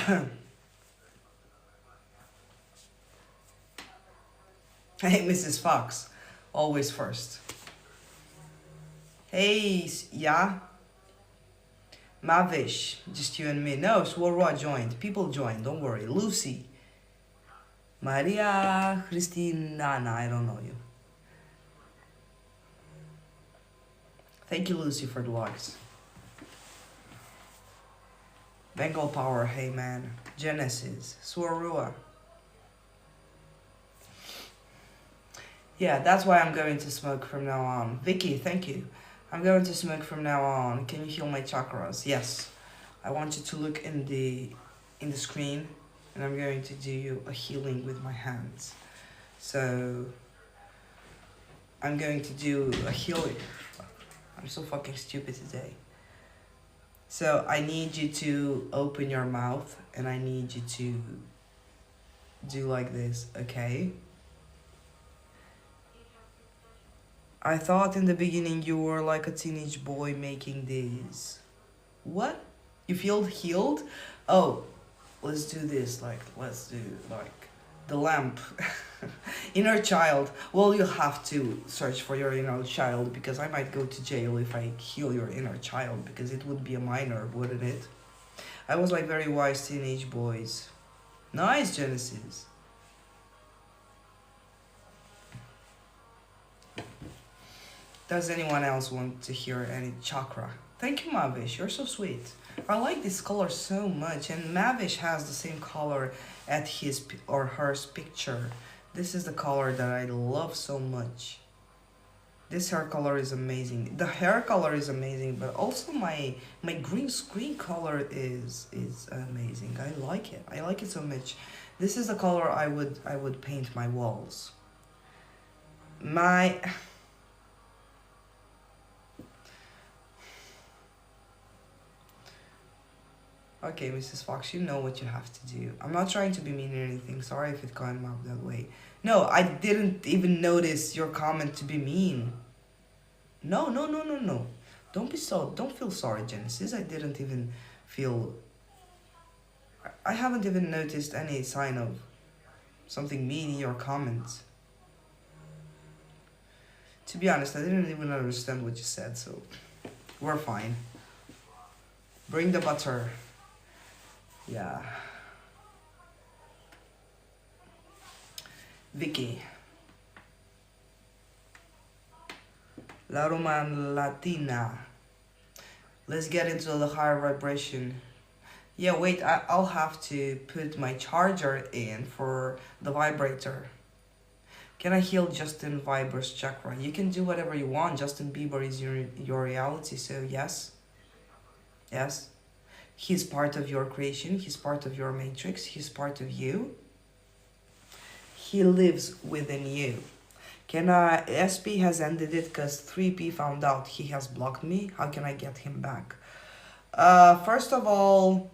Hey, Mrs. Fox. Always first. Hey, yeah? Mavish. Just you and me. No, Swara joined. People joined. Don't worry. Lucy. Maria Cristina. Nah, I don't know you. Thank you, Lucy, for the likes. Bengal Power. Hey, man. Genesis. Swarua. Yeah, that's why I'm going to smoke from now on. Vicky, thank you. I'm going to smoke from now on. Can you heal my chakras? Yes. I want you to look in the screen, and I'm going to do a healing with my hands. So I'm going to do a healing. I'm so fucking stupid today. So I need you to open your mouth, and I need you to do like this, okay? I thought in the beginning you were like a teenage boy making these. What? You feel healed? Oh, let's do this. Let's do the lamp. Inner child. Well, you have to search for your inner child because I might go to jail if I heal your inner child because it would be a minor, wouldn't it? I was like very wise teenage boys. Nice, Genesis. Does anyone else want to hear any chakra? Thank you, Mavish. You're so sweet. I like this color so much, and Mavish has the same color at his or her picture. This is the color that I love so much. This hair color is amazing. The hair color is amazing, but also my green screen color is amazing. I like it. I like it so much. This is the color I would paint my walls. My Okay, Mrs. Fox, you know what you have to do. I'm not trying to be mean or anything. Sorry if it came out that way. No, I didn't even notice your comment to be mean. No, no, no, no, no. Don't feel sorry, Genesis. I didn't even feel... I haven't even noticed any sign of something mean in your comments. To be honest, I didn't even understand what you said, so we're fine. Bring the butter. Yeah. Vicky. La Roman Latina. Let's get into the higher vibration. Yeah, wait, I'll have to put my charger in for the vibrator. Can I heal Justin Bieber's chakra? You can do whatever you want. Justin Bieber is your reality, so yes. Yes. He's part of your creation. He's part of your matrix. He's part of you. He lives within you. Can I... SP has ended it because 3P found out he has blocked me. How can I get him back? First of all,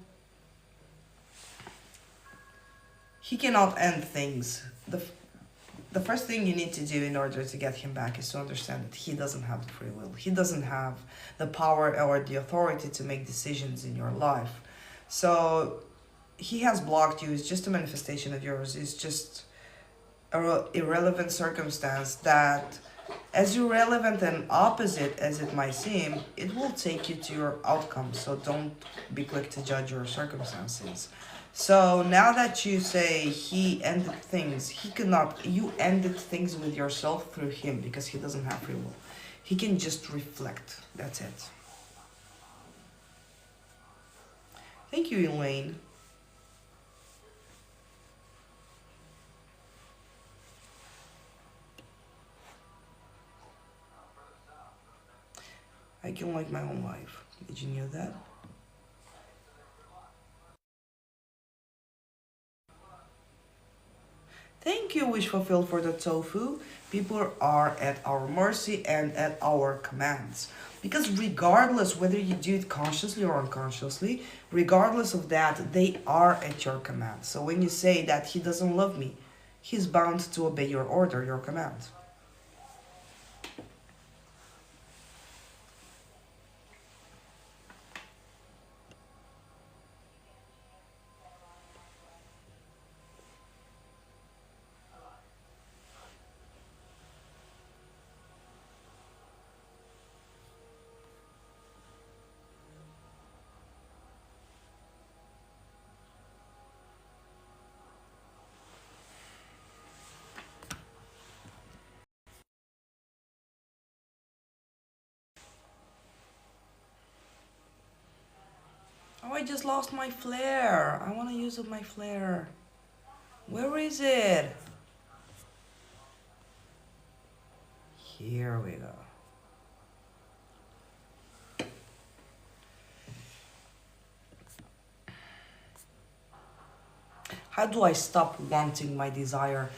he cannot end things. The first thing you need to do in order to get him back is to understand that he doesn't have the free will. He doesn't have the power or the authority to make decisions in your life. So he has blocked you. It's just a manifestation of yours. It's just an irrelevant circumstance that, as irrelevant and opposite as it might seem, it will take you to your outcome. So don't be quick to judge your circumstances. So now that you say he ended things, he could not. You ended things with yourself through him because he doesn't have free will. He can just reflect. That's it. Thank you, Elaine. I can like my own life. Did you know that? Thank you, Wish Fulfilled, for the tofu. People are at our mercy and at our commands. Because regardless whether you do it consciously or unconsciously, regardless of that, they are at your command. So when you say that he doesn't love me, he's bound to obey your order, your command. I just lost my flare. I want to use up my flare. Where is it? Here we go. How do I stop wanting my desire?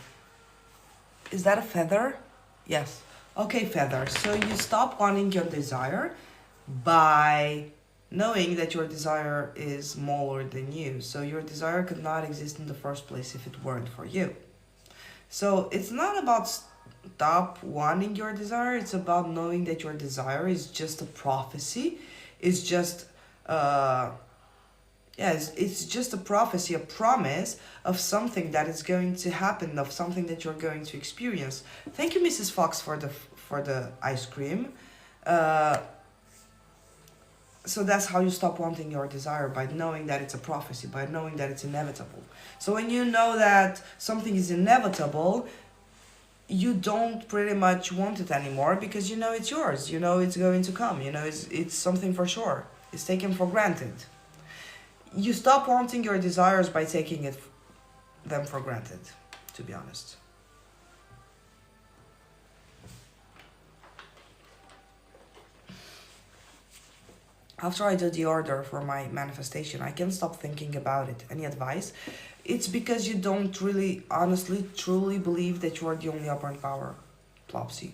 Is that a feather? Yes. Okay, feather. So you stop wanting your desire by knowing that your desire is smaller than you. So your desire could not exist in the first place if it weren't for you. So it's not about stop wanting your desire. It's about knowing that your desire is just a prophecy. It's just it's just a prophecy, a promise of something that is going to happen, of something that you're going to experience. Thank you, Mrs. Fox, for the ice cream. So that's how you stop wanting your desire, by knowing that it's a prophecy, by knowing that it's inevitable. So when you know that something is inevitable, you don't pretty much want it anymore, because you know it's yours. You know it's going to come. You know it's something for sure. It's taken for granted. You stop wanting your desires by taking them for granted, to be honest. After I do the order for my manifestation, I can stop thinking about it. Any advice? It's because you don't really, honestly, truly believe that you are the only operant power, Plopsy.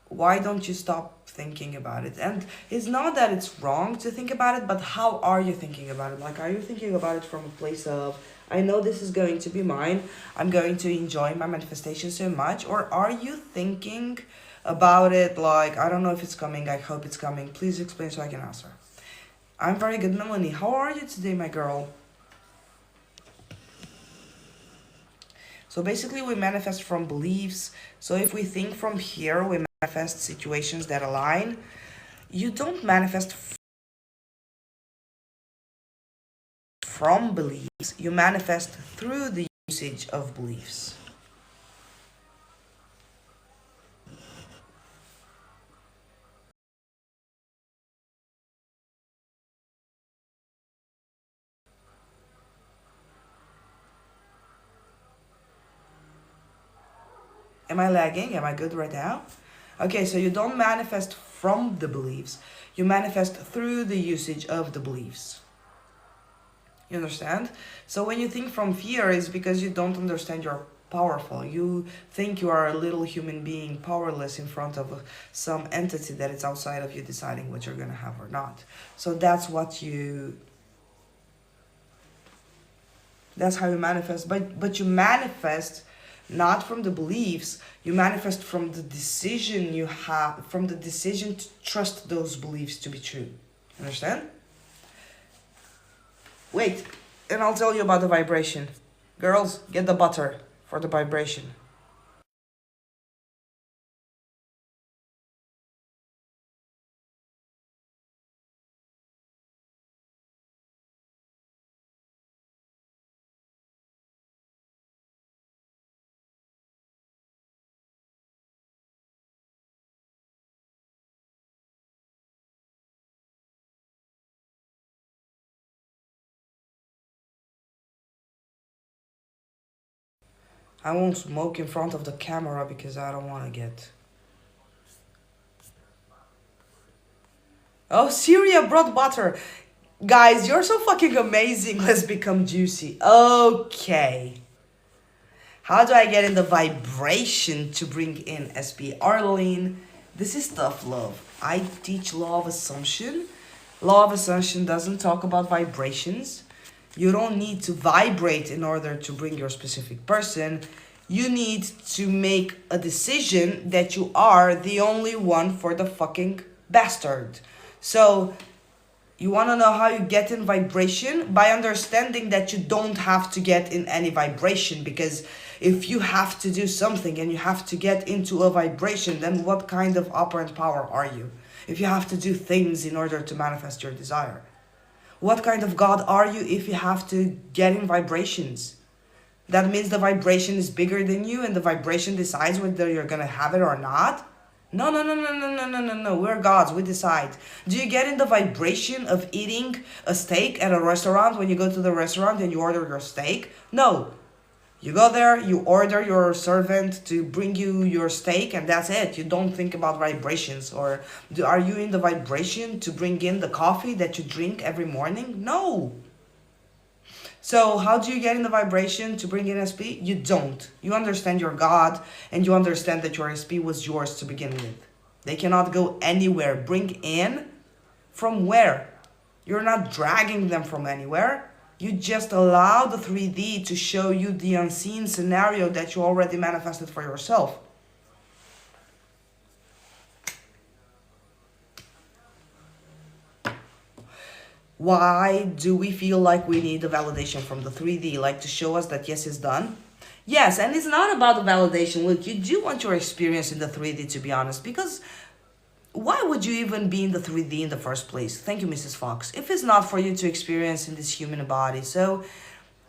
Why don't you stop thinking about it? And it's not that it's wrong to think about it, but how are you thinking about it? Like, are you thinking about it from a place of, I know this is going to be mine, I'm going to enjoy my manifestation so much? Or are you thinking about it like, I don't know if it's coming, I hope it's coming, please explain so I can answer. I'm very good, Melanie. How are you today, my girl? So basically we manifest from beliefs. So if we think from here, we manifest situations that align. You don't manifest from beliefs, you manifest through the usage of beliefs. Am I lagging? Am I good right now? Okay, so you don't manifest from the beliefs, you manifest through the usage of the beliefs. You understand? So when you think from fear, is because you don't understand you're powerful. You think you are a little human being powerless in front of some entity that is outside of you deciding what you're gonna have or not. So that's how you manifest. But you manifest not from the beliefs, you manifest from the decision you have, from the decision to trust those beliefs to be true. Understand? Wait, and I'll tell you about the vibration. Girls, get the butter for the vibration. I won't smoke in front of the camera because I don't want to get... Oh, Syria brought butter. Guys, you're so fucking amazing. Let's become juicy. Okay. How do I get in the vibration to bring in SP Arlene? This is tough love. I teach law of assumption. Law of assumption doesn't talk about vibrations. You don't need to vibrate in order to bring your specific person. You need to make a decision that you are the only one for the fucking bastard. So, you want to know how you get in vibration? By understanding that you don't have to get in any vibration. Because if you have to do something and you have to get into a vibration, then what kind of operant power are you? If you have to do things in order to manifest your desire. What kind of God are you if you have to get in vibrations? That means the vibration is bigger than you and the vibration decides whether you're going to have it or not? No, no, no, no, no, no, no, no, no. We're gods. We decide. Do you get in the vibration of eating a steak at a restaurant when you go to the restaurant and you order your steak? No. You go there, you order your servant to bring you your steak, and that's it. You don't think about vibrations. Or are you in the vibration to bring in the coffee that you drink every morning? No. So how do you get in the vibration to bring in SP? You don't. You understand your God, and you understand that your SP was yours to begin with. They cannot go anywhere. Bring in from where? You're not dragging them from anywhere. You just allow the 3D to show you the unseen scenario that you already manifested for yourself. Why do we feel like we need a validation from the 3D, like to show us that yes, it's done? Yes, and it's not about the validation. Look, you do want your experience in the 3D, to be honest, because why would you even be in the 3D in the first place? Thank you, Mrs. Fox. If it's not for you to experience in this human body. So,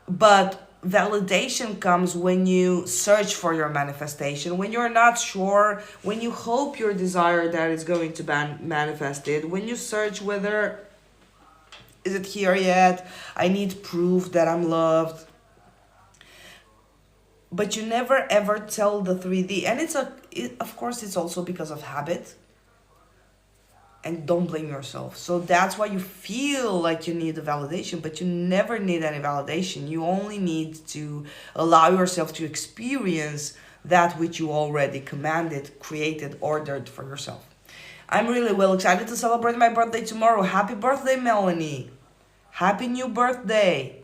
but validation comes when you search for your manifestation, when you're not sure, when you hope your desire that is going to be manifested, when you search whether is it here yet, I need proof that I'm loved. But you never ever tell the 3D, and of course it's also because of habit. And don't blame yourself. So that's why you feel like you need a validation, but you never need any validation. You only need to allow yourself to experience that which you already commanded, created, ordered for yourself. I'm really well excited to celebrate my birthday tomorrow. Happy birthday, Melanie. Happy new birthday.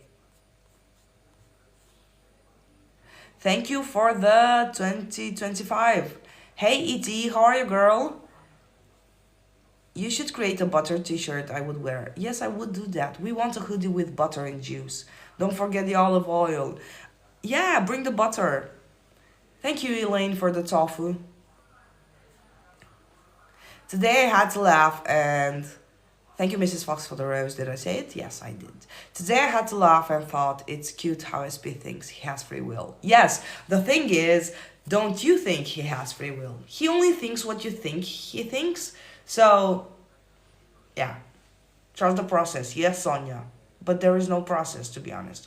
Thank you for the 2025. Hey, E.T., how are you, girl? You should create a butter t-shirt I would wear. Yes, I would do that. We want a hoodie with butter and juice. Don't forget the olive oil. Yeah, bring the butter. Thank you, Elaine, for the tofu. Today I had to laugh and... Thank you, Mrs. Fox, for the rose. Did I say it? Yes, I did. Today I had to laugh and thought it's cute how SP thinks he has free will. Yes, the thing is, don't you think he has free will? He only thinks what you think he thinks. So, yeah, trust the process. Yes, Sonia, but there is no process, to be honest.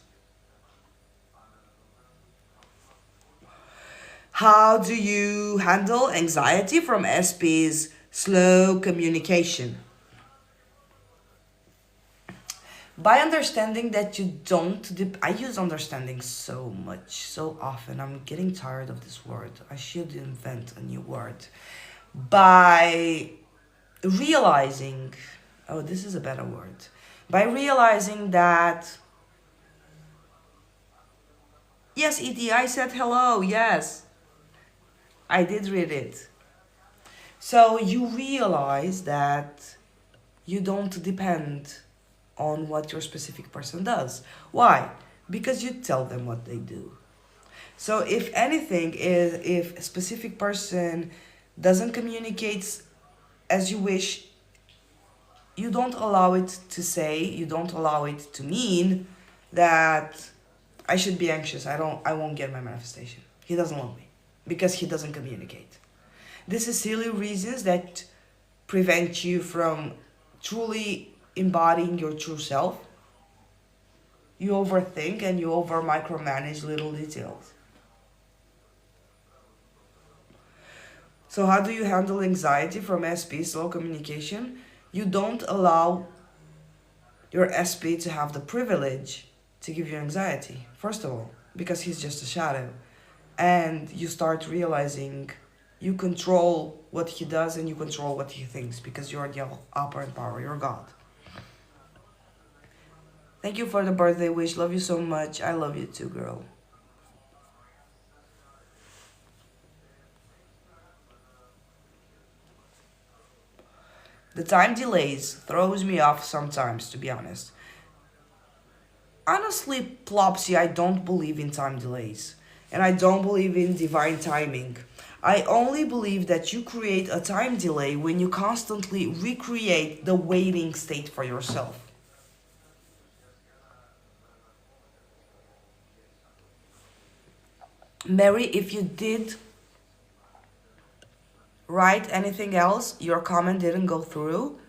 How do you handle anxiety from SP's slow communication? By understanding that you don't... I use understanding so much, so often. I'm getting tired of this word. I should invent a new word. By realizing, oh, this is a better word, by realizing that, yes, E.T., I said hello, yes, I did read it. So you realize that you don't depend on what your specific person does. Why? Because you tell them what they do. So if anything, if a specific person doesn't communicate as you wish, you don't allow it to say, you don't allow it to mean that I should be anxious. I won't get my manifestation. He doesn't love me because he doesn't communicate. This is silly reasons that prevent you from truly embodying your true self. You overthink and you over micromanage little details. So how do you handle anxiety from SP, slow communication? You don't allow your SP to have the privilege to give you anxiety, first of all, because he's just a shadow. And you start realizing you control what he does and you control what he thinks because you're the upper power, you're God. Thank you for the birthday wish. Love you so much. I love you too, girl. The time delays throws me off sometimes, to be honest. Honestly, Plopsy, I don't believe in time delays. And I don't believe in divine timing. I only believe that you create a time delay when you constantly recreate the waiting state for yourself. Mary, if you did write anything else. Your comment didn't go through.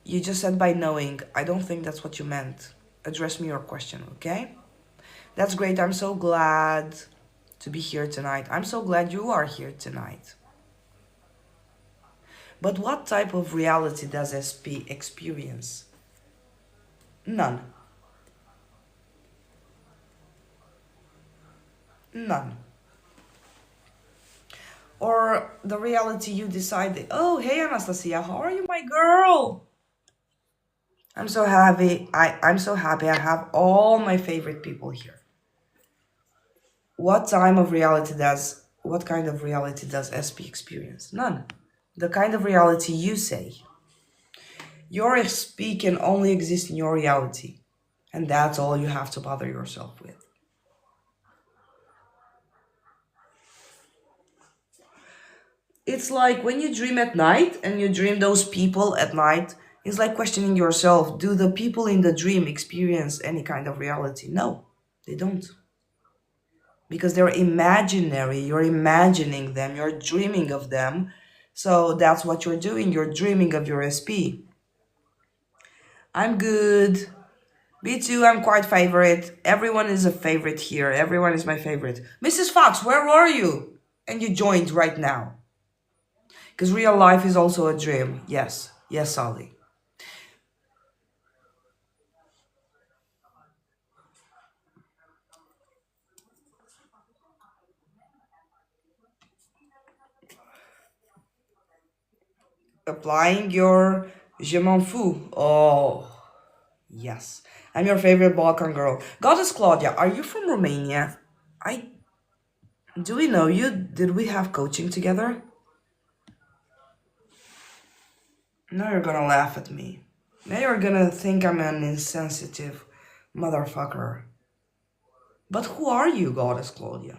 You just said by knowing. I don't think that's what you meant. Address me your question, okay? That's great. I'm so glad to be here tonight. I'm so glad you are here tonight. But what type of reality does SP experience? None. None. Or the reality you decided, oh, hey, Anastasia, how are you, my girl? I'm so happy. I'm so happy I have all my favorite people here. What kind of reality does SP experience? None. The kind of reality you say. Your SP can only exist in your reality. And that's all you have to bother yourself with. It's like when you dream at night and you dream those people at night, it's like questioning yourself, do the people in the dream experience any kind of reality? No, they don't. Because they're imaginary, you're imagining them, you're dreaming of them. So that's what you're doing, you're dreaming of your SP. I'm good. Me too, I'm quite favorite. Everyone is a favorite here, everyone is my favorite. Mrs. Fox, where are you? And you joined right now. Because real life is also a dream. Yes. Yes, Sally. Applying your je m'en fous. Oh, yes. I'm your favorite Balkan girl. Goddess Claudia, are you from Romania? I... Do we know you? Did we have coaching together? Now you're gonna laugh at me. Now you're gonna think I'm an insensitive motherfucker. But who are you, Goddess Claudia?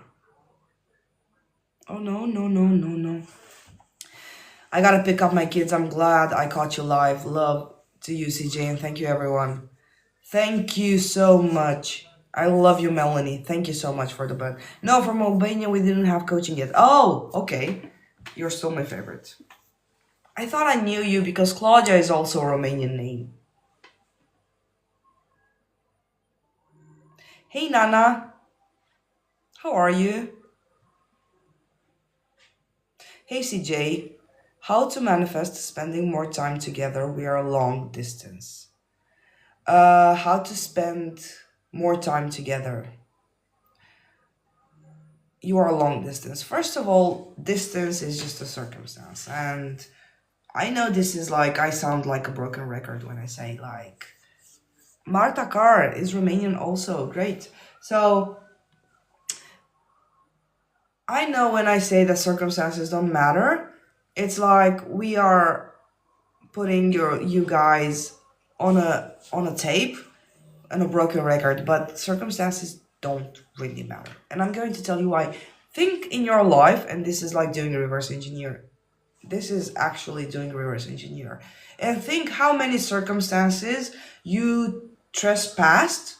Oh, no, no, no, no, no. I gotta pick up my kids. I'm glad I caught you live. Love to you, CJ, and thank you, everyone. Thank you so much. I love you, Melanie. Thank you so much for the bud. No, from Albania, we didn't have coaching yet. Oh, okay. You're still my favorite. I thought I knew you because Claudia is also a Romanian name. Hey, Nana. How are you? Hey, CJ. How to manifest spending more time together? We are long distance. How to spend more time together? You are long distance. First of all, distance is just a circumstance. And I know this is like, I sound like a broken record when I say like, Marta Kar is Romanian also. Great. So, I know when I say that circumstances don't matter, it's like we are putting you guys on a tape, on a broken record, but circumstances don't really matter. And I'm going to tell you why. Think in your life, and this is like doing a reverse engineer. This is actually doing reverse engineer. And think how many circumstances you trespassed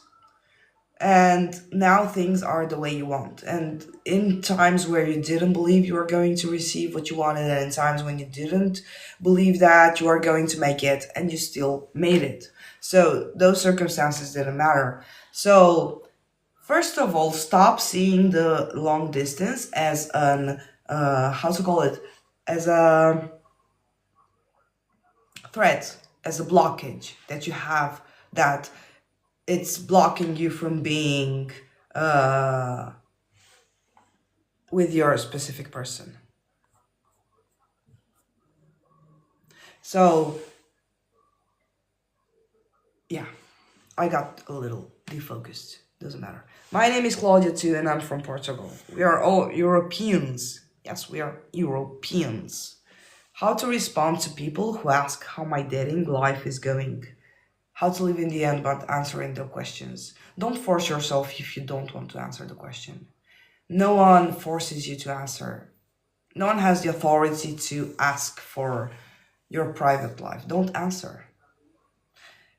and now things are the way you want. And in times where you didn't believe you were going to receive what you wanted, and in times when you didn't believe that you were going to make it, and you still made it. So those circumstances didn't matter. So first of all, stop seeing the long distance as an, how to call it, as a threat, as a blockage that you have, that it's blocking you from being with your specific person. So, yeah, I got a little defocused. Doesn't matter. My name is Claudia too, and I'm from Portugal. We are all Europeans. Yes, we are Europeans. How to respond to people who ask how my dating life is going. How to live in the end but answering the questions. Don't force yourself if you don't want to answer the question. No one forces you to answer. No one has the authority to ask for your private life. Don't answer.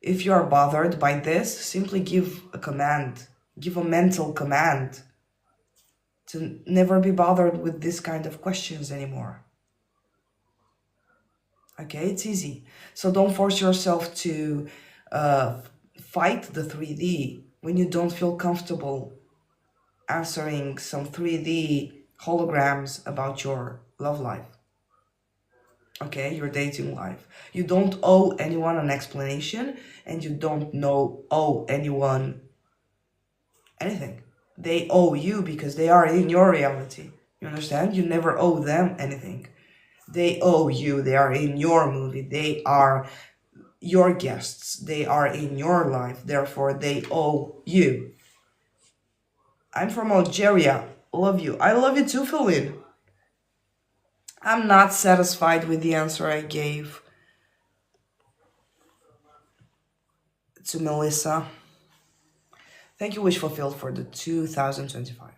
If you are bothered by this, simply give a command. Give a mental command to never be bothered with this kind of questions anymore. Okay, it's easy. So don't force yourself to uh, fight the 3D when you don't feel comfortable answering some 3D holograms about your love life. Okay, your dating life. You don't owe anyone an explanation, and you don't know owe anyone anything. They owe you because they are in your reality. You understand? You never owe them anything. They owe you. They are in your movie. They are your guests. They are in your life. Therefore, they owe you. I'm from Algeria. Love you. I love you too, Philin. I'm not satisfied with the answer I gave to Melissa. Thank you, Wish Fulfilled, for the 2025.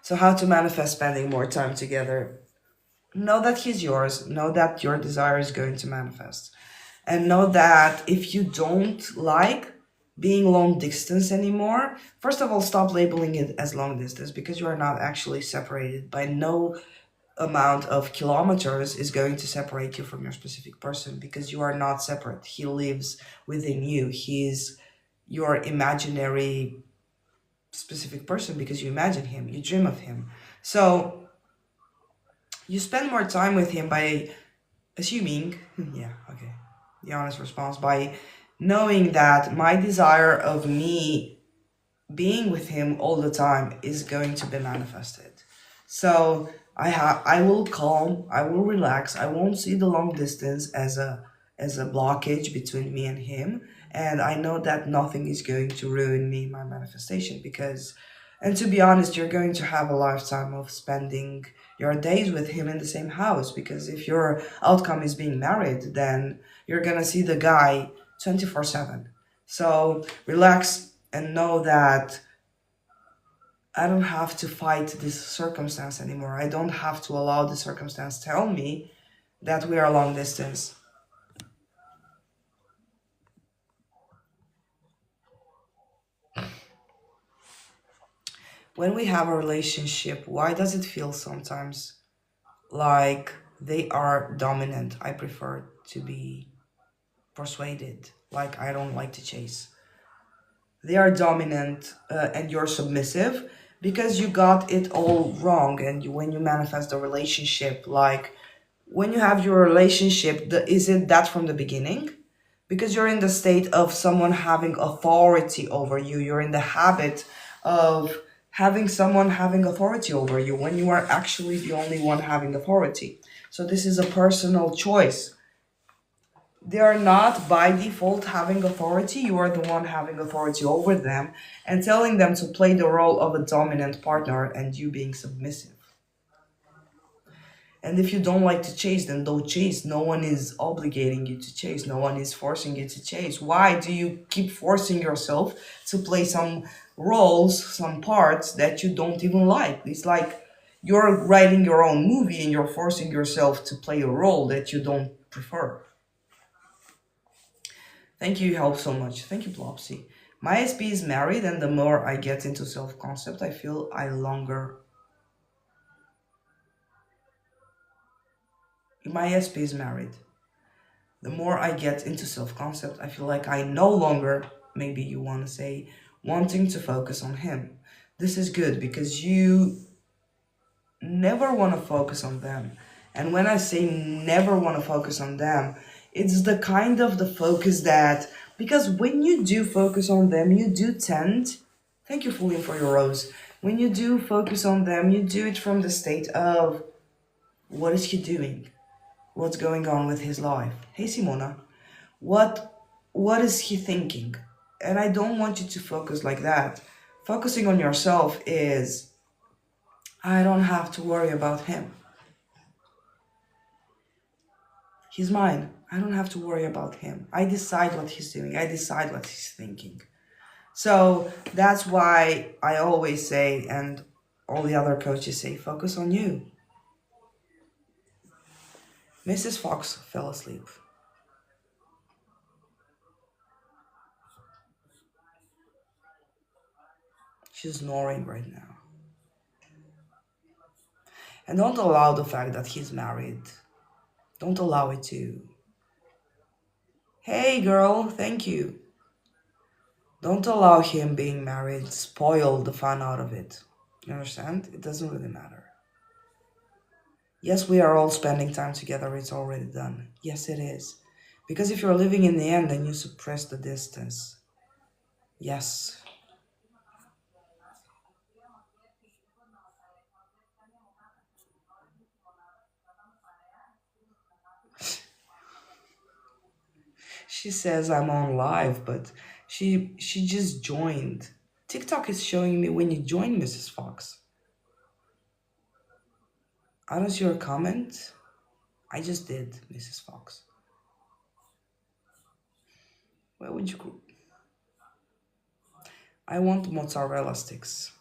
So, how to manifest spending more time together? Know that he's yours. Know that your desire is going to manifest. And know that if you don't like being long distance anymore, first of all, stop labeling it as long distance because you are not actually separated. By no amount of kilometers is going to separate you from your specific person because you are not separate. He lives within you. He is your imaginary specific person because you imagine him, you dream of him. So you spend more time with him by assuming, yeah, okay, the honest response, by knowing that my desire of me being with him all the time is going to be manifested. So I will calm, I will relax. I won't see the long distance as a blockage between me and him, and I know that nothing is going to ruin me my manifestation because, and to be honest, you're going to have a lifetime of spending your days with him in the same house because if your outcome is being married, then you're gonna see the guy 24/7. So relax and know that I don't have to fight this circumstance anymore. I don't have to allow the circumstance tell me that we are long distance. When we have a relationship, why does it feel sometimes like they are dominant? I prefer to be persuaded. Like I don't like to chase. They are dominant and you're submissive because you got it all wrong. And when you manifest a relationship, like when you have your relationship, is it that from the beginning? Because you're in the state of someone having authority over you. You're in the habit of having someone having authority over you when you are actually the only one having authority. So this is a personal choice. They are not by default having authority. You are the one having authority over them and telling them to play the role of a dominant partner and you being submissive. And if you don't like to chase, then don't chase. No one is obligating you to chase. No one is forcing you to chase. Why do you keep forcing yourself to play some roles, some parts that you don't even like? It's like you're writing your own movie and you're forcing yourself to play a role that you don't prefer. Thank you, you help so much. Thank you, Plopsy. My SP is married, and the more I get into self concept, I feel I longer. My SP is married. The more I get into self concept, I feel like I no longer, maybe you want to say, wanting to focus on him. This is good because you never want to focus on them. And when I say never want to focus on them, it's the kind of the focus that, because when you do focus on them, you do tend, thank you, Fulian, for your rose. When you do focus on them, you do it from the state of, what is he doing? What's going on with his life? Hey, Simona, what what is he thinking? And I don't want you to focus like that. Focusing on yourself is, I don't have to worry about him. He's mine. I don't have to worry about him. I decide what he's doing. I decide what he's thinking. So that's why I always say, and all the other coaches say, focus on you. Mrs. Fox fell asleep. She's snoring right now. And don't allow the fact that he's married Don't allow it to. Hey girl, thank you. Don't allow him being married spoil the fun out of it. You understand? It doesn't really matter. Yes, we are all spending time together, it's already done. Yes, it is. Because if you're living in the end, then you suppress the distance. Yes. She says I'm on live, but she just joined. TikTok is showing me when you join, Mrs. Fox. How does your comment? I just did, Mrs. Fox. Where would you go? I want mozzarella sticks.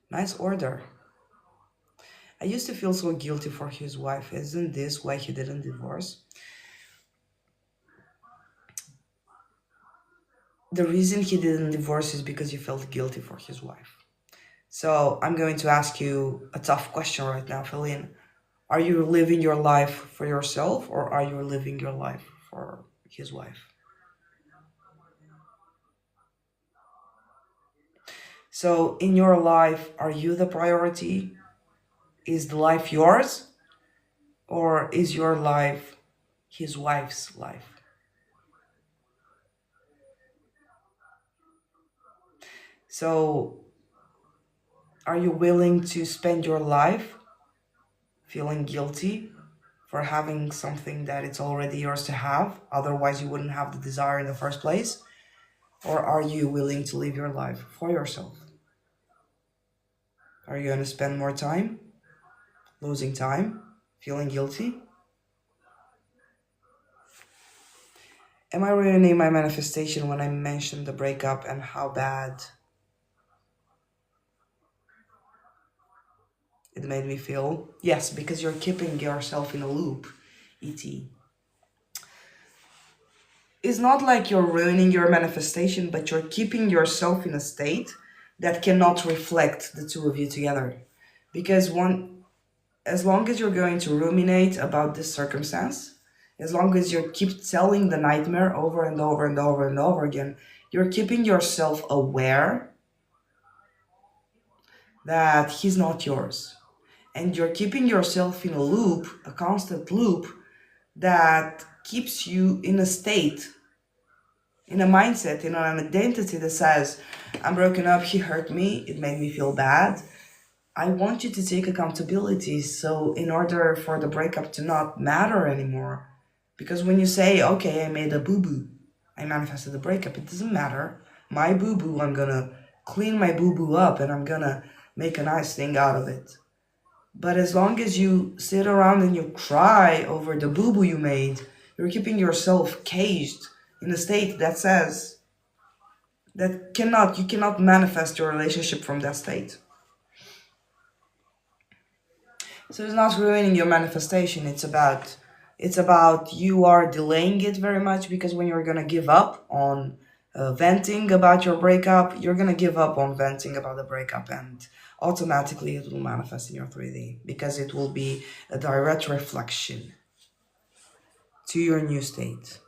Nice order. I used to feel so guilty for his wife. Isn't this why he didn't divorce? The reason he didn't divorce is because he felt guilty for his wife. So I'm going to ask you a tough question right now, Feline. Are you living your life for yourself or are you living your life for his wife? So in your life, are you the priority? Is the life yours? Or is your life his wife's life? So are you willing to spend your life feeling guilty for having something that it's already yours to have? Otherwise, you wouldn't have the desire in the first place. Or are you willing to live your life for yourself? Are you going to spend more time losing time, feeling guilty? Am I ruining my manifestation when I mention the breakup and how bad it made me feel? Yes, because you're keeping yourself in a loop, E.T. It's not like you're ruining your manifestation, but you're keeping yourself in a state that cannot reflect the two of you together. Because as long as you're going to ruminate about this circumstance, as long as you keep telling the nightmare over and over and over and over again, you're keeping yourself aware that he's not yours. And you're keeping yourself in a loop, a constant loop, that keeps you in a state, in a mindset, in an identity that says, I'm broken up, he hurt me, it made me feel bad. I want you to take accountability. So in order for the breakup to not matter anymore, because when you say, okay, I made a boo-boo, I manifested the breakup, it doesn't matter. My boo-boo, I'm gonna clean my boo-boo up and I'm gonna make a nice thing out of it. But as long as you sit around and you cry over the boo-boo you made, you're keeping yourself caged in a state that says that you cannot manifest your relationship from that state. So it's not ruining your manifestation. It's about you are delaying it very much, because when you're gonna give up on venting about your breakup, you're gonna give up on venting about the breakup, and automatically it will manifest in your 3D because it will be a direct reflection to your new state.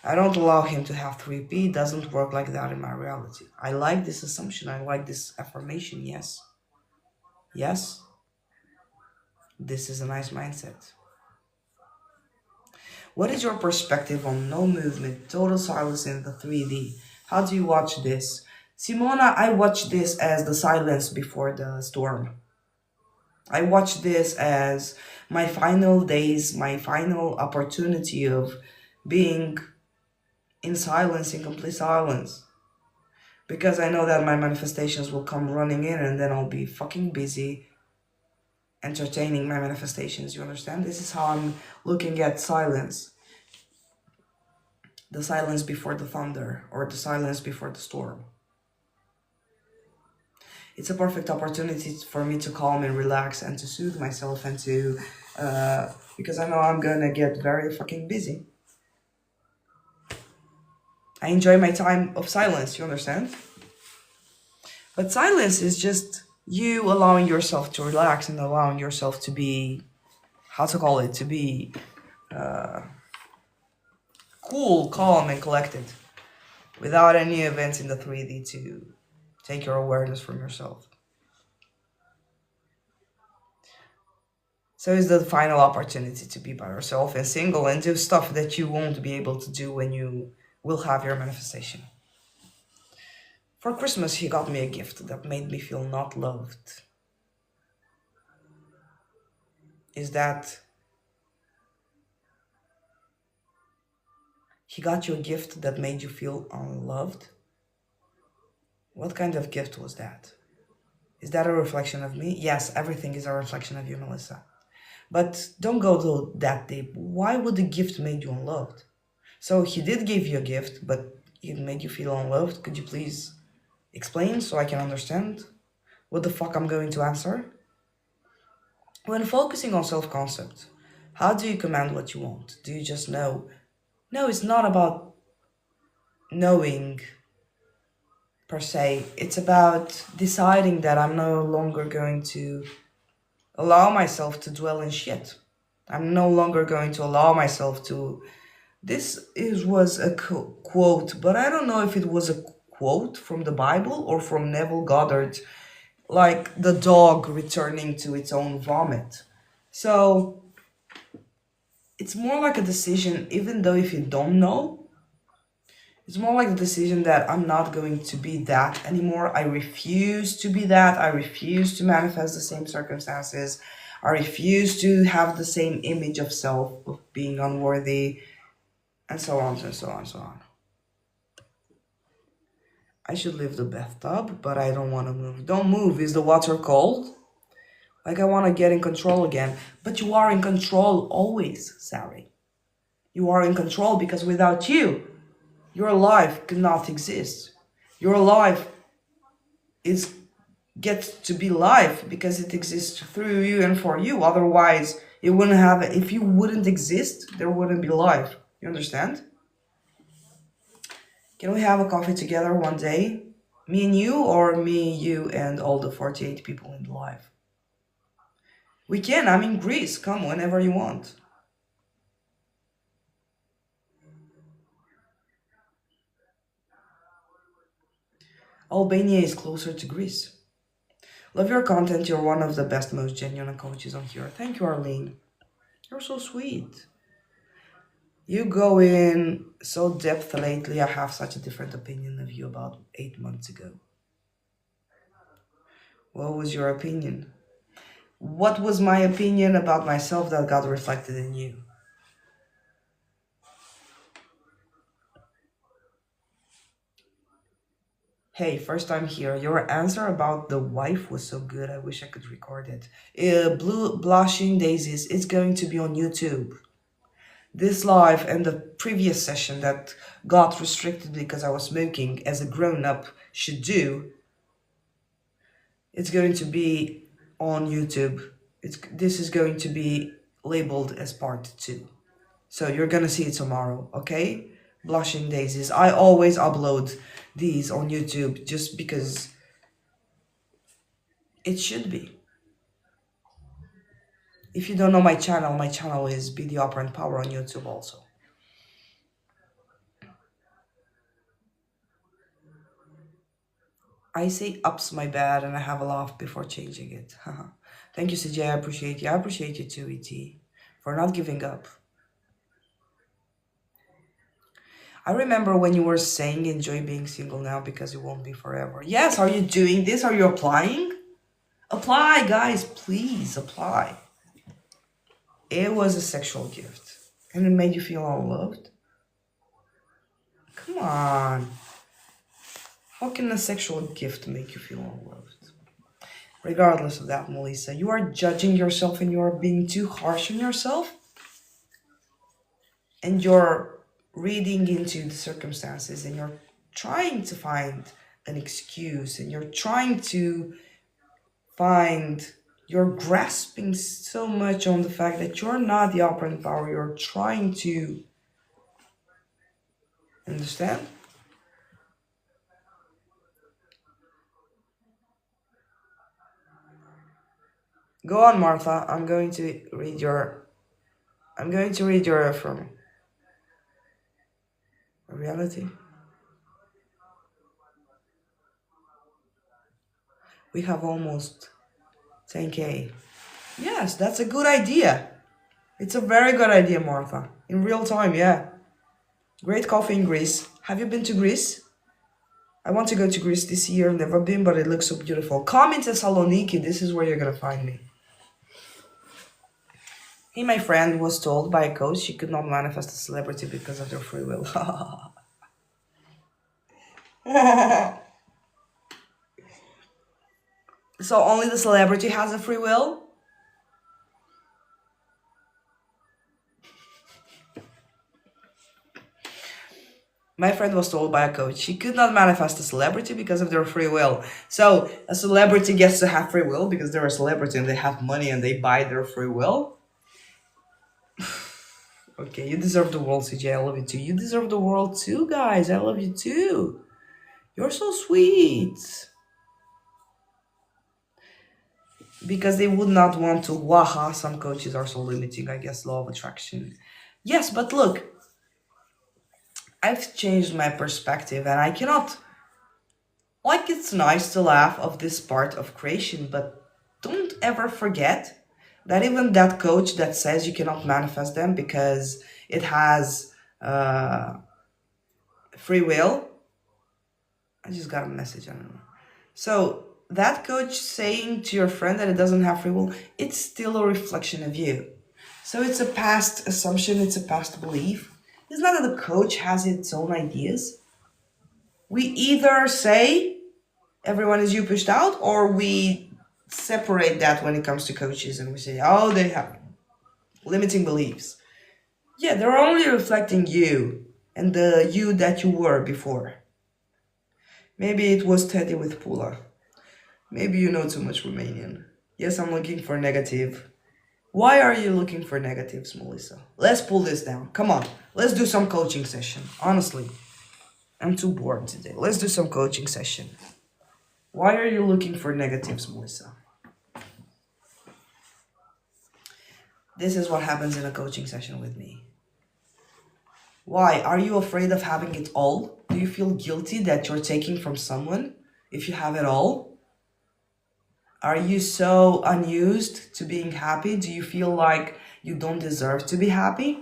I don't allow him to have 3P. It doesn't work like that in my reality. I like this assumption. I like this affirmation. Yes. Yes. This is a nice mindset. What is your perspective on no movement, total silence in the 3D? How do you watch this? Simona, I watch this as the silence before the storm. I watch this as my final days, my final opportunity of being in silence, in complete silence. Because I know that my manifestations will come running in and then I'll be fucking busy entertaining my manifestations. You understand? This is how I'm looking at silence. The silence before the thunder, or the silence before the storm. It's a perfect opportunity for me to calm and relax and to soothe myself and to, because I know I'm gonna get very fucking busy. I enjoy my time of silence, you understand? But silence is just You allowing yourself to relax and allowing yourself to be, how to call it, to be cool, calm, and collected without any events in the 3D to take your awareness from yourself. So it's the final opportunity to be by yourself and single and do stuff that you won't be able to do when you will have your manifestation. For Christmas, he got me a gift that made me feel not loved. Is that he got you a gift that made you feel unloved? What kind of gift was that? Is that a reflection of me? Yes, everything is a reflection of you, Melissa. But don't go to that deep. Why would the gift make you unloved? So he did give you a gift, but it made you feel unloved. Could you please explain so I can understand what the fuck I'm going to answer? When focusing on self-concept, how do you command what you want? Do you just know? No, it's not about knowing per se. It's about deciding that I'm no longer going to allow myself to dwell in shit. I'm no longer going to allow myself to. Was a quote, but I don't know if it was a quote from the Bible or from Neville Goddard, like the dog returning to its own vomit. So it's more like a decision, even though if you don't know, it's more like a decision that I'm not going to be that anymore. I refuse to be that. I refuse to manifest the same circumstances. I refuse to have the same image of self, of being unworthy, and so on and so on and so on. I should leave the bathtub, but I don't want to move. Don't move. Is the water cold? Like I want to get in control again. But you are in control always, Sally. You are in control because without you, your life could not exist. Your life is gets to be life because it exists through you and for you. Otherwise, it wouldn't have. If you wouldn't exist, there wouldn't be life. You understand? Can we have a coffee together one day? Me and you, or me, you, and all the 48 people in the live? We can. I'm in Greece. Come whenever you want. Albania is closer to Greece. Love your content. You're one of the best, most genuine coaches on here. Thank you, Arlene. You're so sweet. You go in so depth lately. I have such a different opinion of you about 8 months ago. What was your opinion? What was my opinion about myself that got reflected in you? Hey, first time here. Your answer about the wife was so good. I wish I could record it. Blue Blushing Daisies. It's going to be on YouTube. This live and the previous session that got restricted because I was smoking, as a grown-up should do, it's going to be on YouTube. This is going to be labeled as part 2. So you're gonna see it tomorrow, okay? Blushing Daisies. I always upload these on YouTube just because it should be. If you don't know my channel is Be the Operant Power on YouTube also. I say ups my bad and I have a laugh before changing it. Thank you, CJ. I appreciate you. I appreciate you too, ET, for not giving up. I remember when you were saying enjoy being single now because it won't be forever. Yes, are you doing this? Are you applying? Apply, guys, please apply. It was a sexual gift and it made you feel unloved. Come on. How can a sexual gift make you feel unloved? Regardless of that, Melissa, you are judging yourself and you are being too harsh on yourself. And you're reading into the circumstances and you're trying to find an excuse and you're trying to you're grasping so much on the fact that you're not the operant power. You're trying to understand. Go on, Martha. I'm going to read your from reality. We have almost 10K. Yes, that's a good idea. It's a very good idea, Martha. In real time, yeah. Great coffee in Greece. Have you been to Greece? I want to go to Greece this year. Never been, but it looks so beautiful. Come in Thessaloniki. This is where you're gonna find me. He, my friend, was told by a coach she could not manifest a celebrity because of their free will. So only the celebrity has a free will? My friend was told by a coach she could not manifest a celebrity because of their free will. So a celebrity gets to have free will because they're a celebrity and they have money and they buy their free will? Okay, you deserve the world, CJ. I love you too. You deserve the world too, guys. I love you too. You're so sweet. Because they would not want to, waha, some coaches are so limiting, I guess, law of attraction. Yes, but look, I've changed my perspective and I cannot, like, it's nice to laugh of this part of creation, but don't ever forget that even that coach that says you cannot manifest them because it has free will, I just got a message, I don't know. So that coach saying to your friend that it doesn't have free will, it's still a reflection of you. So it's a past assumption, it's a past belief. It's not that the coach has its own ideas. We either say everyone is you pushed out, or we separate that when it comes to coaches and we say, oh, they have limiting beliefs. Yeah, they're only reflecting you and the you that you were before. Maybe it was Teddy with Pula. Maybe you know too much Romanian. Yes, I'm looking for negative. Why are you looking for negatives, Melissa? Let's pull this down. Come on, let's do some coaching session. Honestly, I'm too bored today. Let's do some coaching session. Why are you looking for negatives, Melissa? This is what happens in a coaching session with me. Why? Are you afraid of having it all? Do you feel guilty that you're taking from someone if you have it all? Are you so unused to being happy? Do you feel like you don't deserve to be happy?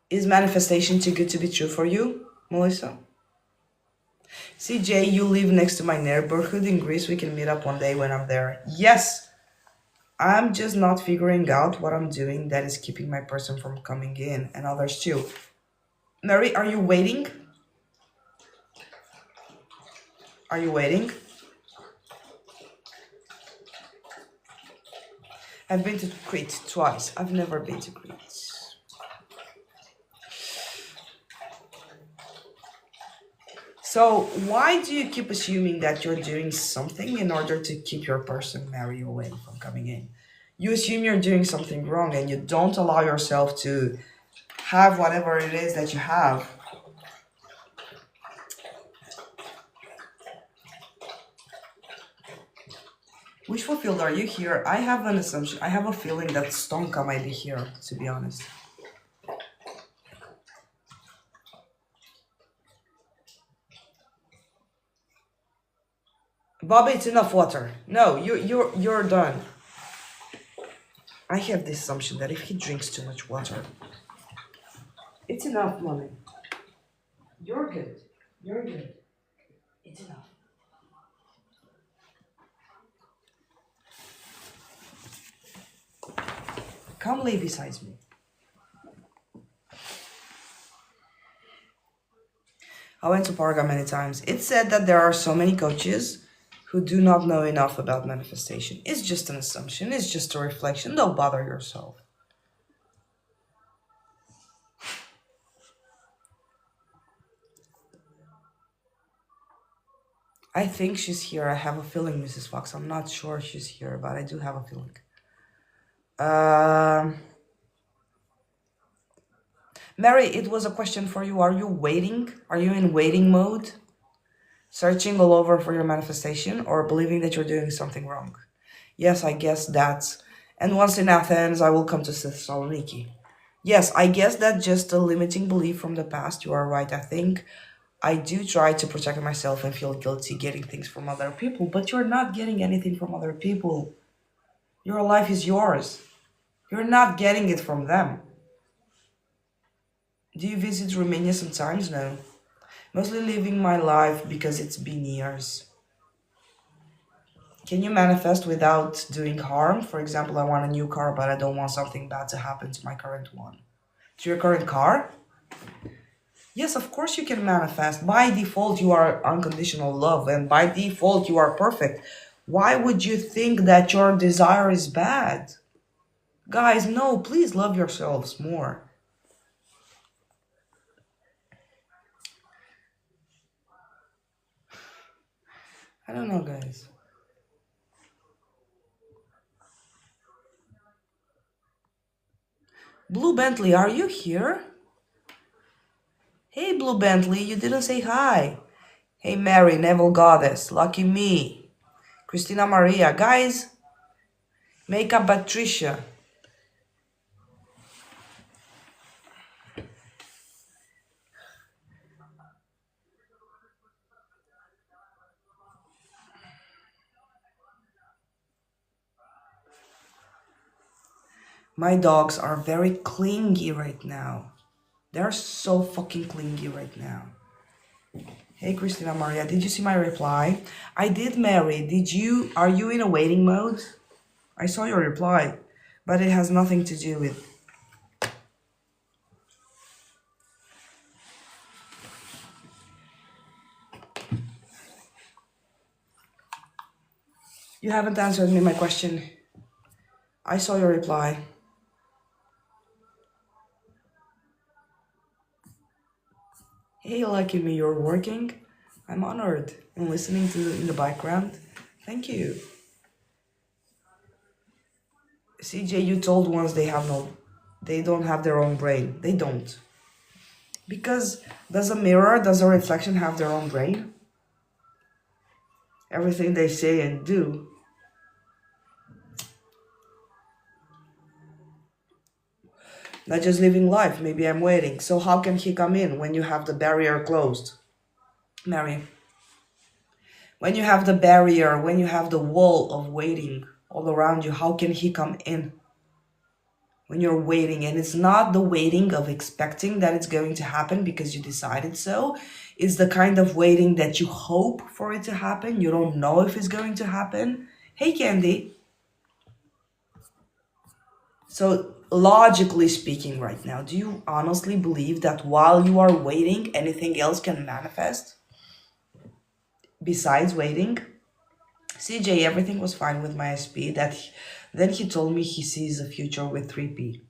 Is manifestation too good to be true for you, Melissa? CJ, you live next to my neighborhood in Greece. We can meet up one day when I'm there. Yes! I'm just not figuring out what I'm doing that is keeping my person from coming in, and others too. Mary, are you waiting? Are you waiting? I've been to Crete twice. I've never been to Crete. So why do you keep assuming that you're doing something in order to keep your person, Mary, away from coming in? You assume you're doing something wrong and you don't allow yourself to have whatever it is that you have. Wishful field, are you here? I have an assumption. I have a feeling that Stonka might be here, to be honest. Bobby, it's enough water. No, you're done. I have this assumption that if he drinks too much water, it's enough, mommy. You're good. You're good. It's enough. Come lay beside me. I went to Parga many times. It's said that there are so many coaches who do not know enough about manifestation. It's just an assumption. It's just a reflection. Don't bother yourself. I think she's here. I have a feeling, Mrs. Fox. I'm not sure she's here, but I do have a feeling. Mary, it was a question for you. Are you waiting? Are you in waiting mode? Searching all over for your manifestation, or believing that you're doing something wrong? Yes, I guess that's. And once in Athens, I will come to Thessaloniki. Yes, I guess that's just a limiting belief from the past. You are right. I think I do try to protect myself and feel guilty getting things from other people, but you're not getting anything from other people. Your life is yours. You're not getting it from them. Do you visit Romania sometimes? No. Mostly living my life because it's been years. Can you manifest without doing harm? For example, I want a new car, but I don't want something bad to happen to my current one. To your current car? Yes, of course you can manifest. By default, you are unconditional love, and by default, you are perfect. Why would you think that your desire is bad? Guys, no, please love yourselves more. I don't know, guys. Blue Bentley, are you here? Hey, Blue Bentley, you didn't say hi. Hey, Mary, Neville Goddess, lucky me. Christina Maria, guys, Makeup Patricia. My dogs are very clingy right now. They're so fucking clingy right now. Hey, Christina Maria, did you see my reply? I did, Mary. Are you in a waiting mode? I saw your reply, but it has nothing to do with. You haven't answered me my question. I saw your reply. Hey, lucky me, you're working? I'm honored and listening to in the background. Thank you. CJ, you told once they don't have their own brain. They don't. Because does a reflection have their own brain? Everything they say and do. Not just living life, maybe I'm waiting. So how can he come in when you have the barrier closed? Mary. When you have the barrier, when you have the wall of waiting all around you, how can he come in? When you're waiting, and it's not the waiting of expecting that it's going to happen because you decided so. It's the kind of waiting that you hope for it to happen. You don't know if it's going to happen. Hey, Candy. So, logically speaking, right now, do you honestly believe that while you are waiting, anything else can manifest besides waiting? CJ, everything was fine with my SP. Then he told me he sees a future with 3P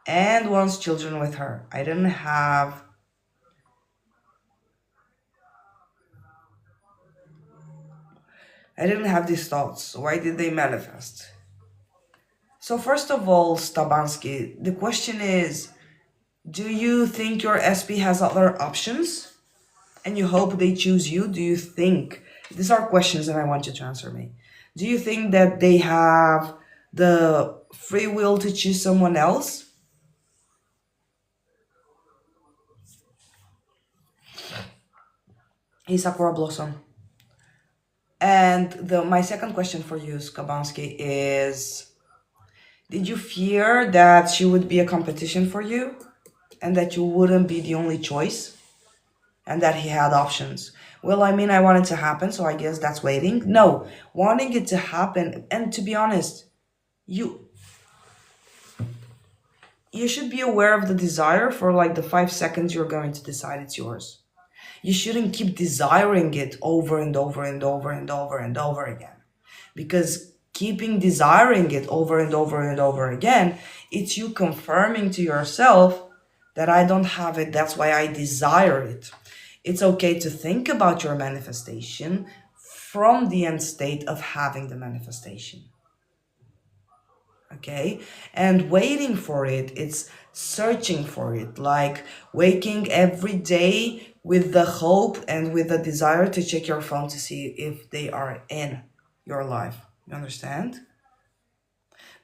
and wants children with her. I didn't have these thoughts. Why did they manifest? So first of all, Stabansky, the question is, do you think your SP has other options? And you hope they choose you? Do you think? These are questions that I want you to answer me. Do you think that they have the free will to choose someone else? Hey, Sakura Blossom. And my second question for you, Skabansky, is, did you fear that she would be a competition for you and that you wouldn't be the only choice and that he had options? Well, I mean, I want it to happen, so I guess that's waiting. No, wanting it to happen, and to be honest, you should be aware of the desire for like the 5 seconds you're going to decide it's yours. You shouldn't keep desiring it over and over and over and over and over again. Because keeping desiring it over and over and over again, it's you confirming to yourself that I don't have it, that's why I desire it. It's okay to think about your manifestation from the end state of having the manifestation. Okay? And waiting for it, it's searching for it, like waking every day with the hope and with the desire to check your phone to see if they are in your life. You understand?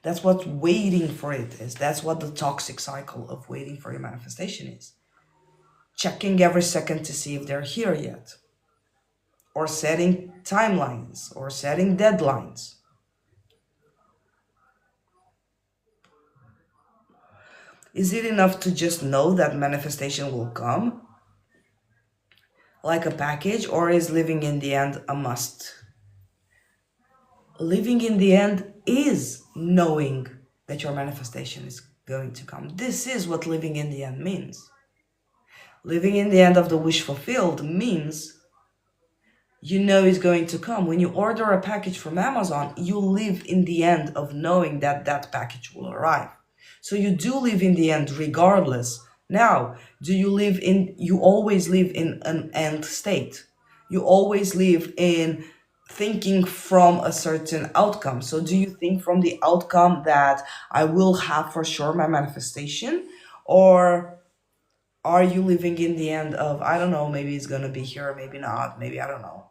That's what waiting for it is. That's what the toxic cycle of waiting for your manifestation is. Checking every second to see if they're here yet. Or setting timelines or setting deadlines. Is it enough to just know that manifestation will come? Like a package, or is living in the end a must? Living in the end is knowing that your manifestation is going to come. This is what living in the end means. Living in the end of the wish fulfilled means you know it's going to come. When you order a package from Amazon, you live in the end of knowing that that package will arrive. So you do live in the end regardless. Now, you always live in an end state. You always live in thinking from a certain outcome. So do you think from the outcome that I will have for sure my manifestation? Or are you living in the end of, I don't know, maybe it's gonna be here, maybe not, maybe I don't know.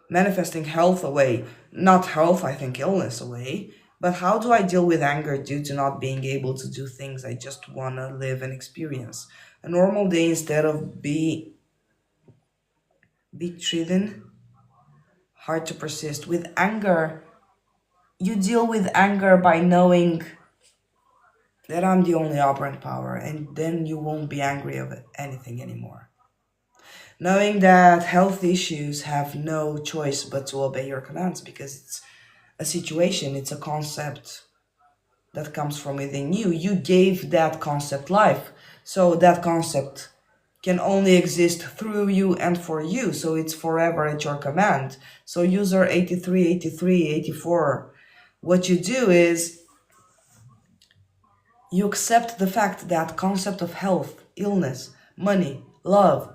Manifesting health away, not health, I think illness away. But how do I deal with anger due to not being able to do things I just want to live and experience? A normal day instead of be tridden, hard to persist. With anger, you deal with anger by knowing that I'm the only operant power, and then you won't be angry of anything anymore. Knowing that health issues have no choice but to obey your commands because it's a situation, it's a concept that comes from within you. You gave that concept life. So that concept can only exist through you and for you. So it's forever at your command. So user 83, 83, 84, what you do is you accept the fact that concept of health, illness, money, love,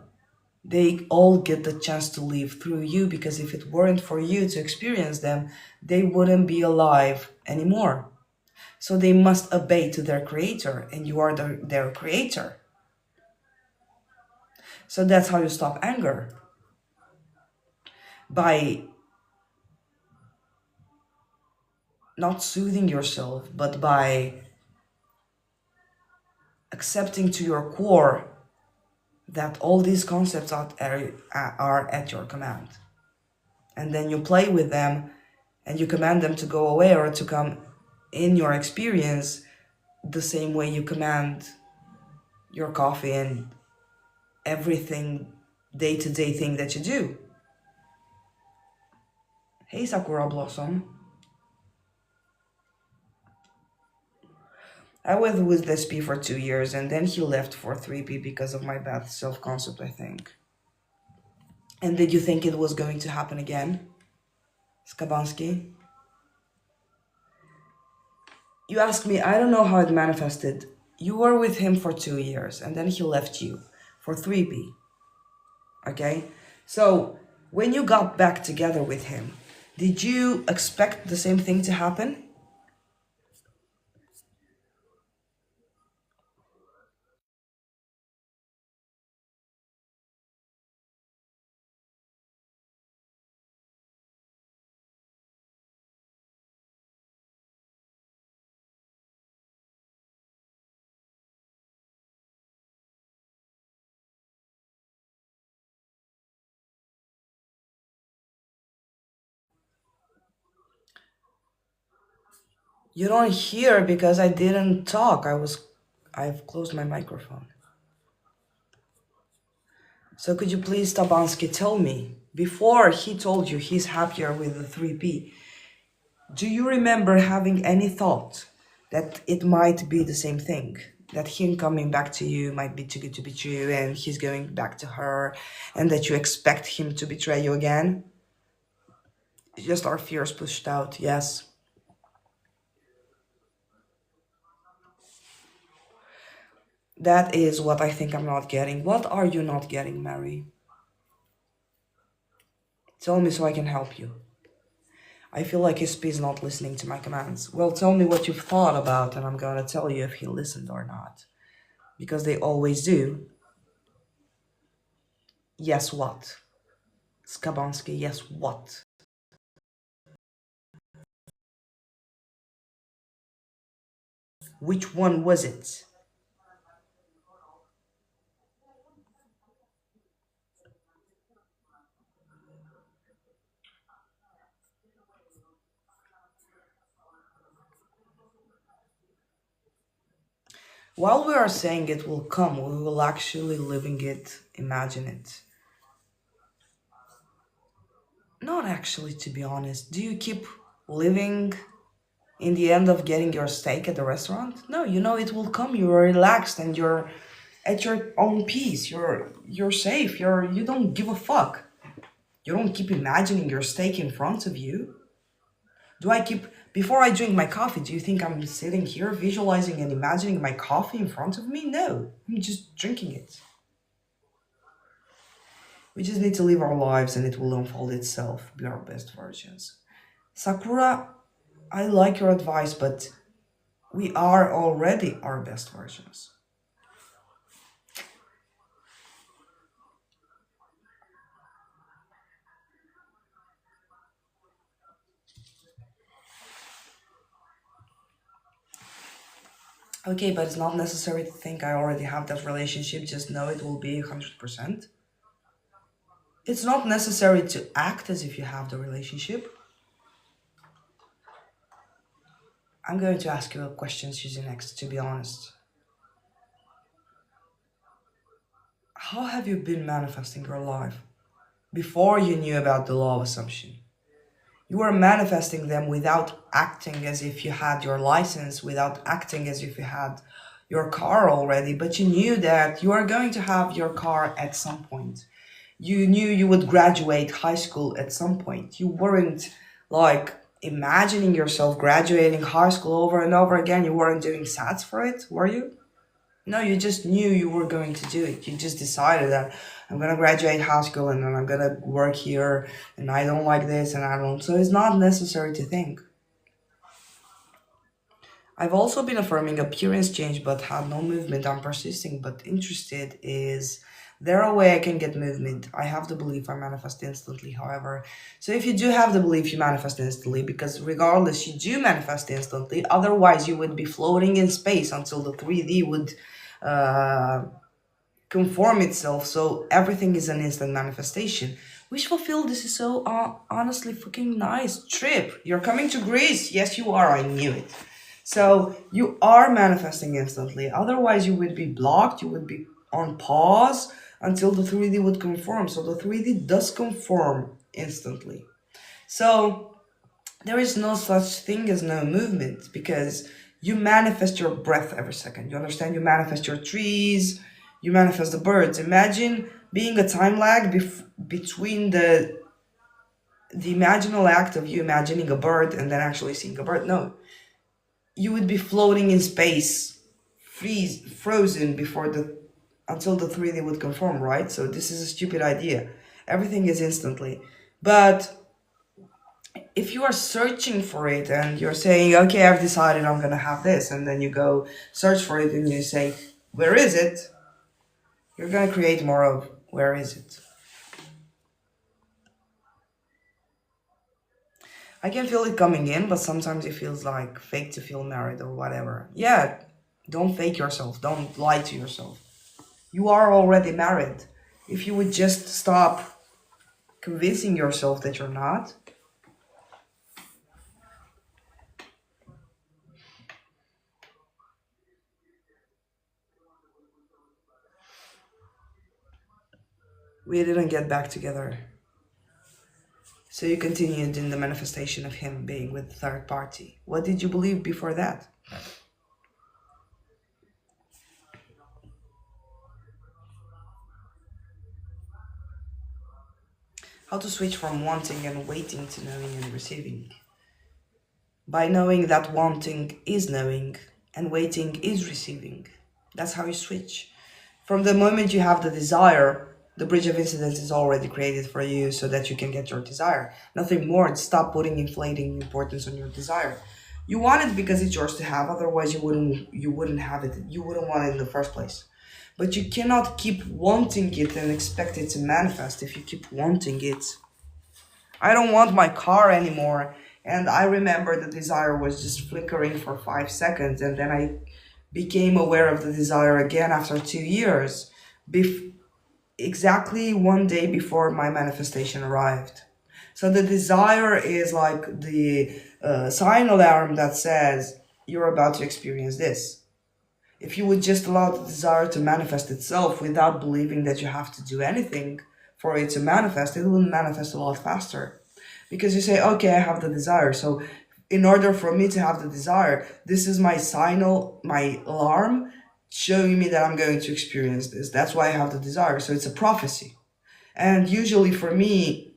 they all get the chance to live through you, because if it weren't for you to experience them, they wouldn't be alive anymore. So they must obey to their creator, and you are their creator. So that's how you stop anger. By not soothing yourself, but by accepting to your core that all these concepts are at your command. And then you play with them and you command them to go away or to come in your experience the same way you command your coffee and everything day-to-day thing that you do. Hey, Sakura Blossom. I was with this P for 2 years and then he left for 3P because of my bad self-concept, I think. And did you think it was going to happen again? Skabansky? You asked me, I don't know how it manifested. You were with him for 2 years and then he left you for 3P. Okay? So, when you got back together with him, did you expect the same thing to happen? You don't hear because I didn't talk. I've closed my microphone. So could you please, Tabansky, tell me, before he told you he's happier with the 3P, do you remember having any thought that it might be the same thing? That him coming back to you might be too good to be true and he's going back to her and that you expect him to betray you again? Just our fears pushed out, yes. That is what I think I'm not getting. What are you not getting, Mary? Tell me so I can help you. I feel like SP is not listening to my commands. Well, tell me what you've thought about and I'm gonna tell you if he listened or not. Because they always do. Yes, what? Skabansky, yes, what? Which one was it? While we are saying it will come, we will actually living it, imagine it. Not actually, to be honest. Do you keep living in the end of getting your steak at the restaurant? No, you know it will come. You're relaxed and you're at your own peace. You're safe. You don't give a fuck. You don't keep imagining your steak in front of you. Do I keep before I drink my coffee, do you think I'm sitting here visualizing and imagining my coffee in front of me? No. I'm just drinking it. We just need to live our lives and it will unfold itself, be our best versions. Sakura, I like your advice, but we are already our best versions. Okay, but it's not necessary to think I already have that relationship, just know it will be 100%. It's not necessary to act as if you have the relationship. I'm going to ask you a question, Susie, next, to be honest. How have you been manifesting your life before you knew about the law of assumption? You were manifesting them without acting as if you had your license, without acting as if you had your car already, but you knew that you are going to have your car at some point. You knew you would graduate high school at some point. You weren't like imagining yourself graduating high school over and over again. You weren't doing SATs for it, were you? No, you just knew you were going to do it. You just decided that I'm gonna graduate high school and then I'm gonna work here and I don't like this and I don't. So it's not necessary to think. I've also been affirming appearance change but had no movement. I'm persisting but interested. Is there a way I can get movement? I have the belief I manifest instantly, however. So if you do have the belief you manifest instantly, because regardless you do manifest instantly, otherwise you would be floating in space until the 3D would conform itself, so everything is an instant manifestation. Wish fulfilled. This is so honestly fucking nice. Trip, you're coming to Greece. Yes, you are. I knew it. So you are manifesting instantly. Otherwise, you would be blocked. You would be on pause until the 3D would conform. So the 3D does conform instantly. So there is no such thing as no movement because you manifest your breath every second. You understand? You manifest your trees. You manifest the birds. Imagine being a time lag between the imaginal act of you imagining a bird and then actually seeing a bird. No, you would be floating in space, frozen before until the 3D would conform, right? So this is a stupid idea. Everything is instantly. But if you are searching for it and you're saying, okay, I've decided I'm gonna have this, and then you go search for it and you say, where is it? You're gonna create more of where is it? I can feel it coming in, but sometimes it feels like fake to feel married or whatever. Yeah, don't fake yourself. Don't lie to yourself. You are already married. If you would just stop convincing yourself that you're not. We didn't get back together. So you continued in the manifestation of him being with the third party. What did you believe before that? How to switch from wanting and waiting to knowing and receiving. By knowing that wanting is knowing and waiting is receiving. That's how you switch. From the moment you have the desire, the bridge of incidence is already created for you so that you can get your desire. Nothing more. Stop putting inflating importance on your desire. You want it because it's yours to have, otherwise you wouldn't have it. You wouldn't want it in the first place. But you cannot keep wanting it and expect it to manifest if you keep wanting it. I don't want my car anymore. And I remember the desire was just flickering for 5 seconds. And then I became aware of the desire again after 2 years. Exactly one day before my manifestation arrived. So the desire is like the sign alarm that says you're about to experience this. If you would just allow the desire to manifest itself without believing that you have to do anything for it to manifest, it will manifest a lot faster. Because you say, okay, I have the desire. So in order for me to have the desire, this is my signal, my alarm showing me that I'm going to experience this. That's why I have the desire. So it's a prophecy. And usually for me,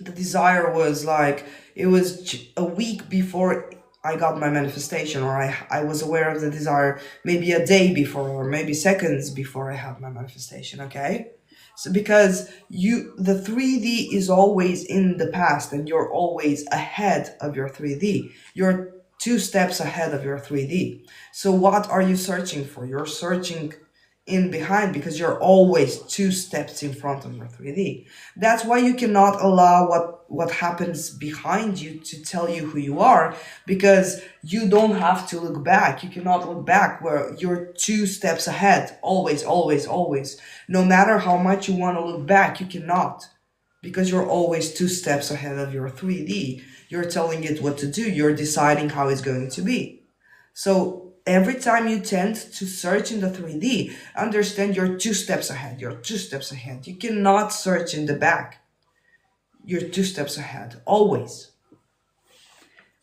the desire was like, it was a week before I got my manifestation, or I was aware of the desire maybe a day before, or maybe seconds before I had my manifestation, okay? So because the 3D is always in the past and you're always ahead of your 3D. You're 2 steps ahead of your 3D. So what are you searching for? You're searching in behind because you're always 2 steps in front of your 3D. That's why you cannot allow what happens behind you to tell you who you are, because you don't have to look back. You cannot look back where you're 2 steps ahead. Always, always, always. No matter how much you want to look back, you cannot, because you're always 2 steps ahead of your 3D. You're telling it what to do. You're deciding how it's going to be. So every time you tend to search in the 3D, understand you're 2 steps ahead. You're 2 steps ahead. You cannot search in the back. You're 2 steps ahead, always.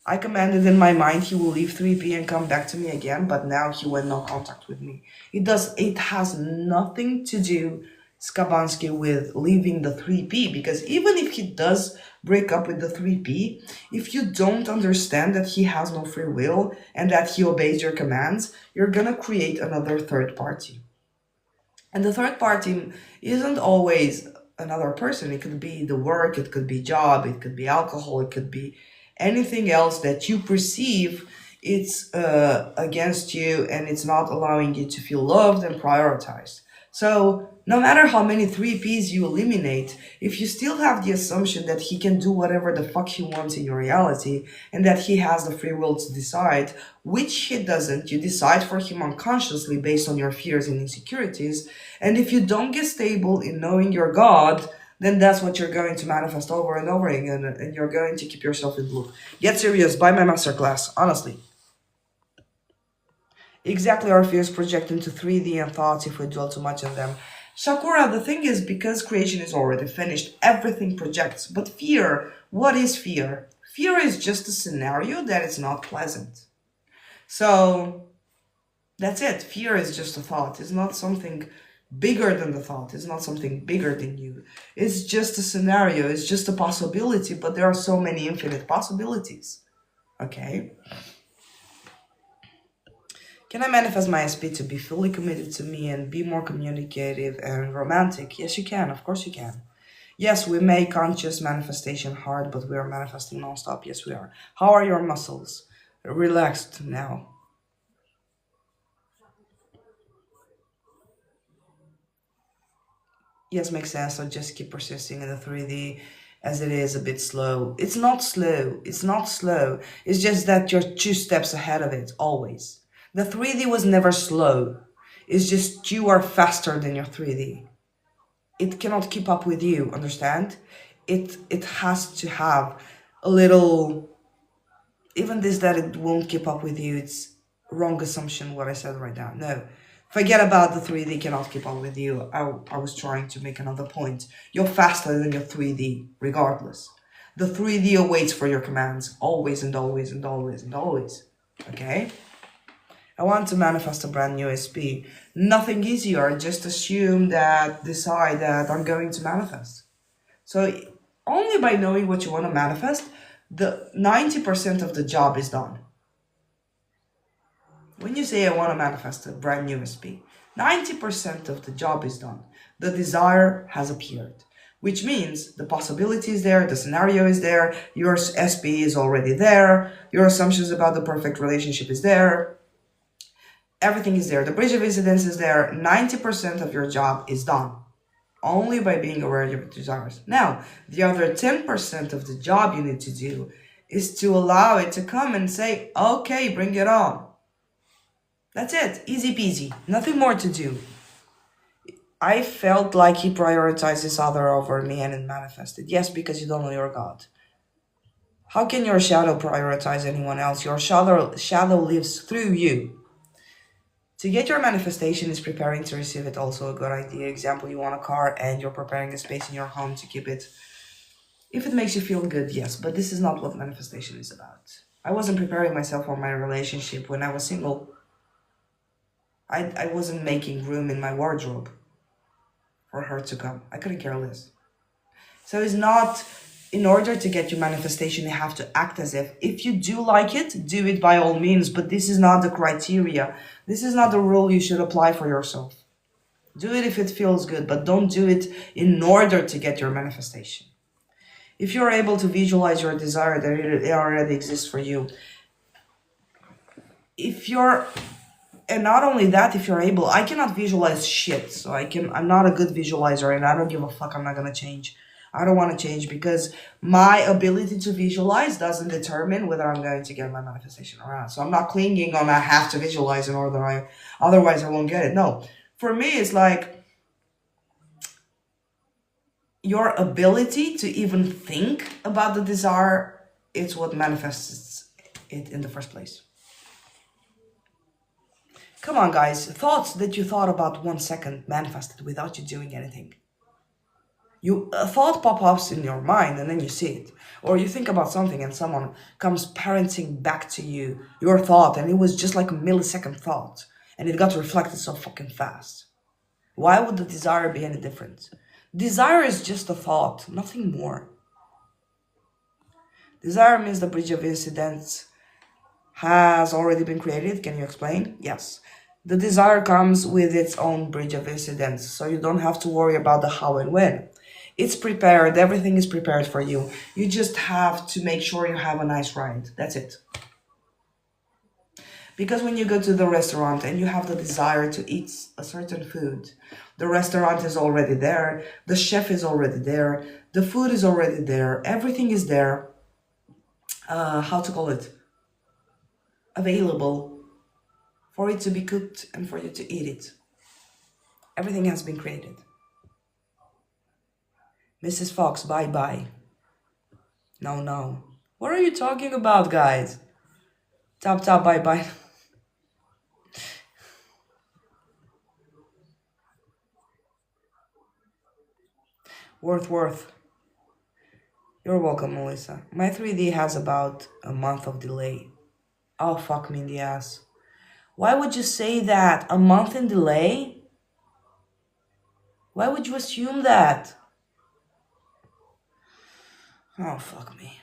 I commanded in my mind he will leave 3P and come back to me again, but now he went no contact with me. It has nothing to do, Skabansky, with leaving the 3P, because even if he does break up with the 3P, if you don't understand that he has no free will and that he obeys your commands, you're gonna create another third party. And the third party isn't always another person. It could be the work, it could be job, it could be alcohol, it could be anything else that you perceive it's against you and it's not allowing you to feel loved and prioritized. So no matter how many 3Ps you eliminate, if you still have the assumption that he can do whatever the fuck he wants in your reality and that he has the free will to decide, which he doesn't, you decide for him unconsciously based on your fears and insecurities. And if you don't get stable in knowing your God, then that's what you're going to manifest over and over again, and you're going to keep yourself in the loop. Get serious, buy my masterclass, honestly. Exactly, our fears project into 3D and thoughts if we dwell too much on them. Sakura, the thing is, because creation is already finished, everything projects. But fear, what is fear? Fear is just a scenario that is not pleasant. So, that's it. Fear is just a thought. It's not something bigger than the thought. It's not something bigger than you. It's just a scenario. It's just a possibility, but there are so many infinite possibilities. Okay? Can I manifest my SP to be fully committed to me and be more communicative and romantic? Yes, you can. Of course you can. Yes, we make conscious manifestation hard, but we are manifesting non-stop. Yes, we are. How are your muscles? Relaxed now. Yes, makes sense. So just keep persisting in the 3D as it is a bit slow. It's not slow. It's not slow. It's just that you're 2 steps ahead of it, always. The 3D was never slow. It's just you are faster than your 3D. It cannot keep up with you, understand? It has to have a little... Even this that it won't keep up with you, it's wrong assumption what I said right now. No. Forget about the 3D cannot keep up with you. I was trying to make another point. You're faster than your 3D, regardless. The 3D awaits for your commands, always and always and always and always. Okay? I want to manifest a brand new SP. Nothing easier, just decide that I'm going to manifest. So only by knowing what you want to manifest, the 90% of the job is done. When you say I want to manifest a brand new SP, 90% of the job is done. The desire has appeared, which means the possibility is there, the scenario is there, your SP is already there, your assumptions about the perfect relationship is there. Everything is there. The bridge of incidence is there. 90% of your job is done only by being aware of your desires. Now, the other 10% of the job you need to do is to allow it to come and say, okay, bring it on. That's it. Easy peasy. Nothing more to do. I felt like he prioritized this other over me and it manifested. Yes, because you don't know your God. How can your shadow prioritize anyone else? Your shadow lives through you. To get your manifestation is preparing to receive it, also a good idea. Example, you want a car and you're preparing a space in your home to keep it. If it makes you feel good, yes, but this is not what manifestation is about. I wasn't preparing myself for my relationship when I was single. I wasn't making room in my wardrobe for her to come. I couldn't care less. So it's not, in order to get your manifestation, you have to act as if you do like it, do it by all means, but this is not the criteria. This is not the rule you should apply for yourself. Do it if it feels good, but don't do it in order to get your manifestation. If you're able to visualize your desire that it already exists for you, and not only that, if you're able, I cannot visualize shit, so I'm not a good visualizer, and I don't give a fuck. I'm not gonna change. I don't want to change because my ability to visualize doesn't determine whether I'm going to get my manifestation or not. So I'm not clinging on I have to visualize in order otherwise I won't get it. No, for me it's like your ability to even think about the desire, it's what manifests it in the first place. Come on, guys. Thoughts that you thought about 1 second manifested without you doing anything. A thought pop-ups in your mind and then you see it. Or you think about something and someone comes parenting back to you your thought, and it was just like a millisecond thought and it got reflected so fucking fast. Why would the desire be any different? Desire is just a thought, nothing more. Desire means the bridge of incidents has already been created. Can you explain? Yes. The desire comes with its own bridge of incidents, so you don't have to worry about the how and when. It's prepared, everything is prepared for you. You just have to make sure you have a nice ride. That's it. Because when you go to the restaurant and you have the desire to eat a certain food, the restaurant is already there, the chef is already there, the food is already there, everything is there. Available for it to be cooked and for you to eat it. Everything has been created. Mrs. Fox, bye-bye. No. What are you talking about, guys? Tap, bye-bye. Worth. You're welcome, Melissa. My 3D has about a month of delay. Oh, fuck me in the ass. Why would you say that? A month in delay? Why would you assume that? Oh, fuck me.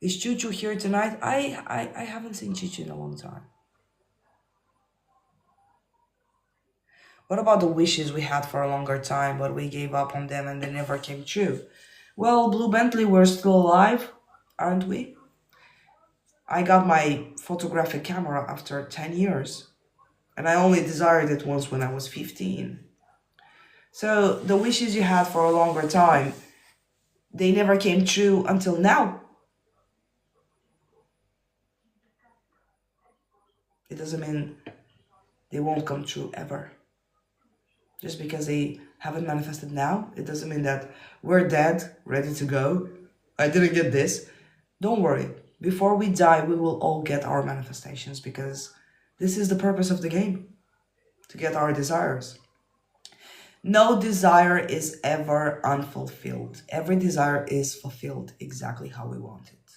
Is Choo Choo here tonight? I haven't seen Choo Choo in a long time. What about the wishes we had for a longer time, but we gave up on them and they never came true? Well, Blue Bentley, we're still alive, aren't we? I got my photographic camera after 10 years, and I only desired it once when I was 15. So the wishes you had for a longer time, they never came true until now. It doesn't mean they won't come true ever. Just because they haven't manifested now, it doesn't mean that we're dead, ready to go. I didn't get this. Don't worry. Before we die, we will all get our manifestations, because this is the purpose of the game, to get our desires. No desire is ever unfulfilled. Every desire is fulfilled exactly how we want it.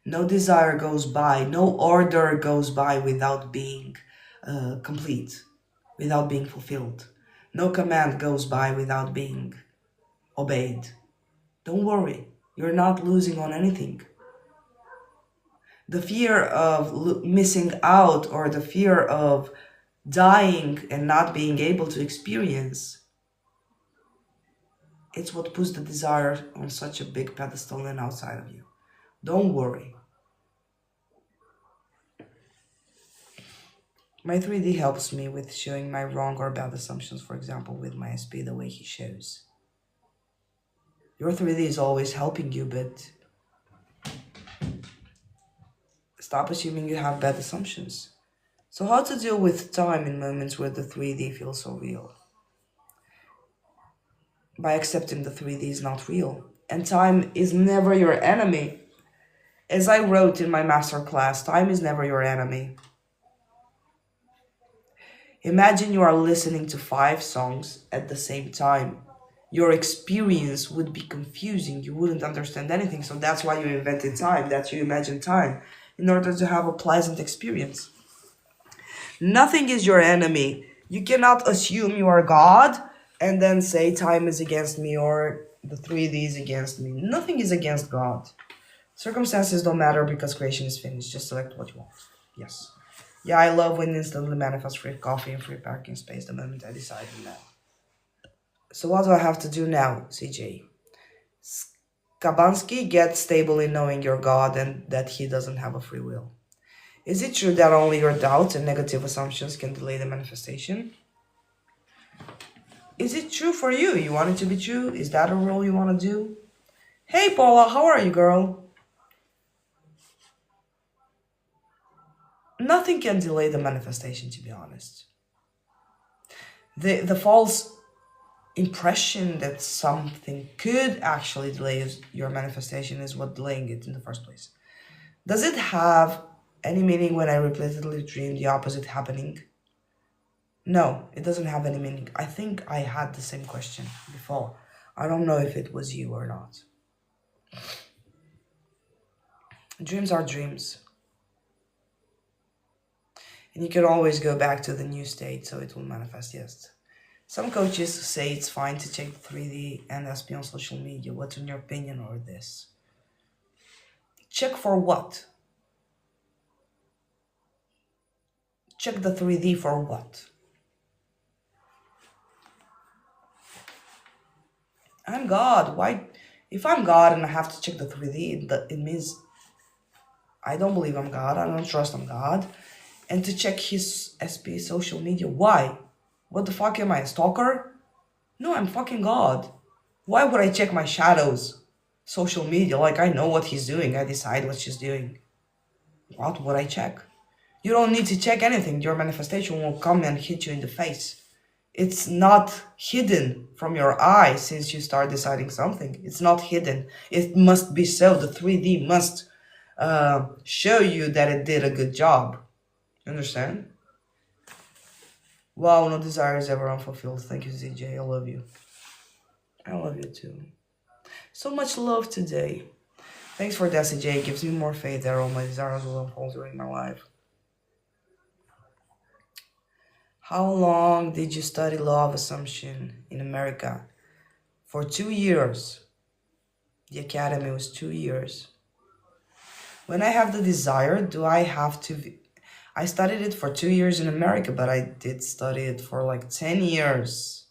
No desire goes by, no order goes by without being complete, without being fulfilled. No command goes by without being obeyed. Don't worry, you're not losing on anything. The fear of missing out, or the fear of dying and not being able to experience, it's what puts the desire on such a big pedestal and outside of you. Don't worry. My 3D helps me with showing my wrong or bad assumptions, for example, with my SP, the way he shows. Your 3D is always helping you, but stop assuming you have bad assumptions. So how to deal with time in moments where the 3D feels so real? By accepting the 3D is not real. And time is never your enemy. As I wrote in my master class, time is never your enemy. Imagine you are listening to 5 songs at the same time. Your experience would be confusing. You wouldn't understand anything. So that's why you invented time, that you imagine time, in order to have a pleasant experience. Nothing is your enemy. You cannot assume you are God and then say time is against me or the 3D is against me. Nothing is against God. Circumstances don't matter because creation is finished. Just select what you want. Yes. Yeah, I love when instantly manifest free coffee and free parking space the moment I decide now. So what do I have to do now, CJ? Skabansky gets stable in knowing your God and that he doesn't have a free will. Is it true that only your doubts and negative assumptions can delay the manifestation? Is it true for you? You want it to be true? Is that a rule you want to do? Hey Paula, how are you, girl? Nothing can delay the manifestation, to be honest. The false impression that something could actually delay your manifestation is what delaying it in the first place. Does it have any meaning when I repeatedly dream the opposite happening? No, it doesn't have any meaning. I think I had the same question before. I don't know if it was you or not. Dreams are dreams. And you can always go back to the new state so it will manifest, yes. Some coaches say it's fine to check 3D and SP on social media. What's in your opinion on this? Check for what? Check the 3D for what? I'm God. Why? If I'm God and I have to check the 3D, it means I don't believe I'm God. I don't trust I'm God. And to check his SP social media, why? What the fuck am I, a stalker? No, I'm fucking God. Why would I check my shadows social media? Like, I know what he's doing. I decide what she's doing. What would I check? You don't need to check anything. Your manifestation will come and hit you in the face. It's not hidden from your eye since you start deciding something. It's not hidden. It must be so. The 3D must show you that it did a good job. Understand? Wow, no desire is ever unfulfilled. Thank you, ZJ. I love you. I love you too. So much love today. Thanks for that, CJ. It gives me more faith that all my desires will unfold during my life. How long did you study law of assumption in America? For 2 years. The academy was 2 years. When I have the desire, do I have to... I studied it for 2 years in America, but I did study it for like 10 years.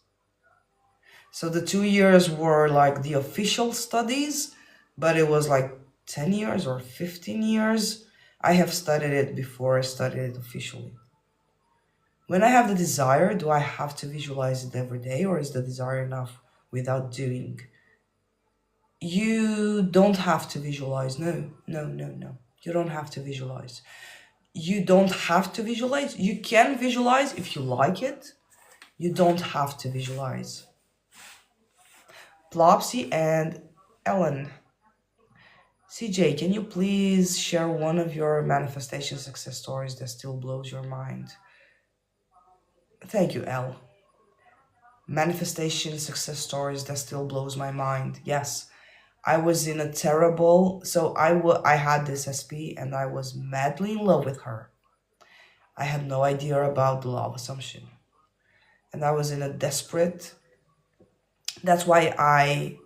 So the 2 years were like the official studies, but it was like 10 years or 15 years. I have studied it before I studied it officially. When I have the desire, do I have to visualize it every day, or is the desire enough without doing? You don't have to visualize. No. You don't have to visualize. You don't have to visualize. You can visualize if you like it. You don't have to visualize. Plopsy and Ellen. CJ, can you please share one of your manifestation success stories that still blows your mind? Thank you, Elle. Manifestation success stories that still blows my mind. Yes, I was in a terrible... So I had this SP and I was madly in love with her. I had no idea about the law of assumption. And I was in a desperate... That's why I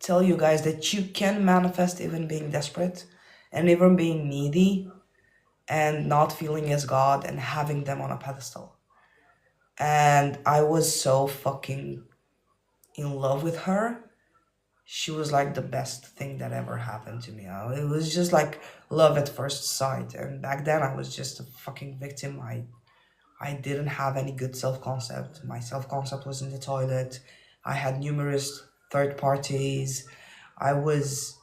tell you guys that you can manifest even being desperate and even being needy and not feeling as God and having them on a pedestal. And I was so fucking in love with her she was like the best thing that ever happened to me. It was just like love at first sight. And back then I was just a fucking victim. I didn't have any good self-concept. My self-concept was in the toilet. I had numerous third parties. I was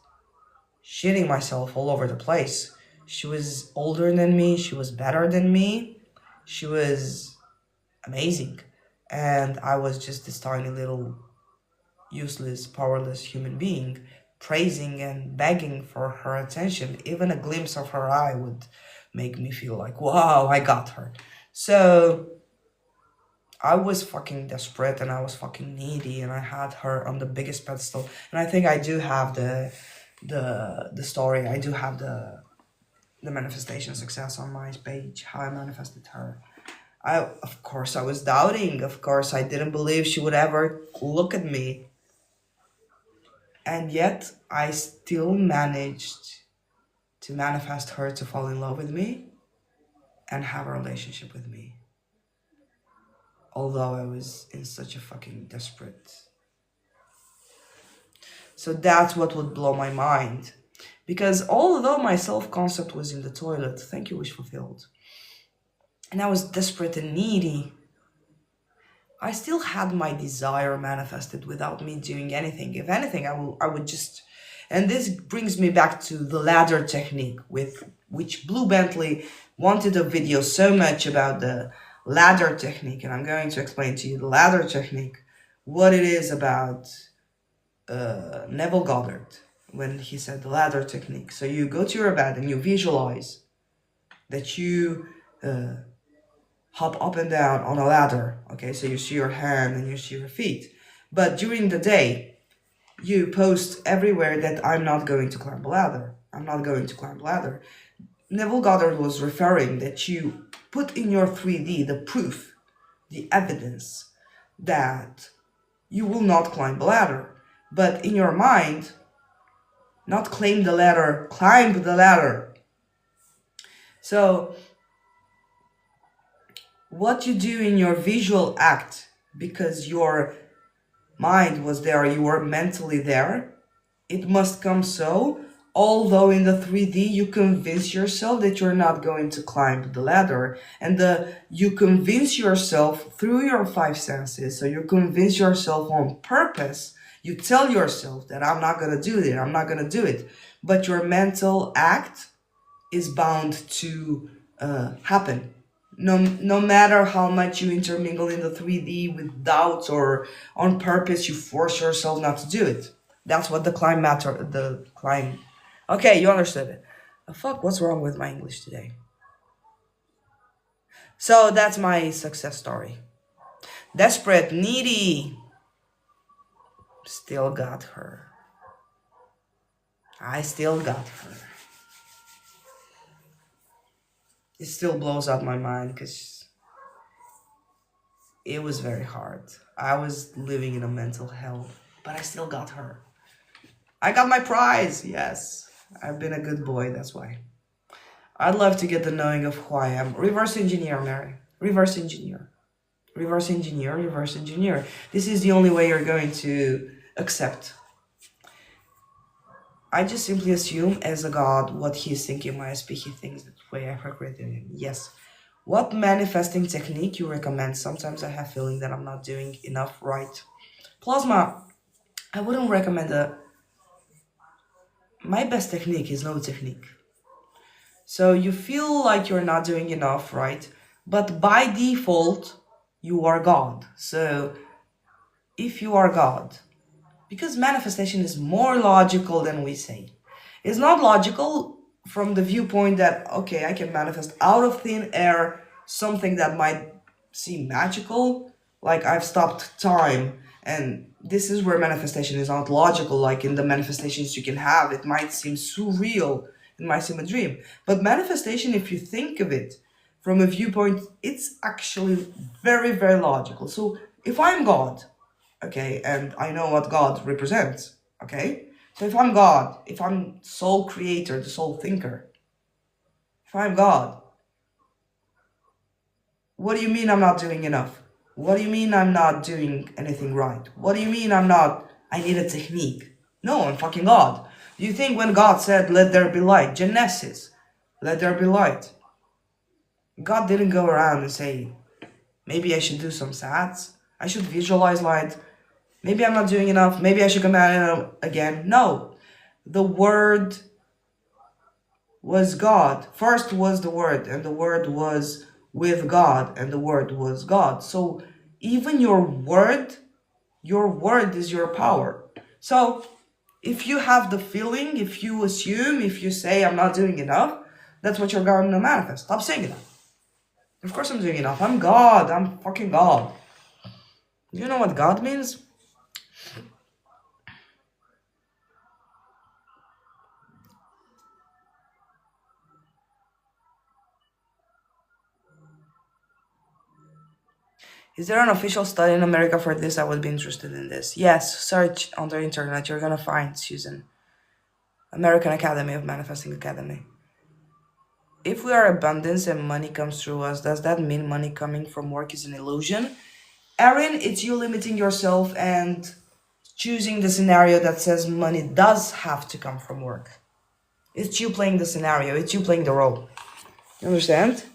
shitting myself all over the place. She was older than me. She was better than me. She was amazing. And I was just this tiny little useless, powerless human being praising and begging for her attention. Even a glimpse of her eye would make me feel like, wow, I got her. So I was fucking desperate and I was fucking needy and I had her on the biggest pedestal. And I think I do have the story. I do have the manifestation success on my page, how I manifested her. Of course I was doubting. Of course I didn't believe she would ever look at me. And yet I still managed to manifest her to fall in love with me and have a relationship with me. Although I was in such a fucking desperate. So that's what would blow my mind. Because although my self-concept was in the toilet, thank you, wish fulfilled, and I was desperate and needy, I still had my desire manifested without me doing anything. If anything, I would just... And this brings me back to the ladder technique, with which Blue Bentley wanted a video so much about the ladder technique. And I'm going to explain to you the ladder technique, what it is about Neville Goddard when he said the ladder technique. So you go to your bed and you visualize that you hop up and down on a ladder. Okay, so you see your hand and you see your feet. But during the day, you post everywhere that I'm not going to climb a ladder. I'm not going to climb a ladder. Neville Goddard was referring that you put in your 3D the proof, the evidence that you will not climb a ladder. But in your mind, not claim the ladder, climb the ladder. So what you do in your visual act, because your mind was there, you were mentally there, it must come so. Although in the 3D you convince yourself that you're not going to climb the ladder, and you convince yourself through your 5 senses. So you convince yourself on purpose. You tell yourself that I'm not going to do it, I'm not going to do it. But your mental act is bound to happen. No matter how much you intermingle in the 3D with doubts, or on purpose you force yourself not to do it. That's what the climb matter, okay, you understood it. Fuck, what's wrong with my English today? So that's my success story. Desperate, needy, still got her. I still got her. It still blows out my mind because it was very hard. I was living in a mental hell, but I still got her. I got my prize, yes. I've been a good boy, that's why. I'd love to get the knowing of who I am. Reverse engineer, Mary. Reverse engineer. Reverse engineer, reverse engineer. This is the only way you're going to accept. I just simply assume as a god what he's thinking when I speak. He thinks that way I created him. Yes. What manifesting technique you recommend? Sometimes I have feeling that I'm not doing enough right. Plasma, I wouldn't recommend my best technique is no technique. So you feel like you're not doing enough, right? But by default, you are God. So if you are God, because manifestation is more logical than we say. It's not logical from the viewpoint that, okay, I can manifest out of thin air something that might seem magical, like I've stopped time. And this is where manifestation is not logical, like in the manifestations you can have. It might seem surreal, it might seem a dream. But manifestation, if you think of it from a viewpoint, it's actually very, very logical. So if I'm God, okay, and I know what God represents, okay? So if I'm God, if I'm soul creator, the soul thinker, if I'm God, what do you mean I'm not doing enough? What do you mean I'm not doing anything right? What do you mean I need a technique? No, I'm fucking God. Do you think when God said, let there be light, Genesis, let there be light, God didn't go around and say, maybe I should do some sats, I should visualize light, maybe I'm not doing enough, maybe I should come out again. No, the Word was God. First was the Word, and the Word was with God, and the Word was God. So even your word is your power. So if you have the feeling, if you assume, if you say I'm not doing enough, that's what you're going to manifest. Stop saying that. Of course I'm doing enough. I'm God. I'm fucking God. Do you know what God means? Is there an official study in America for this? I would be interested in this. Yes, search on the internet. You're gonna find, Susan. American Academy of Manifesting Academy. If we are abundance and money comes through us, does that mean money coming from work is an illusion? Erin, it's you limiting yourself and choosing the scenario that says money does have to come from work. It's you playing the scenario. It's you playing the role. You understand?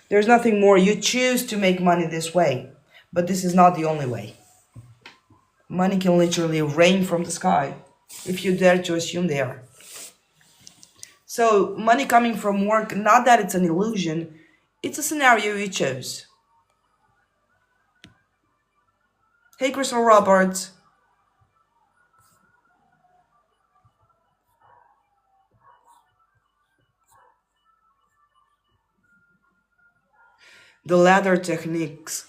There's nothing more. You choose to make money this way. But this is not the only way. Money can literally rain from the sky if you dare to assume they are. So money coming from work, not that it's an illusion, it's a scenario you chose. Hey, Crystal Roberts. The ladder techniques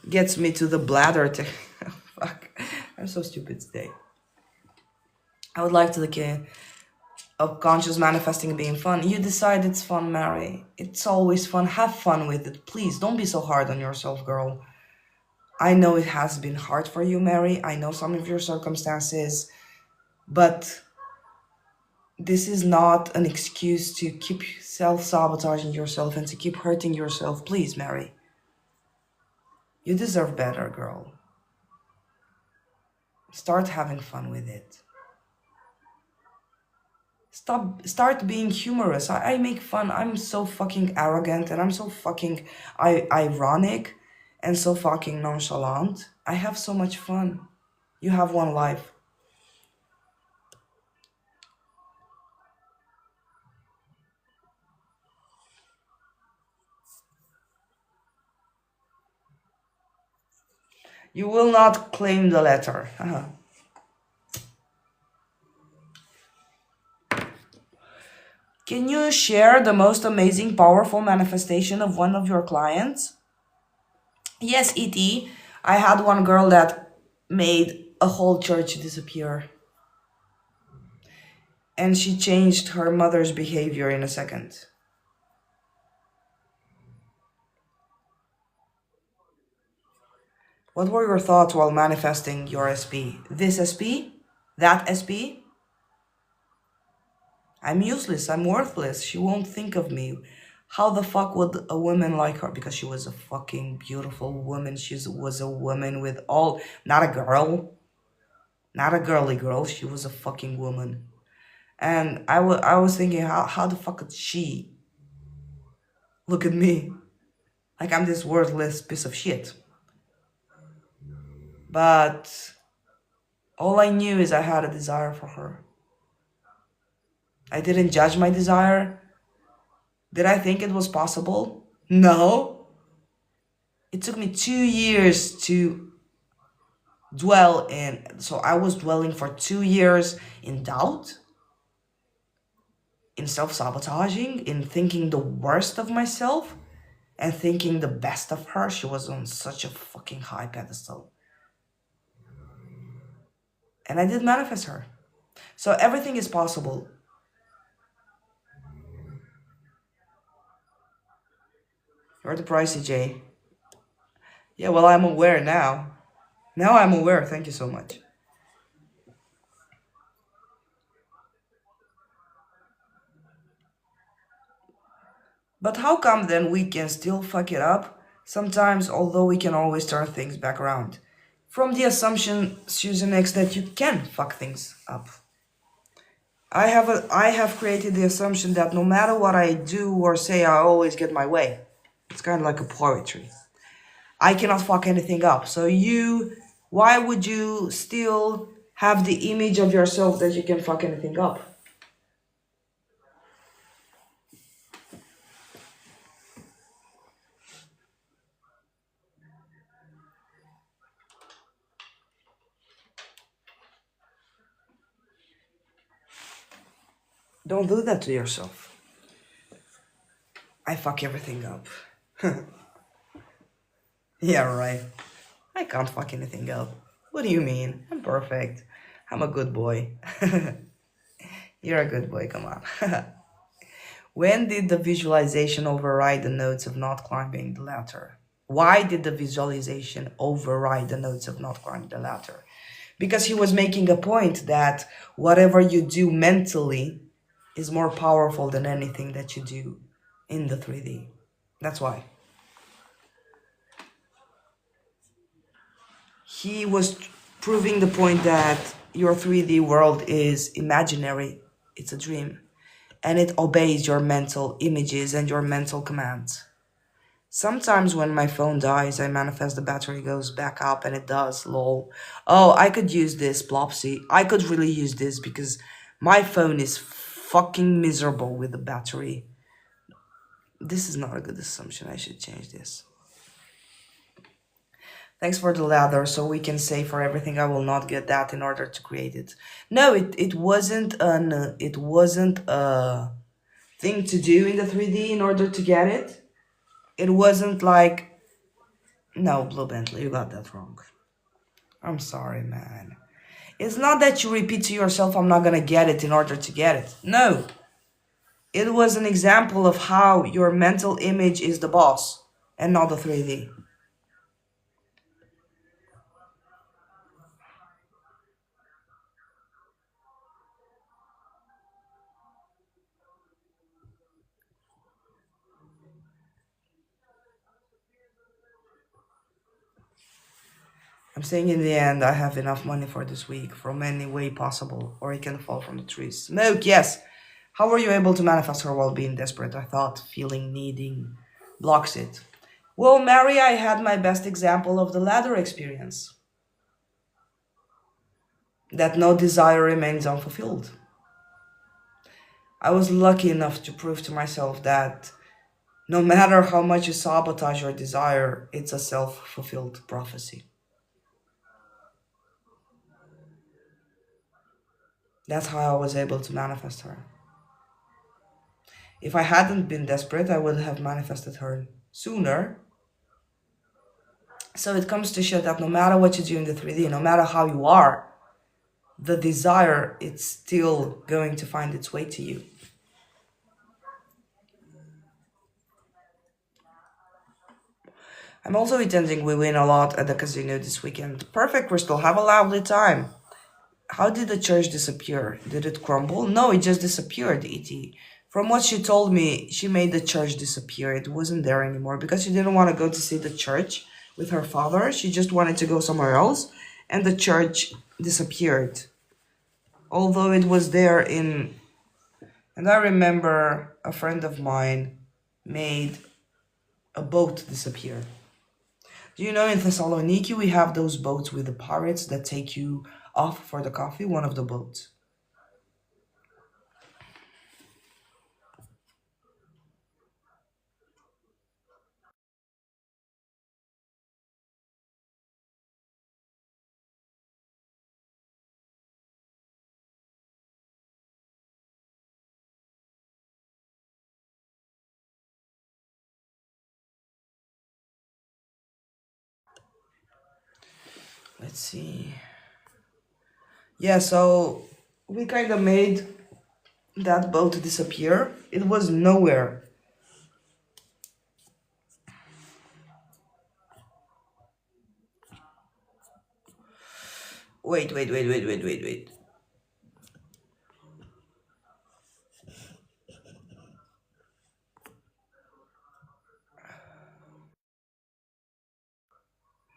gets me to the bladder Fuck, I'm so stupid today. I would like to look of conscious manifesting being fun. You decide it's fun, Mary. It's always fun. Have fun with it. Please, don't be so hard on yourself, girl. I know it has been hard for you, Mary. I know some of your circumstances, but this is not an excuse to keep self-sabotaging yourself and to keep hurting yourself. Please, Mary. You deserve better, girl. Start having fun with it. Start being humorous. I make fun. I'm so fucking arrogant and I'm so fucking ironic and so fucking nonchalant. I have so much fun. You have one life. You will not claim the letter. Can you share the most amazing, powerful manifestation of one of your clients? Yes, E.T. I had one girl that made a whole church disappear. And she changed her mother's behavior in a second. What were your thoughts while manifesting your SP? This SP? That SP? I'm useless, I'm worthless, she won't think of me. How the fuck would a woman like her? Because she was a fucking beautiful woman. She was a woman with all, not a girl. Not a girly girl, she was a fucking woman. And I was thinking, how the fuck could she look at me like I'm this worthless piece of shit? But all I knew is I had a desire for her. I didn't judge my desire. Did I think it was possible? No. It took me 2 years to dwell in. So I was dwelling for 2 years in doubt, in self-sabotaging, in thinking the worst of myself and thinking the best of her. She was on such a fucking high pedestal. And I did manifest her. So everything is possible. You're the pricey, Jay. Yeah, well, I'm aware now. Now I'm aware. Thank you so much. But how come then we can still fuck it up? Sometimes, although we can always turn things back around. From the assumption, Susan X, that you can fuck things up. I have created the assumption that no matter what I do or say, I always get my way. It's kind of like a poetry. I cannot fuck anything up. So why would you still have the image of yourself that you can fuck anything up? Don't do that to yourself. I fuck everything up. Yeah, right. I can't fuck anything up. What do you mean? I'm perfect. I'm a good boy. You're a good boy, come on. When did the visualization override the notes of not climbing the ladder? Why did the visualization override the notes of not climbing the ladder? Because he was making a point that whatever you do mentally is more powerful than anything that you do in the 3D. That's why. He was proving the point that your 3D world is imaginary, it's a dream, and it obeys your mental images and your mental commands. Sometimes when my phone dies, I manifest the battery goes back up and it does, lol. Oh, I could use this, Plopsy. I could really use this because my phone is fucking miserable with the battery. This is not a good assumption, I should change this. Thanks for the ladder, so we can say for everything I will not get that in order to create it. No, it wasn't a thing to do in the 3D in order to get it. It wasn't like no, Blue Bentley, you got that wrong. I'm sorry, man. It's not that you repeat to yourself, I'm not gonna get it in order to get it. No. It was an example of how your mental image is the boss and not the 3D. I'm saying in the end, I have enough money for this week from any way possible, or it can fall from the trees. Smoke, yes. How were you able to manifest her while being desperate? I thought feeling needing blocks it. Well, Mary, I had my best example of the ladder experience. That no desire remains unfulfilled. I was lucky enough to prove to myself that no matter how much you sabotage your desire, it's a self-fulfilled prophecy. That's how I was able to manifest her. If I hadn't been desperate, I would have manifested her sooner. So it comes to show that no matter what you do in the 3D, no matter how you are, the desire, it's still going to find its way to you. I'm also intending we win a lot at the casino this weekend. Perfect, Crystal. Have a lovely time. How did the church disappear? Did it crumble? No, it just disappeared, E.T. From what she told me, she made the church disappear. It wasn't there anymore because she didn't want to go to see the church with her father. She just wanted to go somewhere else, and the church disappeared. Although it was there in... And I remember a friend of mine made a boat disappear. Do you know in Thessaloniki we have those boats with the pirates that take you off for the coffee? One of the boats. Let's see. Yeah, so we kind of made that boat disappear. It was nowhere. Wait.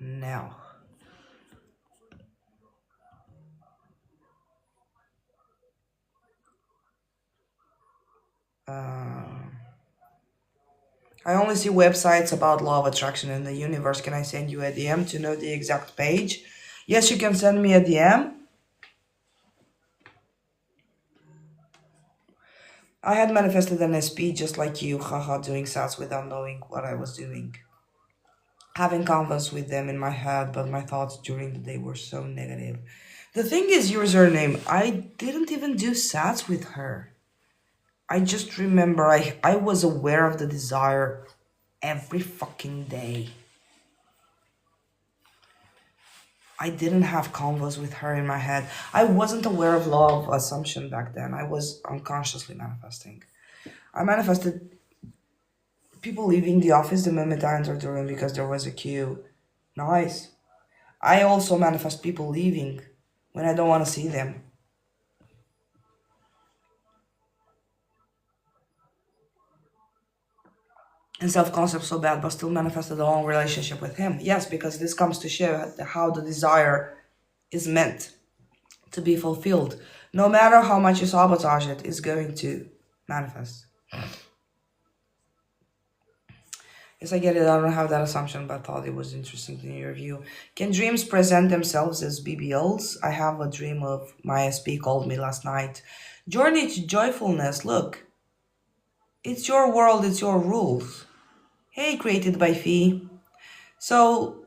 Now. Uh, I only see websites about law of attraction in the universe. Can I send you a DM to know the exact page? Yes, you can send me a DM. I had manifested an SP just like you, haha, doing sats without knowing what I was doing. Having convos with them in my head, but my thoughts during the day were so negative. The thing is, username, I didn't even do sats with her. I just remember I was aware of the desire every fucking day. I didn't have convos with her in my head. I wasn't aware of law of assumption back then. I was unconsciously manifesting. I manifested people leaving the office the moment I entered the room because there was a queue. Nice. I also manifest people leaving when I don't want to see them. And self-concept so bad, but still manifested a long relationship with him. Yes, because this comes to show how the desire is meant to be fulfilled. No matter how much you sabotage it, it's going to manifest. Yes, I get it. I don't have that assumption, but I thought it was interesting to hear your view. Can dreams present themselves as BBLs? I have a dream of my SP called me last night. Journey to joyfulness. Look, it's your world, it's your rules. Hey, created by Fee. So,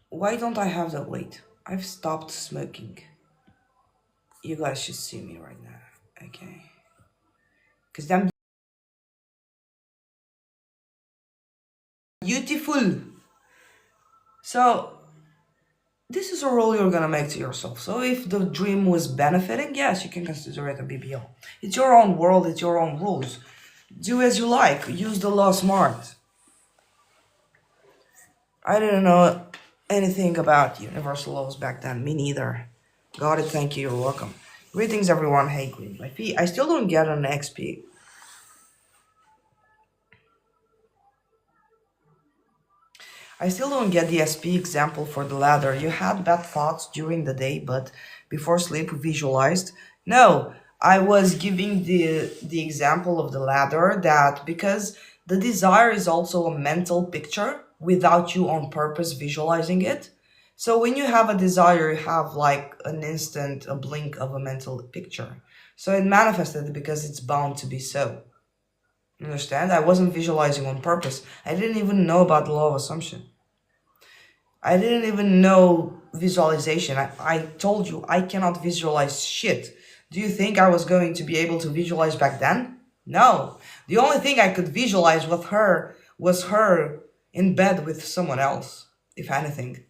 why don't I have that? Wait, I've stopped smoking. You guys should see me right now, okay? Because I'm beautiful. So, this is a role you're gonna make to yourself. So if the dream was benefiting, yes, you can consider it a BBL. It's your own world, it's your own rules. Do as you like, use the law smart. I didn't know anything about universal laws back then, me neither. Got it, thank you, you're welcome. Greetings everyone, hey Green. My feet, I still don't get an XP. I still don't get the SP example for the ladder. You had bad thoughts during the day, but before sleep visualized. No, I was giving the example of the ladder that because the desire is also a mental picture without you on purpose visualizing it. So when you have a desire, you have like an instant, a blink of a mental picture. So it manifested because it's bound to be so. Understand? I wasn't visualizing on purpose. I didn't even know about the law of assumption. I didn't even know visualization. I told you I cannot visualize shit. Do you think I was going to be able to visualize back then? No. The only thing I could visualize with her was her in bed with someone else, if anything.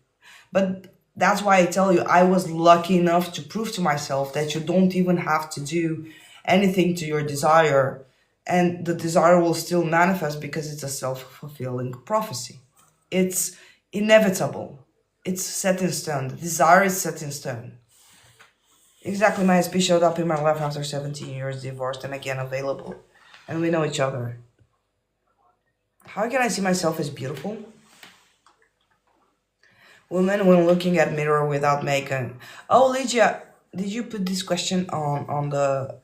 But that's why I tell you, I was lucky enough to prove to myself that you don't even have to do anything to your desire, and the desire will still manifest because it's a self-fulfilling prophecy. It's inevitable. It's set in stone. The desire is set in stone. Exactly, my SP showed up in my life after 17 years, divorced and again available. And we know each other. How can I see myself as beautiful? Women when looking at mirror without makeup. Oh, Lydia, did you put this question on the...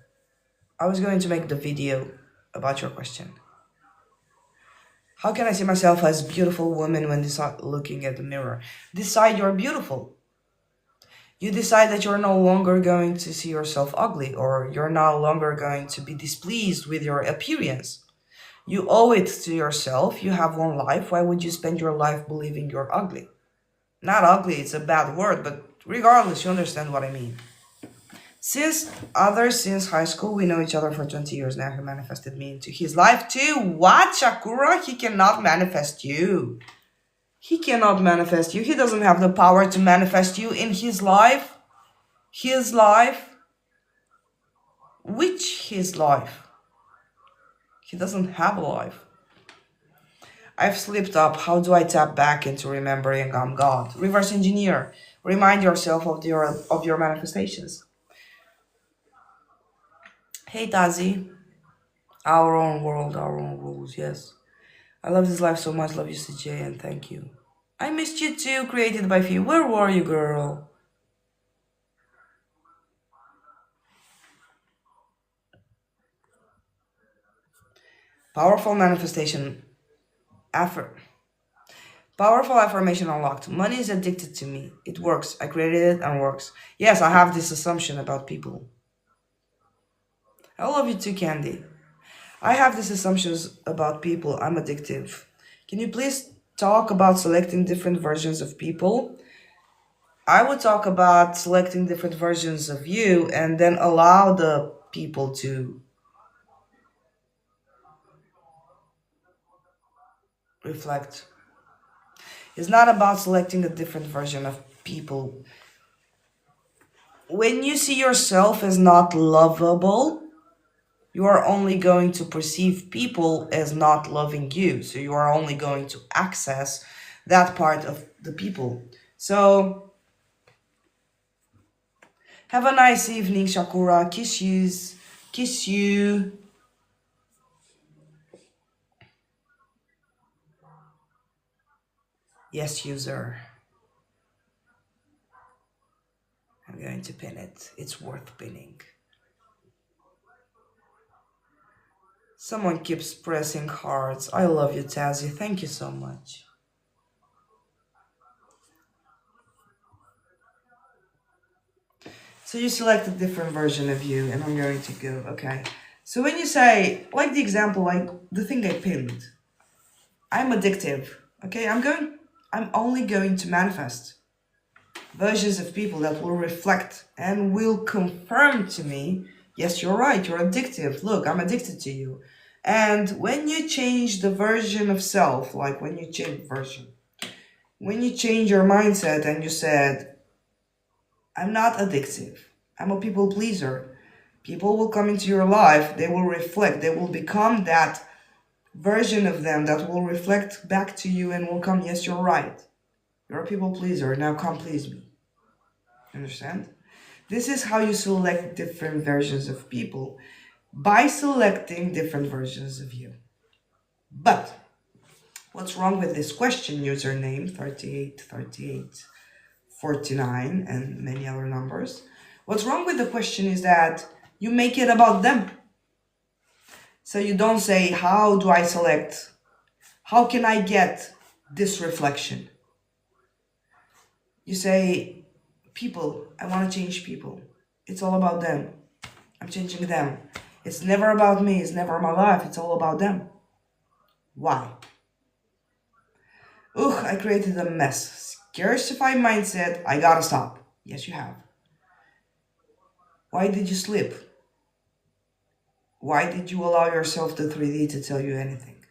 I was going to make the video about your question. How can I see myself as beautiful woman when looking at the mirror? Decide you're beautiful. You decide that you're no longer going to see yourself ugly, or you're no longer going to be displeased with your appearance. You owe it to yourself. You have one life. Why would you spend your life believing you're ugly? Not ugly, it's a bad word, but regardless, you understand what I mean. Since high school, we know each other for 20 years now. He manifested me into his life too. What, Shakura? He cannot manifest you. He cannot manifest you. He doesn't have the power to manifest you in his life. His life? Which his life? He doesn't have a life. I've slipped up. How do I tap back into remembering I'm God? Reverse engineer. Remind yourself of your manifestations. Hey Tazi. Our own world, our own rules, yes. I love this life so much. Love you, CJ, and thank you. I missed you too, created by Fee. Where were you, girl? Powerful manifestation. Affir- Powerful affirmation unlocked. Money is addicted to me. It works. I created it and works. Yes, I have this assumption about people. I love you too, Candy. I have these assumptions about people. I'm addictive. Can you please talk about selecting different versions of people? I would talk about selecting different versions of you and then allow the people to reflect. It's not about selecting a different version of people. When you see yourself as not lovable, you are only going to perceive people as not loving you. So you are only going to access that part of the people. So have a nice evening, Shakura. Kiss yous. Kiss you. Yes, user. I'm going to pin it. It's worth pinning. Someone keeps pressing hearts. I love you, Tazzy. Thank you so much. So you select a different version of you, and I'm going to go, okay. So when you say, like the example, like the thing I pinned, I'm addictive, okay? I'm only going to manifest versions of people that will reflect and will confirm to me, yes, you're right, you're addictive. Look, I'm addicted to you. And when you change the version of self, like when you change your mindset and you said, I'm not addictive, I'm a people pleaser. People will come into your life, they will reflect, they will become that version of them that will reflect back to you and will come, yes, you're right. You're a people pleaser, now come please me. Understand? This is how you select different versions of people, by selecting different versions of you. But what's wrong with this question, username 383849 and many other numbers? What's wrong with the question is that you make it about them. So you don't say, how do I select? How can I get this reflection? You say, people, I want to change people. It's all about them. I'm changing them. It's never about me. It's never my life. It's all about them. Why? Ugh, I created a mess. Scarcify mindset. I gotta stop. Yes, you have. Why did you slip? Why did you allow yourself the 3D to tell you anything?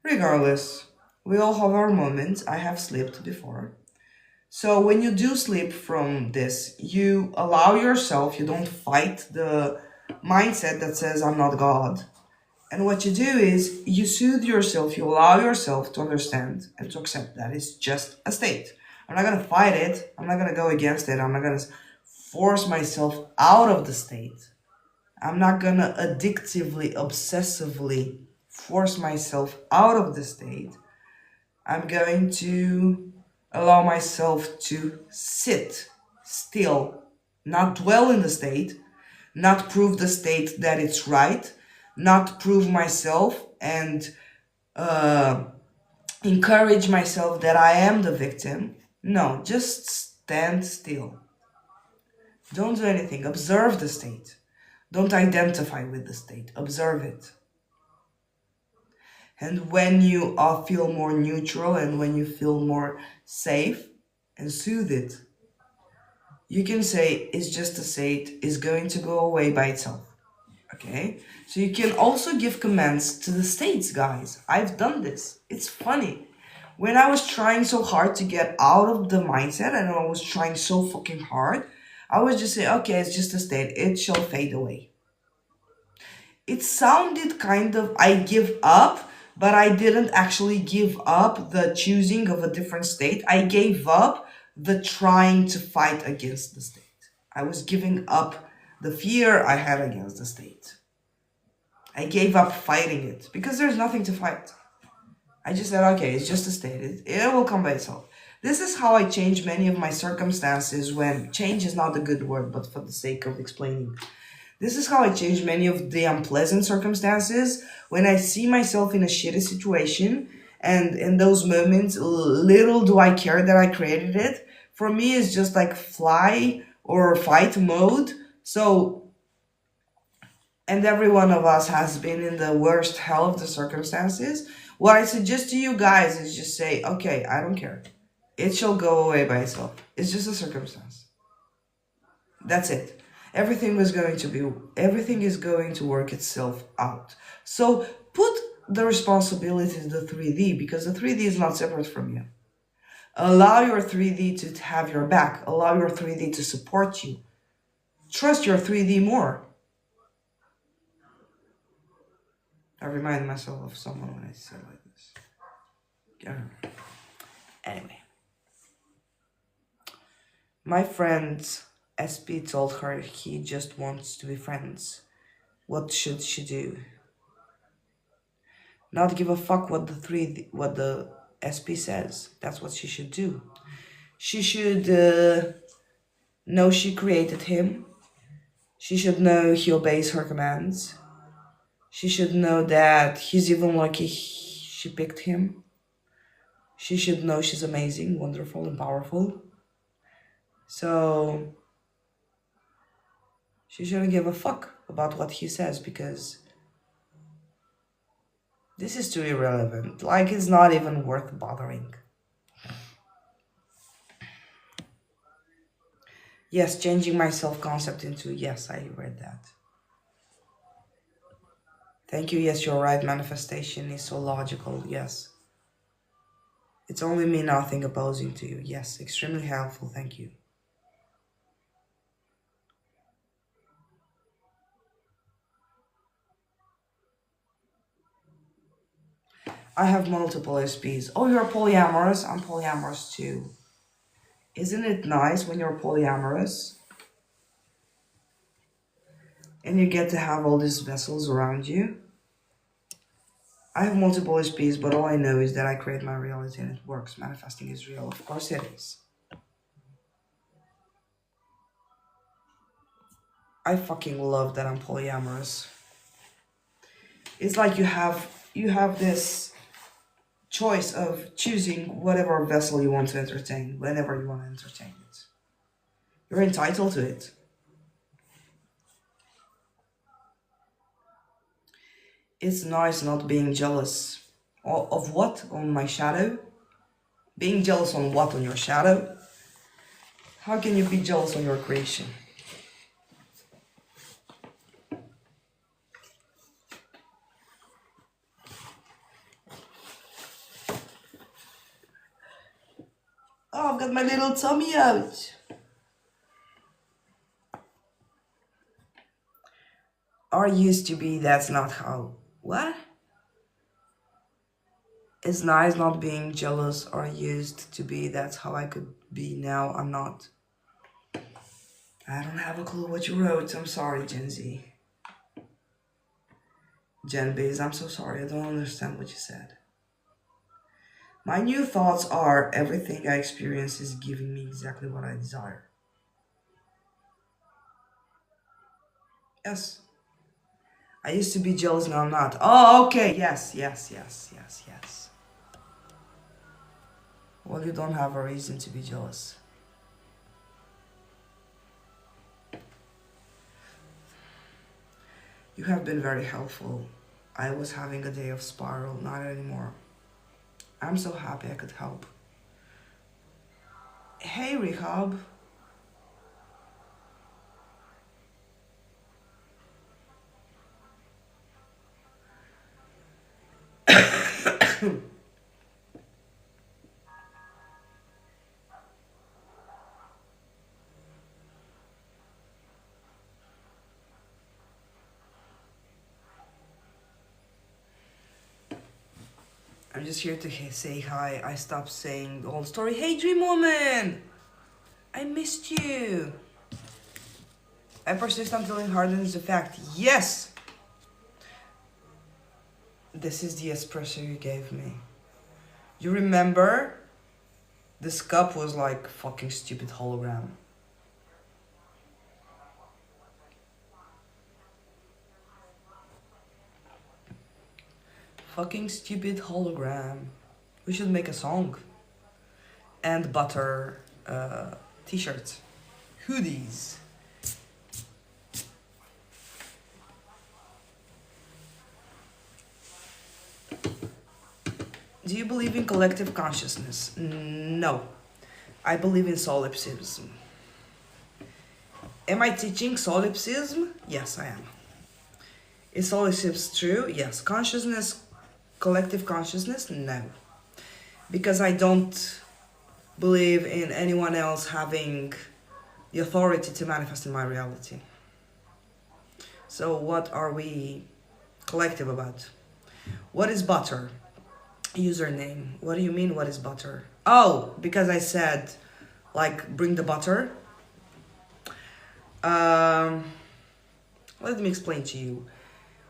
Regardless, we all have our moments. I have slipped before. So when you do slip from this, you allow yourself, you don't fight the mindset that says, I'm not God. And what you do is you soothe yourself, you allow yourself to understand and to accept that it's just a state. I'm not going to fight it. I'm not going to go against it. I'm not going to force myself out of the state. I'm not going to addictively, obsessively force myself out of the state. I'm going to allow myself to sit still, not dwell in the state, not prove the state that it's right, not prove myself and encourage myself that I am the victim. No, just stand still. Don't do anything. Observe the state. Don't identify with the state. Observe it. And when you feel more neutral and when you feel more safe and soothe it, you can say it's just a state, it's going to go away by itself. Okay? So you can also give commands to the states, guys. I've done this. It's funny. When I was trying so hard to get out of the mindset and I was trying so fucking hard, I would just say, okay, it's just a state. It shall fade away. It sounded kind of, I give up, but I didn't actually give up the choosing of a different state. I gave up the trying to fight against the state. I was giving up the fear I had against the state. I gave up fighting it because there's nothing to fight. I just said, okay, it's just a state. It will come by itself. This is how I change many of my circumstances when change is not a good word, but for the sake of explaining. This is how I change many of the unpleasant circumstances. When I see myself in a shitty situation, and in those moments, little do I care that I created it. For me, it's just like fly or fight mode. So, and every one of us has been in the worst hell of the circumstances. What I suggest to you guys is just say, okay, I don't care. It shall go away by itself. It's just a circumstance. That's it. Everything is going to work itself out. So put the responsibility to the 3D, because the 3D is not separate from you. Allow your 3D to have your back. Allow your 3D to support you. Trust your 3D more. I remind myself of someone when I say it like this. Yeah. Anyway. My friend SP told her he just wants to be friends. What should she do? Not give a fuck what the SP says. That's what she should do. She should know she created him. She should know he obeys her commands. She should know that he's even lucky she picked him. She should know she's amazing, wonderful, and powerful. So she shouldn't give a fuck about what he says, because this is too irrelevant. Like, it's not even worth bothering. Yes, changing my self-concept into yes, I read that. Thank you, yes, you're right, manifestation is so logical, yes. It's only me nothing opposing to you, yes, extremely helpful, thank you. I have multiple SPs. Oh, you're polyamorous? I'm polyamorous too. Isn't it nice when you're polyamorous? And you get to have all these vessels around you? I have multiple SPs, but all I know is that I create my reality and it works. Manifesting is real. Of course it is. I fucking love that I'm polyamorous. It's like you have this choice of choosing whatever vessel you want to entertain, whenever you want to entertain it. You're entitled to it. It's nice not being jealous. Of what? On my shadow? Being jealous on what? On your shadow? How can you be jealous on your creation? Oh, I've got my little tummy out. Are used to be, that's not how. What? It's nice not being jealous, or used to be, that's how I could be now. I'm not. I don't have a clue what you wrote. I'm sorry, Gen Z. Gen B's, I'm so sorry. I don't understand what you said. My new thoughts are everything I experience is giving me exactly what I desire. Yes. I used to be jealous, now I'm not. Oh, okay. Yes, yes, yes, yes, yes. Well, you don't have a reason to be jealous. You have been very helpful. I was having a day of spiral, not anymore. I'm so happy I could help. Hey, Rehab. I'm just here to say hi. I stopped saying the whole story. Hey, Dream Woman! I missed you. I persist until it hardens the fact. Yes! This is the espresso you gave me. You remember? This cup was like fucking stupid hologram. Fucking stupid hologram. We should make a song. And butter t-shirts. Hoodies. Do you believe in collective consciousness? No. I believe in solipsism. Am I teaching solipsism? Yes, I am. Is solipsism true? Yes. Consciousness, collective consciousness? No. Because I don't believe in anyone else having the authority to manifest in my reality. So what are we collective about? What is butter? Username. What do you mean, what is butter? Oh, because I said, like, bring the butter. Let me explain to you.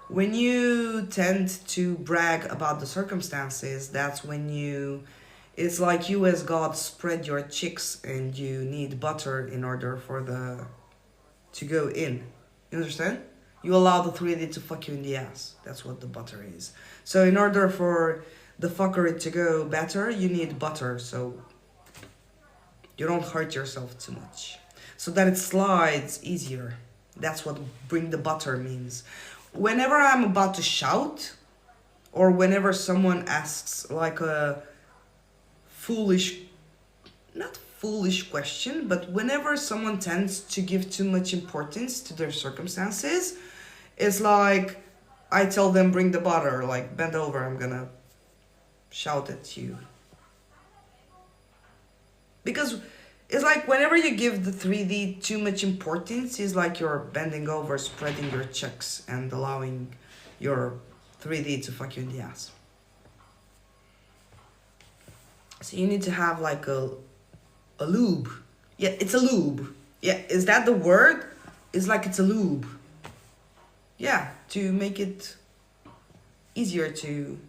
When you tend to brag about the circumstances, that's when it's like you as God spread your cheeks and you need butter in order for to go in. You understand? You allow the 3D to fuck you in the ass. That's what the butter is. So in order for the fuckery to go better, you need butter, so you don't hurt yourself too much. So that it slides easier. That's what bring the butter means. Whenever I'm about to shout, or whenever someone asks like a not foolish question, but whenever someone tends to give too much importance to their circumstances, it's like I tell them bring the butter, like bend over, I'm gonna shout at you. Because it's like whenever you give the 3D too much importance, it's like you're bending over, spreading your cheeks and allowing your 3D to fuck you in the ass. So you need to have like a lube. Yeah, it's a lube. Yeah, is that the word? It's like it's a lube. Yeah, to make it easier to...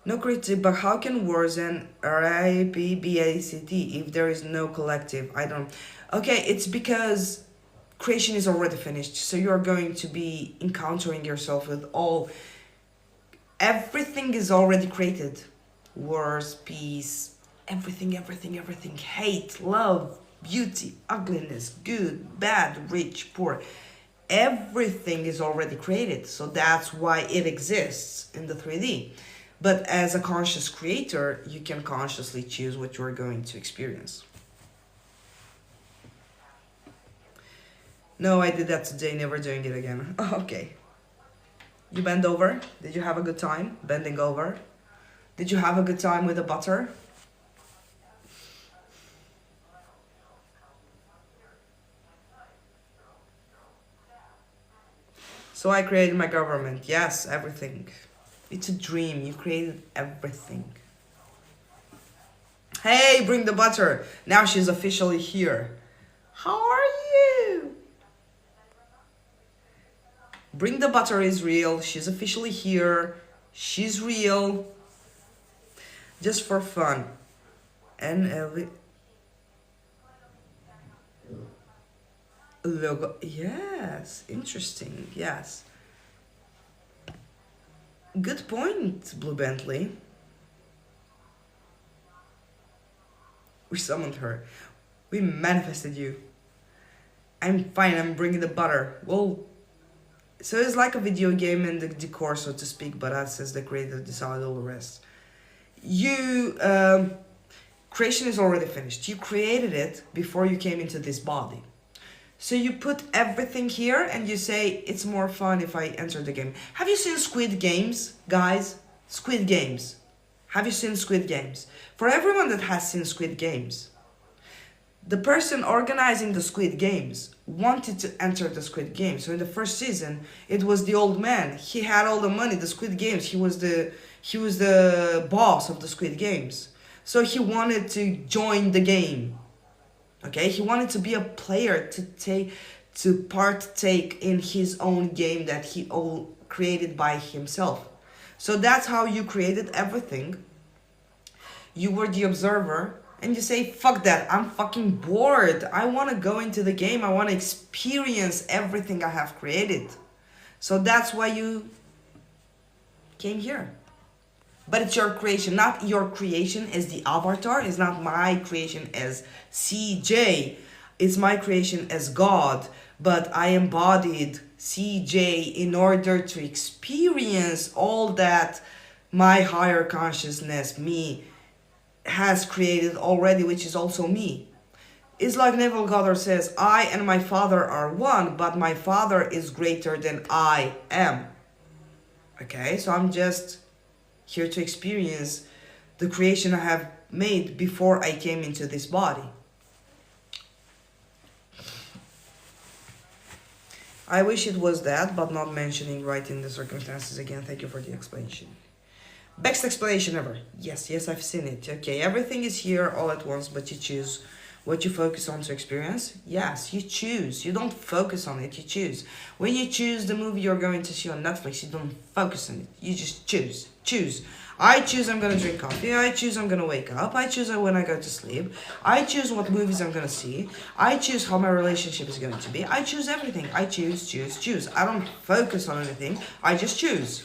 No critique, but how can words and RIPBACT if there is no collective? I don't... Okay, it's because creation is already finished. So you're going to be encountering yourself with everything is already created. Wars, peace, everything. Hate, love, beauty, ugliness, good, bad, rich, poor. Everything is already created. So that's why it exists in the 3D. But as a conscious creator, you can consciously choose what you're going to experience. No, I did that today, never doing it again. Oh, okay. You bend over? Did you have a good time bending over? Did you have a good time with the butter? So I created my government. Yes, everything. It's a dream. You created everything. Hey, bring the butter. Now she's officially here. How are you? Bring the butter is real. She's officially here. She's real. Just for fun. And logo. Yes, interesting. Yes. Good point, Blue Bentley. We summoned her. We manifested you. I'm fine, I'm bringing the butter. Well, so it's like a video game in the decor, so to speak, but us as the creator decided all the rest. Creation is already finished. You created it before you came into this body. So you put everything here and you say, it's more fun if I enter the game. Have you seen Squid Games, guys? Squid Games. Have you seen Squid Games? For everyone that has seen Squid Games, the person organizing the Squid Games wanted to enter the Squid Games. So in the first season, it was the old man. He had all the money, the Squid Games. He was the boss of the Squid Games. So he wanted to join the game. Okay, he wanted to be a player to partake in his own game that he all created by himself. So that's how you created everything. You were the observer and you say, fuck that, I'm fucking bored. I want to go into the game. I want to experience everything I have created. So that's why you came here. But it's your creation, not your creation as the avatar. It's not my creation as CJ. It's my creation as God. But I embodied CJ in order to experience all that my higher consciousness, me, has created already, which is also me. It's like Neville Goddard says, I and my father are one, but my father is greater than I am. Okay, so I'm just here to experience the creation I have made before I came into this body. I wish it was that, but not mentioning right in the circumstances again. Thank you for the explanation. Best explanation ever. Yes, I've seen it. Okay, everything is here all at once, but you choose what you focus on to experience. Yes, you choose. You don't focus on it, you choose. When you choose the movie you're going to see on Netflix, you don't focus on it. You just choose. Choose. I choose I'm going to drink coffee. I choose I'm going to wake up. I choose when I go to sleep. I choose what movies I'm going to see. I choose how my relationship is going to be. I choose everything. I choose. I don't focus on anything. I just choose.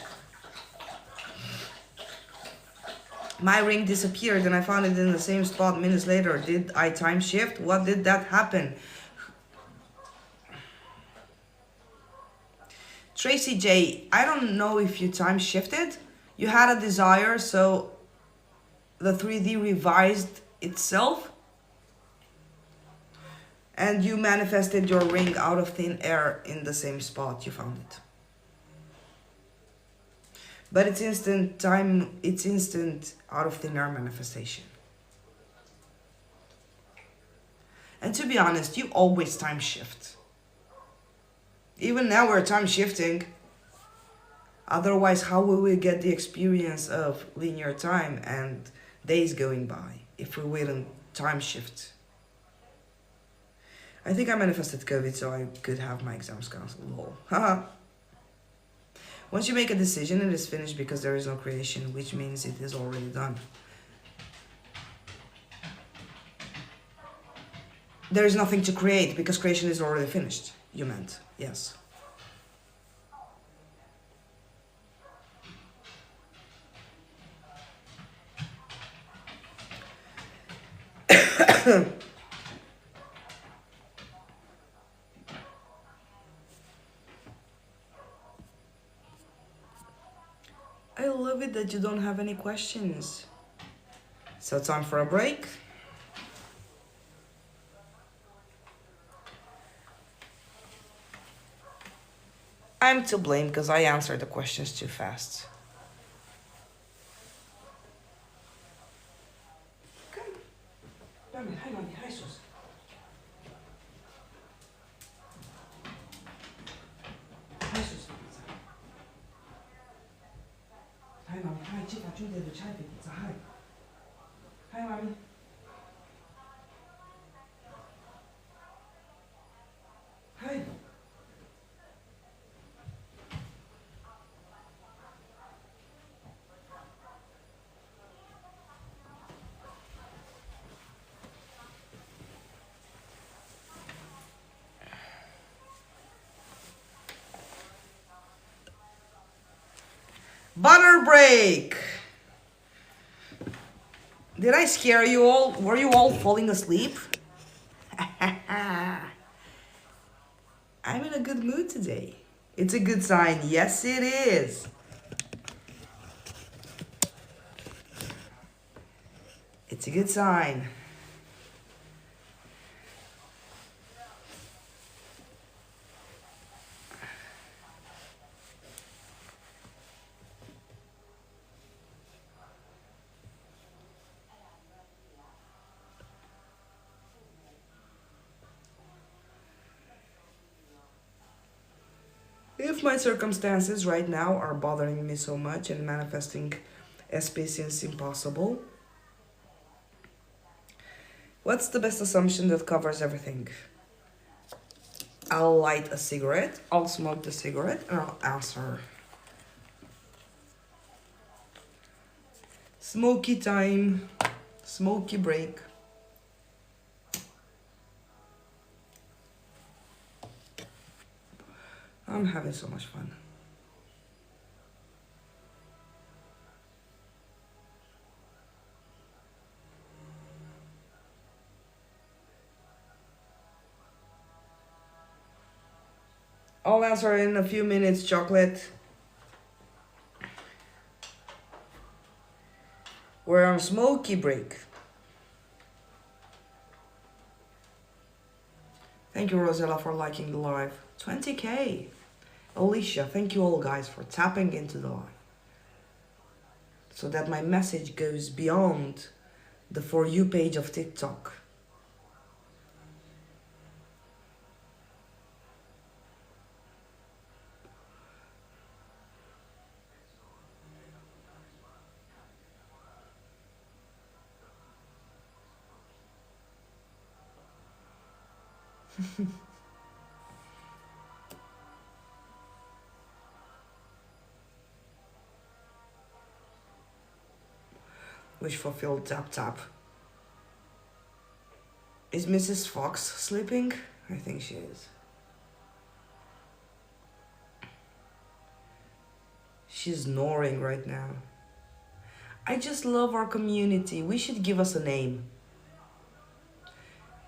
My ring disappeared and I found it in the same spot minutes later. Did I time shift? What did that happen? Tracy J, I don't know if you time shifted. You had a desire, so the 3D revised itself. And you manifested your ring out of thin air in the same spot you found it. But it's instant out of thin air manifestation. And to be honest, you always time shift. Even now we're time shifting. Otherwise, how will we get the experience of linear time and days going by if we wouldn't time shift? I think I manifested COVID so I could have my exams cancelled. Lol. Haha. Once you make a decision, it is finished because there is no creation, which means it is already done. There is nothing to create because creation is already finished, you meant. Yes. I love it that you don't have any questions. So time for a break. I'm to blame because I answered the questions too fast. Hi, sus. Hi, sus. Hi, mommy. Hi, chica. Hi. Hi, mommy. Hi. Butter break. Did I scare you all? Were you all falling asleep? I'm in a good mood today. It's a good sign. Yes, it is. It's a good sign. If my circumstances right now are bothering me so much and manifesting SP seems impossible, what's the best assumption that covers everything? I'll light a cigarette, I'll smoke the cigarette, and I'll answer. Smoky time, smoky break. I'm having so much fun. I'll answer in a few minutes, chocolate. We're on smoky break. Thank you, Rosella, for liking the live. 20k. Alicia, thank you all, guys, for tapping into the live. So that my message goes beyond the For You page of TikTok. Wish fulfilled, tap tap. Is Mrs. Fox sleeping? I think she is. She's snoring right now. I just love our community. We should give us a name.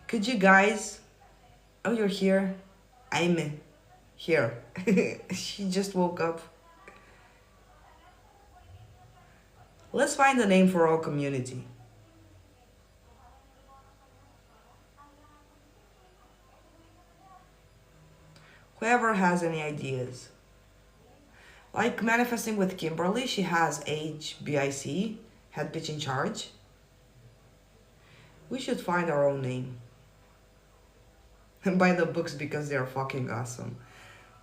Could you guys... Oh, you're here? I'm here. She just woke up. Let's find a name for our community. Whoever has any ideas. Like Manifesting with Kimberly, she has HBIC, Head Bitch in Charge. We should find our own name. And buy the books because they're fucking awesome.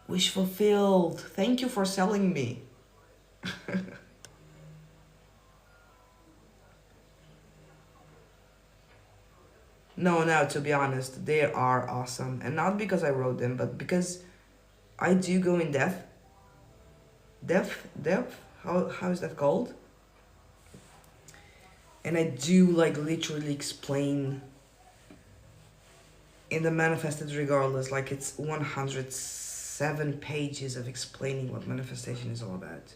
Wish fulfilled. Thank you for selling me. No, to be honest, they are awesome. And not because I wrote them, but because I do go in depth. Depth? How is that called? And I do like literally explain in the Manifested Regardless, like it's 107 pages of explaining what manifestation is all about.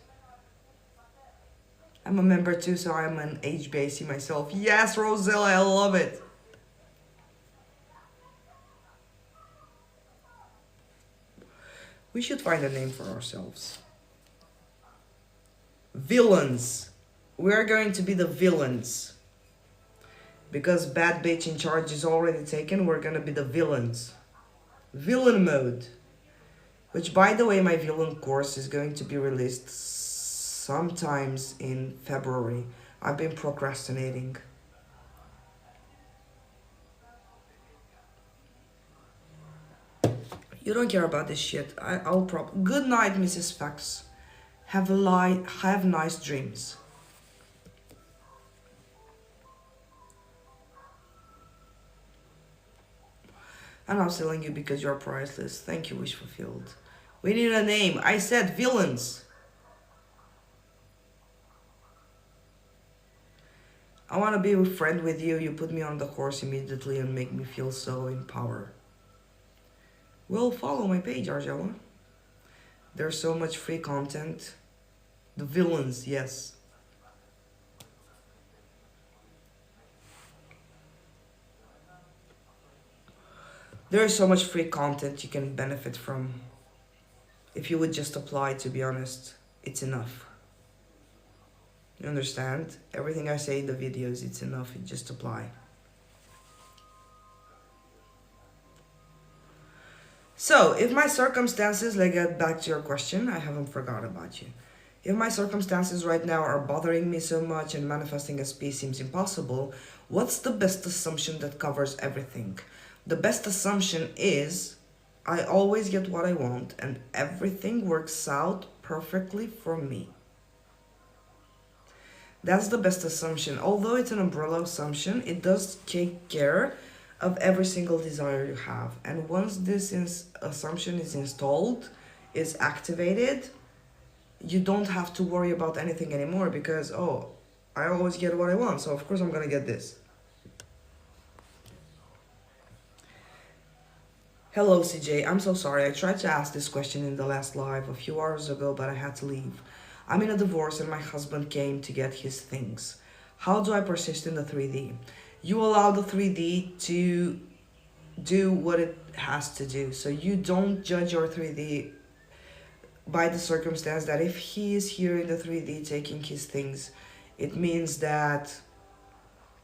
I'm a member too, so I'm an HBAC myself. Yes, Rosella, I love it. We should find a name for ourselves. Villains. We're going to be the villains. Because Bad Bitch in Charge is already taken, we're gonna be the villains. Villain mode. Which, by the way, my villain course is going to be released sometimes in February. I've been procrastinating. You don't care about this shit. I'll Good night, Mrs. Fax. Have nice dreams. I'm not selling you because you're priceless. Thank you, Wish Fulfilled. We need a name. I said villains. I want to be a friend with you. You put me on the horse immediately and make me feel so empowered. Well, follow my page, Argella. There's so much free content. The villains, yes. There is so much free content you can benefit from. If you would just apply, to be honest, it's enough. You understand? Everything I say in the videos, it's enough. You just apply. So, if my circumstances, let's get back to your question, I haven't forgot about you. If my circumstances right now are bothering me so much and manifesting SP seems impossible, what's the best assumption that covers everything? The best assumption is I always get what I want and everything works out perfectly for me. That's the best assumption. Although it's an umbrella assumption, it does take care of every single desire you have. And once this assumption is installed, is activated, you don't have to worry about anything anymore because, oh, I always get what I want, so of course I'm gonna get this. Hello, CJ. I'm so sorry. I tried to ask this question in the last live a few hours ago, but I had to leave. I'm in a divorce and my husband came to get his things. How do I persist in the 3D? You allow the 3D to do what it has to do. So you don't judge your 3D by the circumstance that if he is here in the 3D taking his things, it means that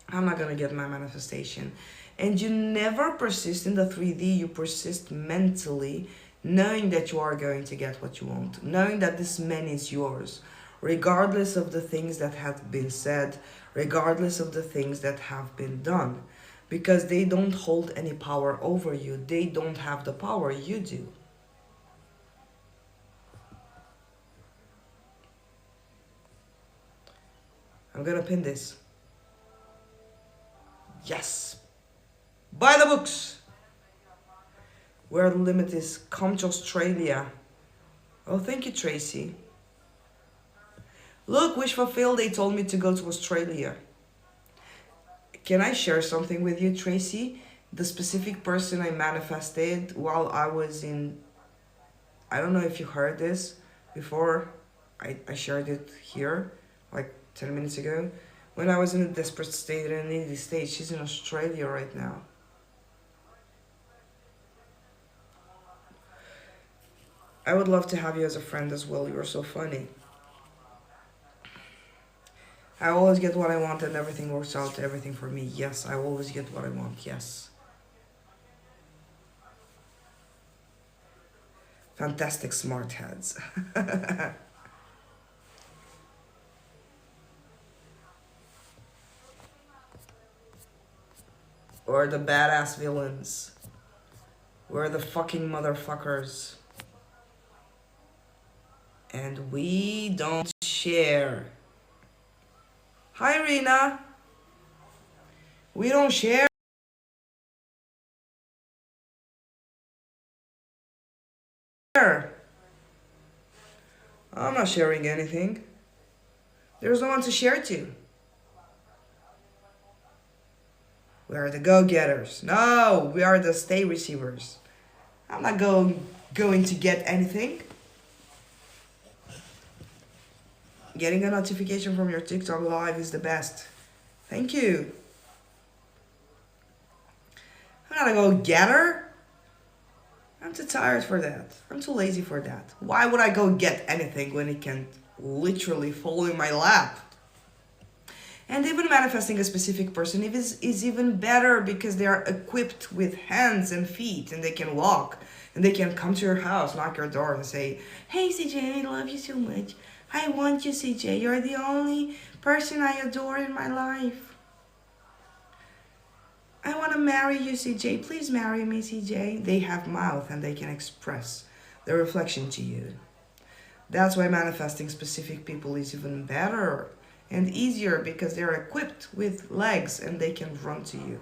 I'm not gonna get my manifestation. And you never persist in the 3D, you persist mentally, knowing that you are going to get what you want, knowing that this man is yours, regardless of the things that have been said, regardless of the things that have been done, because they don't hold any power over you. They don't have the power, you do. I'm gonna pin this. Yes. Buy the books. Where the limit is, come to Australia. Oh, thank you, Tracy. Look, wish fulfilled, they told me to go to Australia. Can I share something with you, Tracy? The specific person I manifested while I was in... I don't know if you heard this before. I shared it here, like 10 minutes ago. When I was in a desperate state and in needy state, she's in Australia right now. I would love to have you as a friend as well. You're so funny. I always get what I want and everything works out, everything for me. Yes, I always get what I want. Yes. Fantastic smart heads. Or the badass villains. We're the fucking motherfuckers. And we don't share. Hi, Rena. We don't share. I'm not sharing anything. There's no one to share to. We are the go-getters. No, we are the stay receivers. I'm not going to get anything. Getting a notification from your TikTok live is the best. Thank you. I'm not a go-getter. I'm too tired for that. I'm too lazy for that. Why would I go get anything when it can literally fall in my lap? And even manifesting a specific person is even better because they are equipped with hands and feet and they can walk and they can come to your house, knock your door and say, "Hey CJ, I love you so much. I want you, CJ. You're the only person I adore in my life. I want to marry you, CJ. Please marry me, CJ." They have mouth and they can express their reflection to you. That's why manifesting specific people is even better and easier because they're equipped with legs and they can run to you.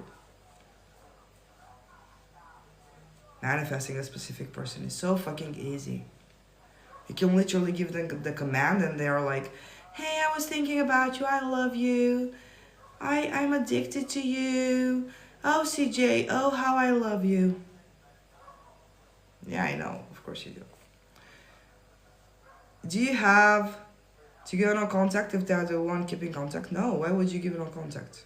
Manifesting a specific person is so fucking easy. You can literally give them the command and they're like, "Hey, I was thinking about you. I love you. I'm addicted to you. Oh, CJ, oh, how I love you." Yeah, I know. Of course you do. Do you have to give no contact if they're the one keeping contact? No, why would you give no contact?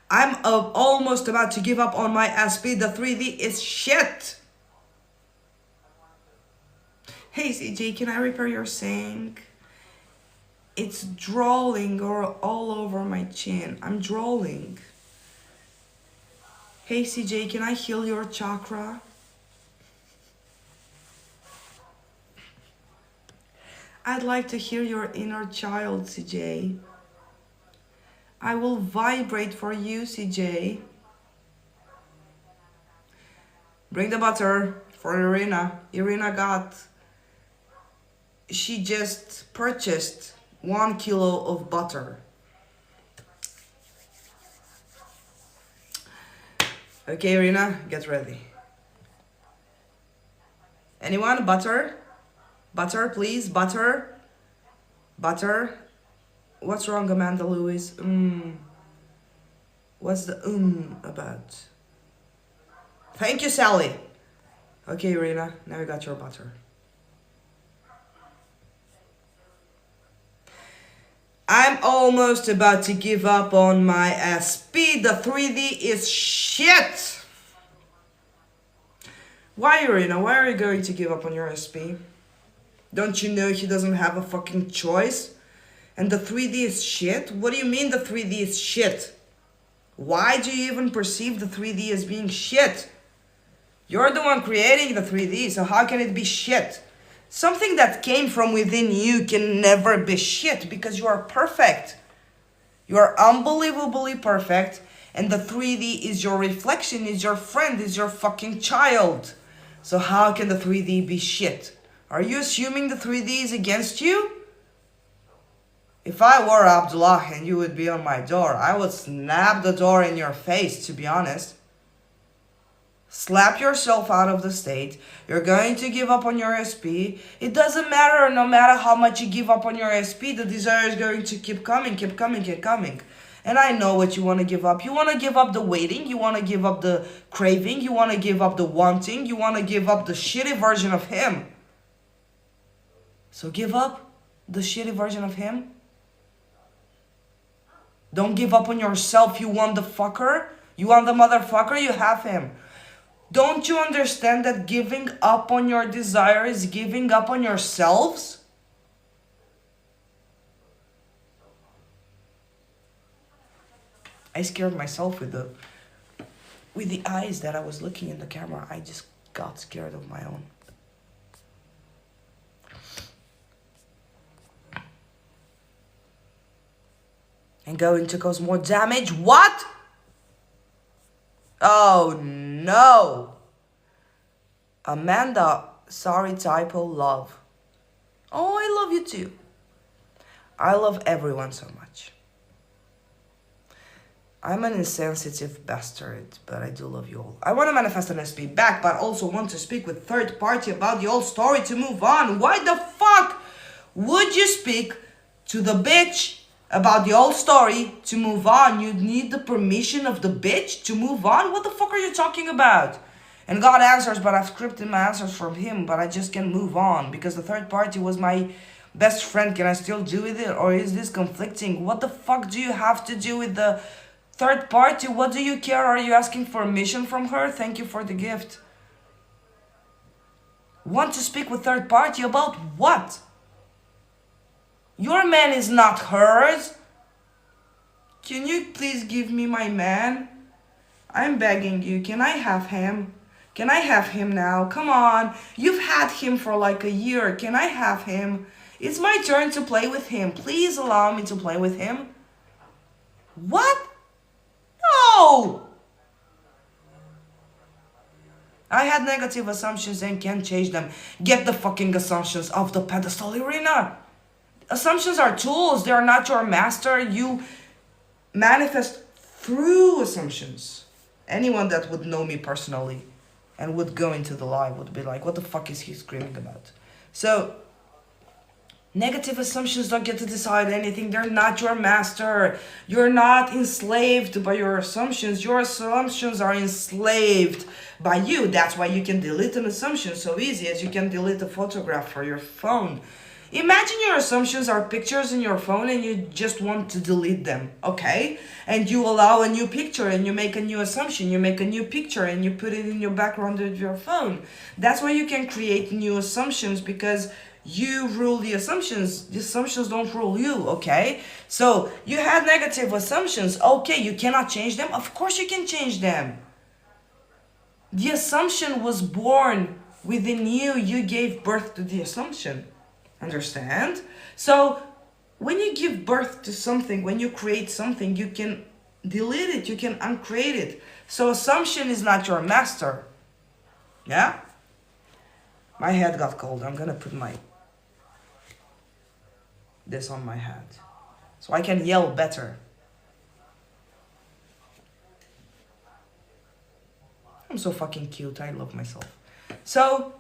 I'm almost about to give up on my SP. The 3D is shit. Hey CJ, can I repair your sink? It's drawing all over my chin. I'm drawing. Hey CJ, can I heal your chakra? I'd like to hear your inner child, CJ. I will vibrate for you, CJ. Bring the butter for Irina. She just purchased 1 kilo of butter. Okay, Irina, get ready. Anyone? Butter? Butter, please. Butter. Butter. What's wrong, Amanda Lewis? What's the about? Thank you, Sally. Okay, Irina, now you got your butter. I'm almost about to give up on my SP. The 3D is shit. Why, Irina? Why are you going to give up on your SP? Don't you know he doesn't have a fucking choice? And the 3D is shit? What do you mean the 3D is shit? Why do you even perceive the 3D as being shit? You're the one creating the 3D, so how can it be shit? Something that came from within you can never be shit because you are perfect. You are unbelievably perfect, and the 3D is your reflection, is your friend, is your fucking child. So how can the 3D be shit? Are you assuming the 3D is against you? If I were Abdullah and you would be on my door, I would snap the door in your face, to be honest. Slap yourself out of the state. You're going to give up on your SP. It doesn't matter, no matter how much you give up on your SP, the desire is going to keep coming, keep coming, keep coming. And I know what you want to give up. You want to give up the waiting. You want to give up the craving. You want to give up the wanting. You want to give up the shitty version of him. So give up the shitty version of him. Don't give up on yourself. You want the fucker? You want the motherfucker? You have him. Don't you understand that giving up on your desire is giving up on yourselves? I scared myself with the eyes that I was looking in the camera. I just got scared of my own. And going to cause more damage? What? Oh no. Amanda, sorry typo, love. Oh, I love you too. I love everyone so much. I'm an insensitive bastard, but I do love you all. I want to manifest an SP back, but also want to speak with third party about the old story to move on. Why the fuck would you speak to the bitch about the old story to move on? You need the permission of the bitch to move on? What the fuck are you talking about? And God answers, but I've scripted my answers from him, but I just can't move on because the third party was my best friend. Can I still do with it, or is this conflicting? What the fuck do you have to do with the third party? What do you care? Are you asking for permission from her? Thank you for the gift. Want to speak with third party about what? Your man is not hers. Can you please give me my man? I'm begging you. Can I have him? Can I have him now? Come on. You've had him for like a year. Can I have him? It's my turn to play with him. Please allow me to play with him. What? No! I had negative assumptions and can't change them. Get the fucking assumptions off the pedestal, Irina. Assumptions are tools. They are not your master. You manifest through assumptions. Anyone that would know me personally and would go into the live would be like, what the fuck is he screaming about? So, negative assumptions don't get to decide anything. They're not your master. You're not enslaved by your assumptions. Your assumptions are enslaved by you. That's why you can delete an assumption so easy as you can delete a photograph for your phone. Imagine your assumptions are pictures in your phone and you just want to delete them, okay? And you allow a new picture and you make a new assumption. You make a new picture and you put it in your background of your phone. That's why you can create new assumptions, because you rule the assumptions. The assumptions don't rule you, okay? So you had negative assumptions. Okay, you cannot change them. Of course you can change them. The assumption was born within you. You gave birth to the assumption. Understand? So when you give birth to something, when you create something, you can delete it, you can uncreate it. So assumption is not your master. Yeah? My head got cold. I'm gonna put this on my head so I can yell better. I'm so fucking cute. I love myself. So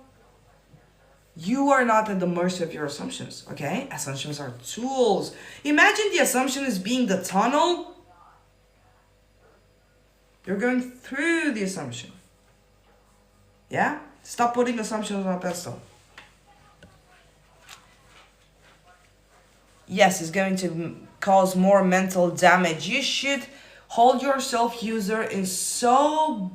you are not at the mercy of your assumptions, okay? Assumptions are tools. Imagine the assumption is being the tunnel. You're going through the assumption. Yeah? Stop putting assumptions on a pedestal. yes, it's going to cause more mental damage. You should hold yourself, user, in so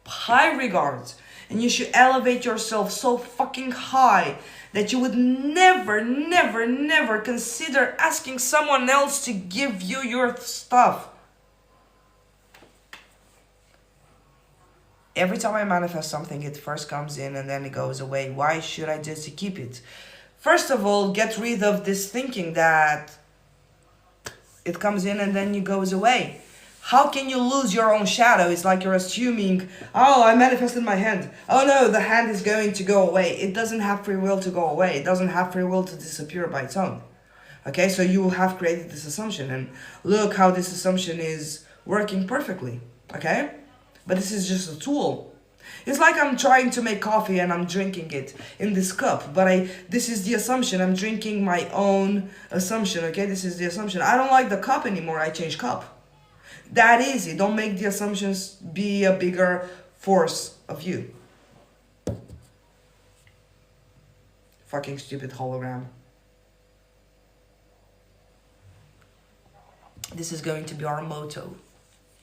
high regards, and you should elevate yourself so fucking high that you would never, never, never consider asking someone else to give you your stuff. Every time I manifest something, it first comes in and then it goes away. Why should I just keep it? First of all, get rid of this thinking that it comes in and then it goes away. How can you lose your own shadow? It's like you're assuming, oh, I manifested my hand. Oh no, the hand is going to go away. It doesn't have free will to go away. It doesn't have free will to disappear by its own. Okay, so you have created this assumption, and look how this assumption is working perfectly. Okay? But this is just a tool. It's like I'm trying to make coffee and I'm drinking it in this cup. But this is the assumption. I'm drinking my own assumption. Okay, this is the assumption. I don't like the cup anymore. I change cup. That easy. Don't make the assumptions be a bigger force of you. Fucking stupid hologram. This is going to be our motto.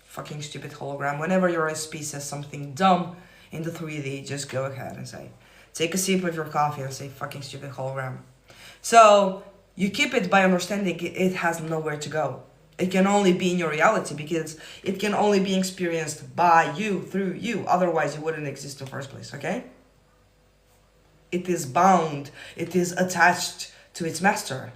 Fucking stupid hologram. Whenever your SP says something dumb in the 3D, just go ahead and say, take a sip of your coffee and say fucking stupid hologram. So you keep it by understanding it has nowhere to go. It can only be in your reality because it can only be experienced by you, through you. Otherwise, it wouldn't exist in the first place, okay? It is bound. It is attached to its master.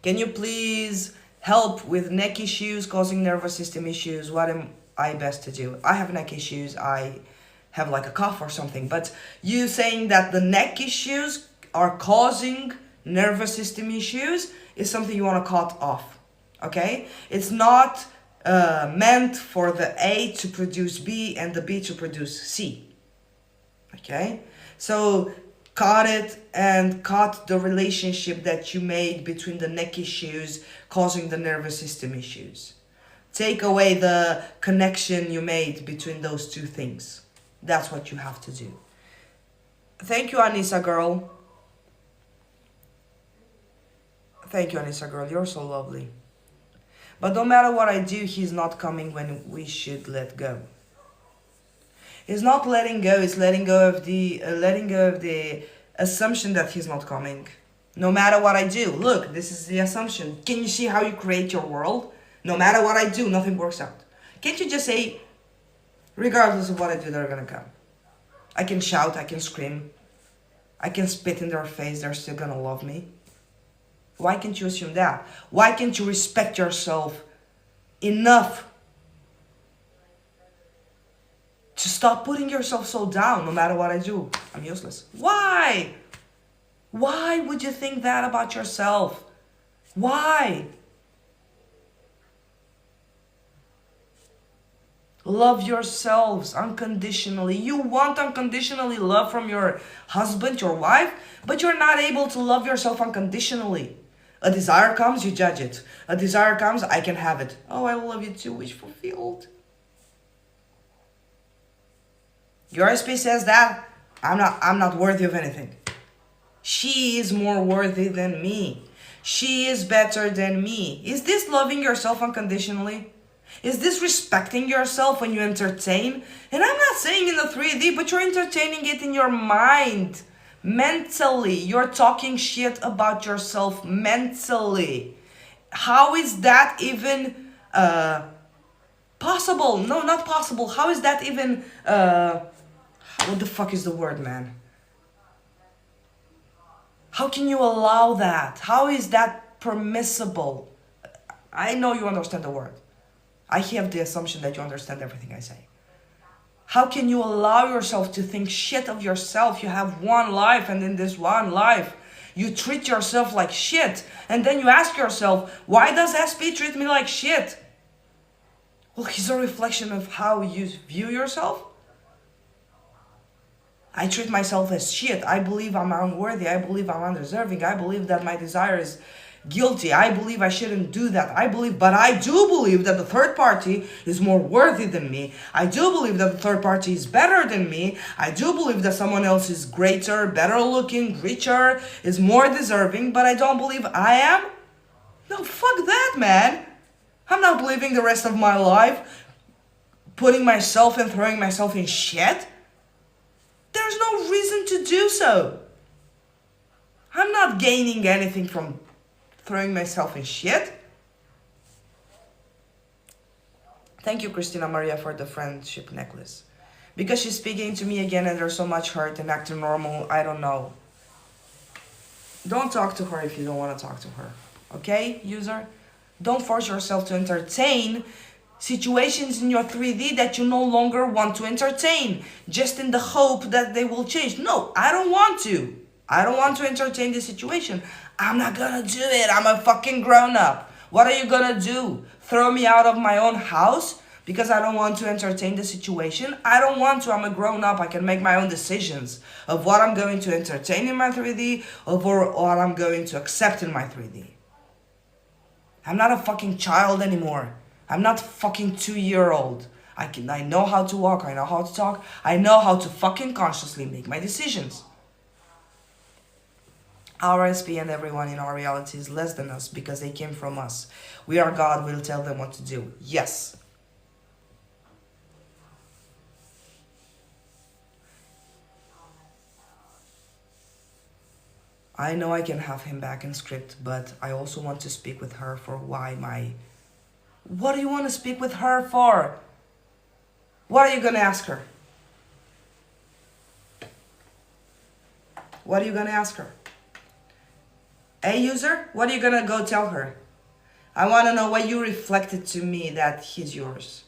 Can you please help with neck issues causing nervous system issues? What am I best to do? I have neck issues. I have like a cough or something. But you saying that the neck issues are causing nervous system issues is something you want to cut off. Okay? It's not meant for the A to produce B and the B to produce C. Okay? So cut it and cut the relationship that you made between the neck issues causing the nervous system issues. Take away the connection you made between those two things. That's what you have to do. Thank you, Anissa girl. Thank you, Anissa girl. You're so lovely. But no matter what I do, he's not coming when we should let go. It's not letting go. It's letting go of the assumption that he's not coming. No matter what I do, look, this is the assumption. Can you see how you create your world? No matter what I do, nothing works out. Can't you just say, regardless of what I do, they're gonna come. I can shout, I can scream, I can spit in their face, they're still gonna love me. Why can't you assume that? Why can't you respect yourself enough to stop putting yourself so down? No matter what I do, I'm useless. Why? Why would you think that about yourself? Why? Love yourselves unconditionally. You want unconditionally love from your husband, your wife, but you're not able to love yourself unconditionally. A desire comes, you judge it. A desire comes, I can have it. Oh, I love you too, wish fulfilled. Your SP says that I'm not worthy of anything. She is more worthy than me. She is better than me. Is this loving yourself unconditionally? Is this respecting yourself when you entertain? And I'm not saying in the 3D, but you're entertaining it in your mind. Mentally, you're talking shit about yourself mentally. How is that even possible? No, not possible. How is that even... what the fuck is the word, man? How can you allow that? How is that permissible? I know you understand the word. I have the assumption that you understand everything I say. How can you allow yourself to think shit of yourself? You have one life, and in this one life, you treat yourself like shit. And then you ask yourself, why does SP treat me like shit? Well, he's a reflection of how you view yourself. I treat myself as shit. I believe I'm unworthy. I believe I'm undeserving. I believe that my desire guilty. I believe I shouldn't do that. But I do believe that the third party is more worthy than me. I do believe that the third party is better than me. I do believe that someone else is greater, better looking, richer, is more deserving, but I don't believe I am. No, fuck that, man. I'm not living the rest of my life putting myself and throwing myself in shit. There's no reason to do so. I'm not gaining anything from throwing myself in shit. Thank you, Christina Maria, for the friendship necklace. Because she's speaking to me again and there's so much hurt and acting normal, I don't know. Don't talk to her if you don't want to talk to her. Okay, user? Don't force yourself to entertain situations in your 3D that you no longer want to entertain, just in the hope that they will change. No, I don't want to. I don't want to entertain this situation. I'm not gonna do it. I'm a fucking grown-up. What are you gonna do? Throw me out of my own house because I don't want to entertain the situation? I don't want to. I'm a grown-up. I can make my own decisions of what I'm going to entertain in my 3D or what I'm going to accept in my 3D. I'm not a fucking child anymore. I'm not fucking 2-year-old. I know how to walk. I know how to talk. I know how to fucking consciously make my decisions. Our SP and everyone in our reality is less than us because they came from us. We are God. We'll tell them what to do. Yes. I know I can have him back in script, but I also want to speak with her for why my... What do you want to speak with her for? What are you going to ask her? What are you going to ask her? Hey, user, what are you going to go tell her? I want to know why you reflected to me that he's yours.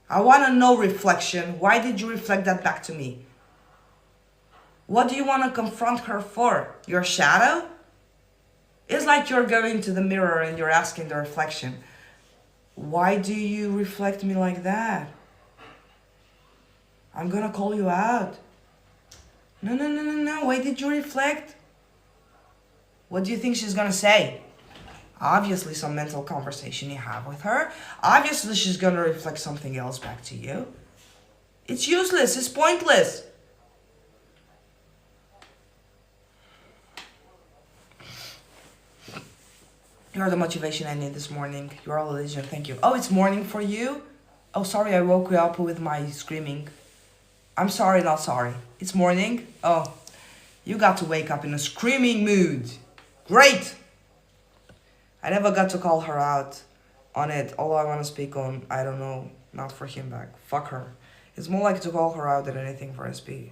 I want to know reflection. Why did you reflect that back to me? What do you want to confront her for? Your shadow? It's like you're going to the mirror and you're asking the reflection, why do you reflect me like that? I'm gonna call you out. No. Why did you reflect? What do you think she's gonna say? Obviously some mental conversation you have with her. Obviously she's gonna reflect something else back to you. It's useless. It's pointless. You're the motivation I need this morning. You're all a legend. Thank you. Oh, it's morning for you? Oh, sorry, I woke you up with my screaming. I'm sorry, not sorry. It's morning? Oh, you got to wake up in a screaming mood. Great! I never got to call her out on it. All I want to speak on, I don't know, not for him back. Fuck her. It's more like to call her out than anything for SP.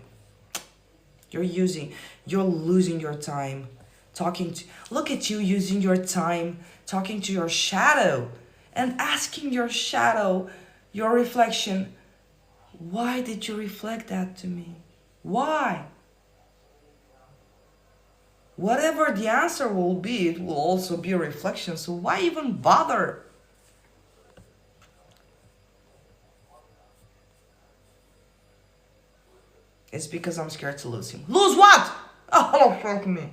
You're losing your time. Look at you using your time talking to your shadow and asking your shadow, your reflection, why did you reflect that to me? Why? Whatever the answer will be, it will also be a reflection, so why even bother? It's because I'm scared to lose him. Lose what? Oh, fuck me.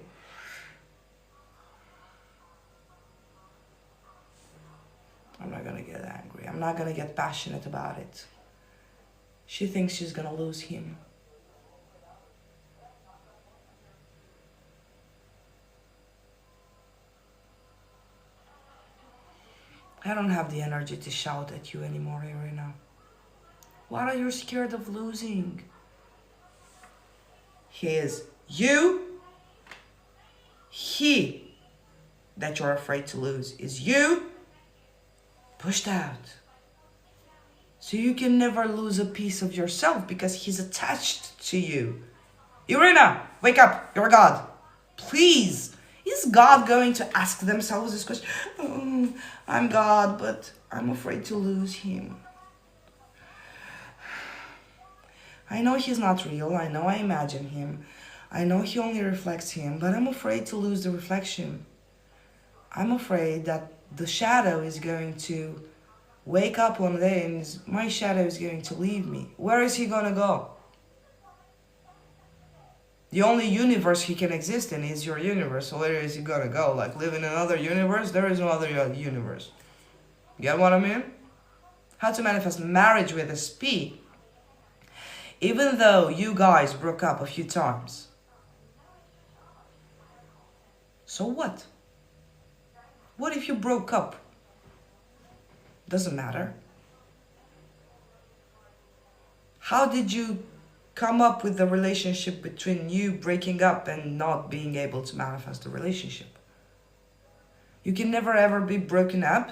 I'm not gonna get angry. I'm not gonna get passionate about it. She thinks she's gonna lose him. I don't have the energy to shout at you anymore, Irina. What are you scared of losing? He that you're afraid to lose is you pushed out. So you can never lose a piece of yourself because he's attached to you. Irina, wake up, you're God. Please. Is God going to ask themselves this question? Oh, I'm God, but I'm afraid to lose him. I know he's not real. I know I imagine him. I know he only reflects him, but I'm afraid to lose the reflection. I'm afraid that the shadow is going to wake up one day and my shadow is going to leave me. Where is he going to go? The only universe he can exist in is your universe. So where is he gonna go? Like live in another universe? There is no other universe. Get what I mean? How to manifest marriage with a SP. Even though you guys broke up a few times. So what? What if you broke up? Doesn't matter. How did you come up with the relationship between you breaking up and not being able to manifest the relationship? You can never ever be broken up.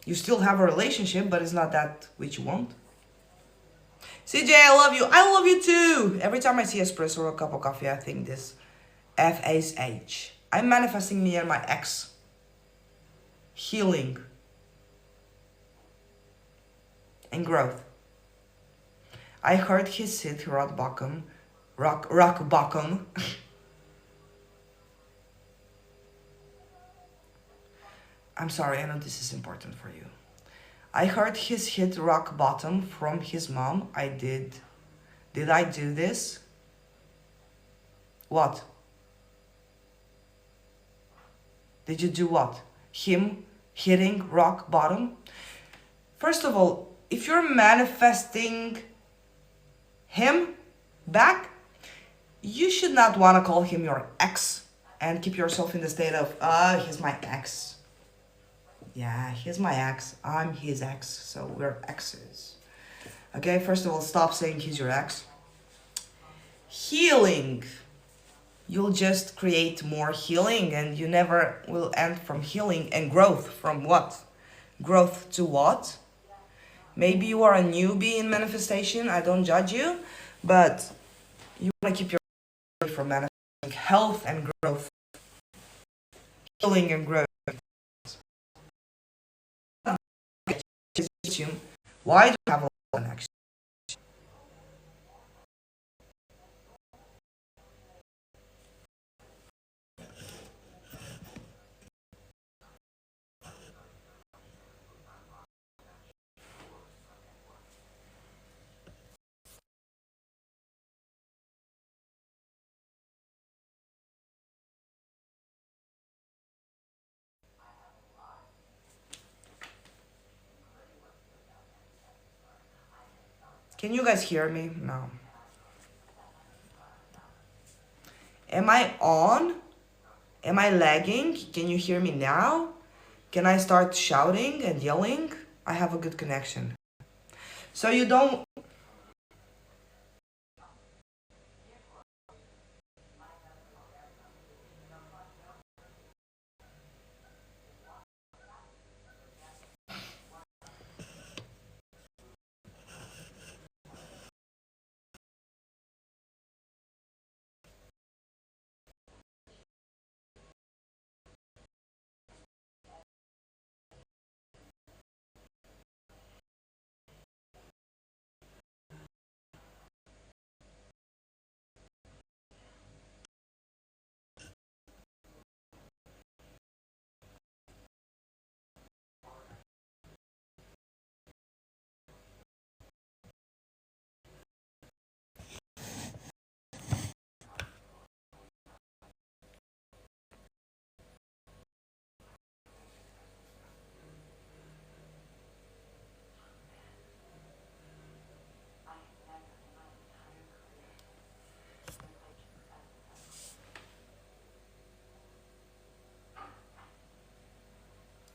You still have a relationship, but it's not that which you want. CJ, I love you. I love you too. Every time I see espresso or a cup of coffee, I think this. FASH. I'm manifesting me and my ex. Healing. And growth. I heard his hit rock bottom. Rock bottom. I'm sorry, I know this is important for you. I heard his hit rock bottom from his mom. I did. Did I do this? What? Did you do what? Him hitting rock bottom? First of all, if you're manifesting him back, you should not want to call him your ex and keep yourself in the state of, he's my ex. Yeah, he's my ex. I'm his ex. So we're exes. Okay, first of all, stop saying he's your ex. Healing. You'll just create more healing and you never will end from healing. And growth from what? Growth to what? Maybe you are a newbie in manifestation. I don't judge you. But you want to keep your from manifesting health and growth. Healing and growth. Why do you have a connection? Can you guys hear me? No. Am I on? Am I lagging? Can you hear me now? Can I start shouting and yelling? I have a good connection. So you don't...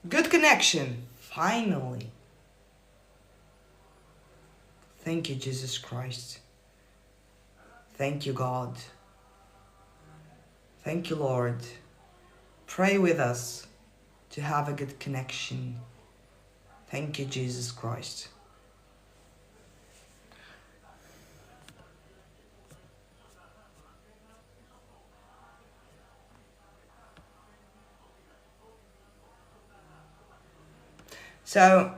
Good connection. Finally. Thank you, Jesus Christ. Thank you, God. Thank you, Lord. Pray with us to have a good connection. Thank you, Jesus Christ. So,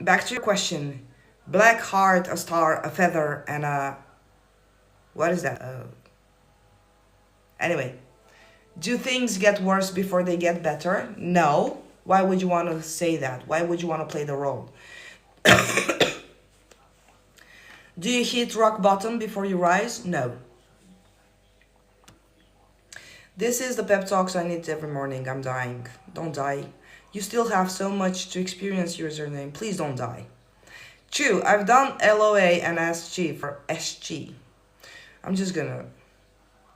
back to your question. Black heart, a star, a feather, and a... What is that? Anyway. Do things get worse before they get better? No. Why would you want to say that? Why would you want to play the role? Do you hit rock bottom before you rise? No. This is the pep talks I need every morning. I'm dying. Don't die. You still have so much to experience, username. Please don't die. True, I've done LOA and SG for SG. I'm just gonna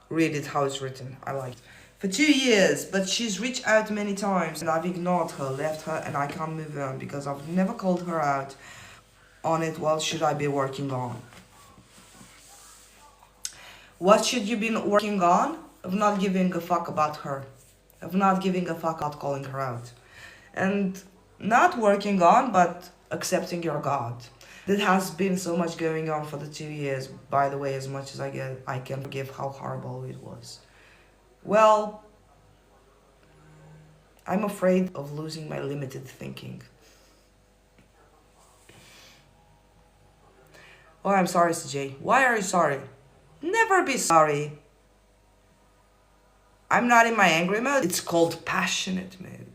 read it how it's written. I like it. For 2 years, but she's reached out many times and I've ignored her, left her, and I can't move on because I've never called her out on it. What should I be working on? What should you be working on? Of not giving a fuck about her. Of not giving a fuck about calling her out. And not working on, but accepting your God. There has been so much going on for the 2 years. By the way, as much as I can forgive how horrible it was. Well, I'm afraid of losing my limited thinking. Oh, I'm sorry, CJ. Why are you sorry? Never be sorry. I'm not in my angry mode. It's called passionate mode.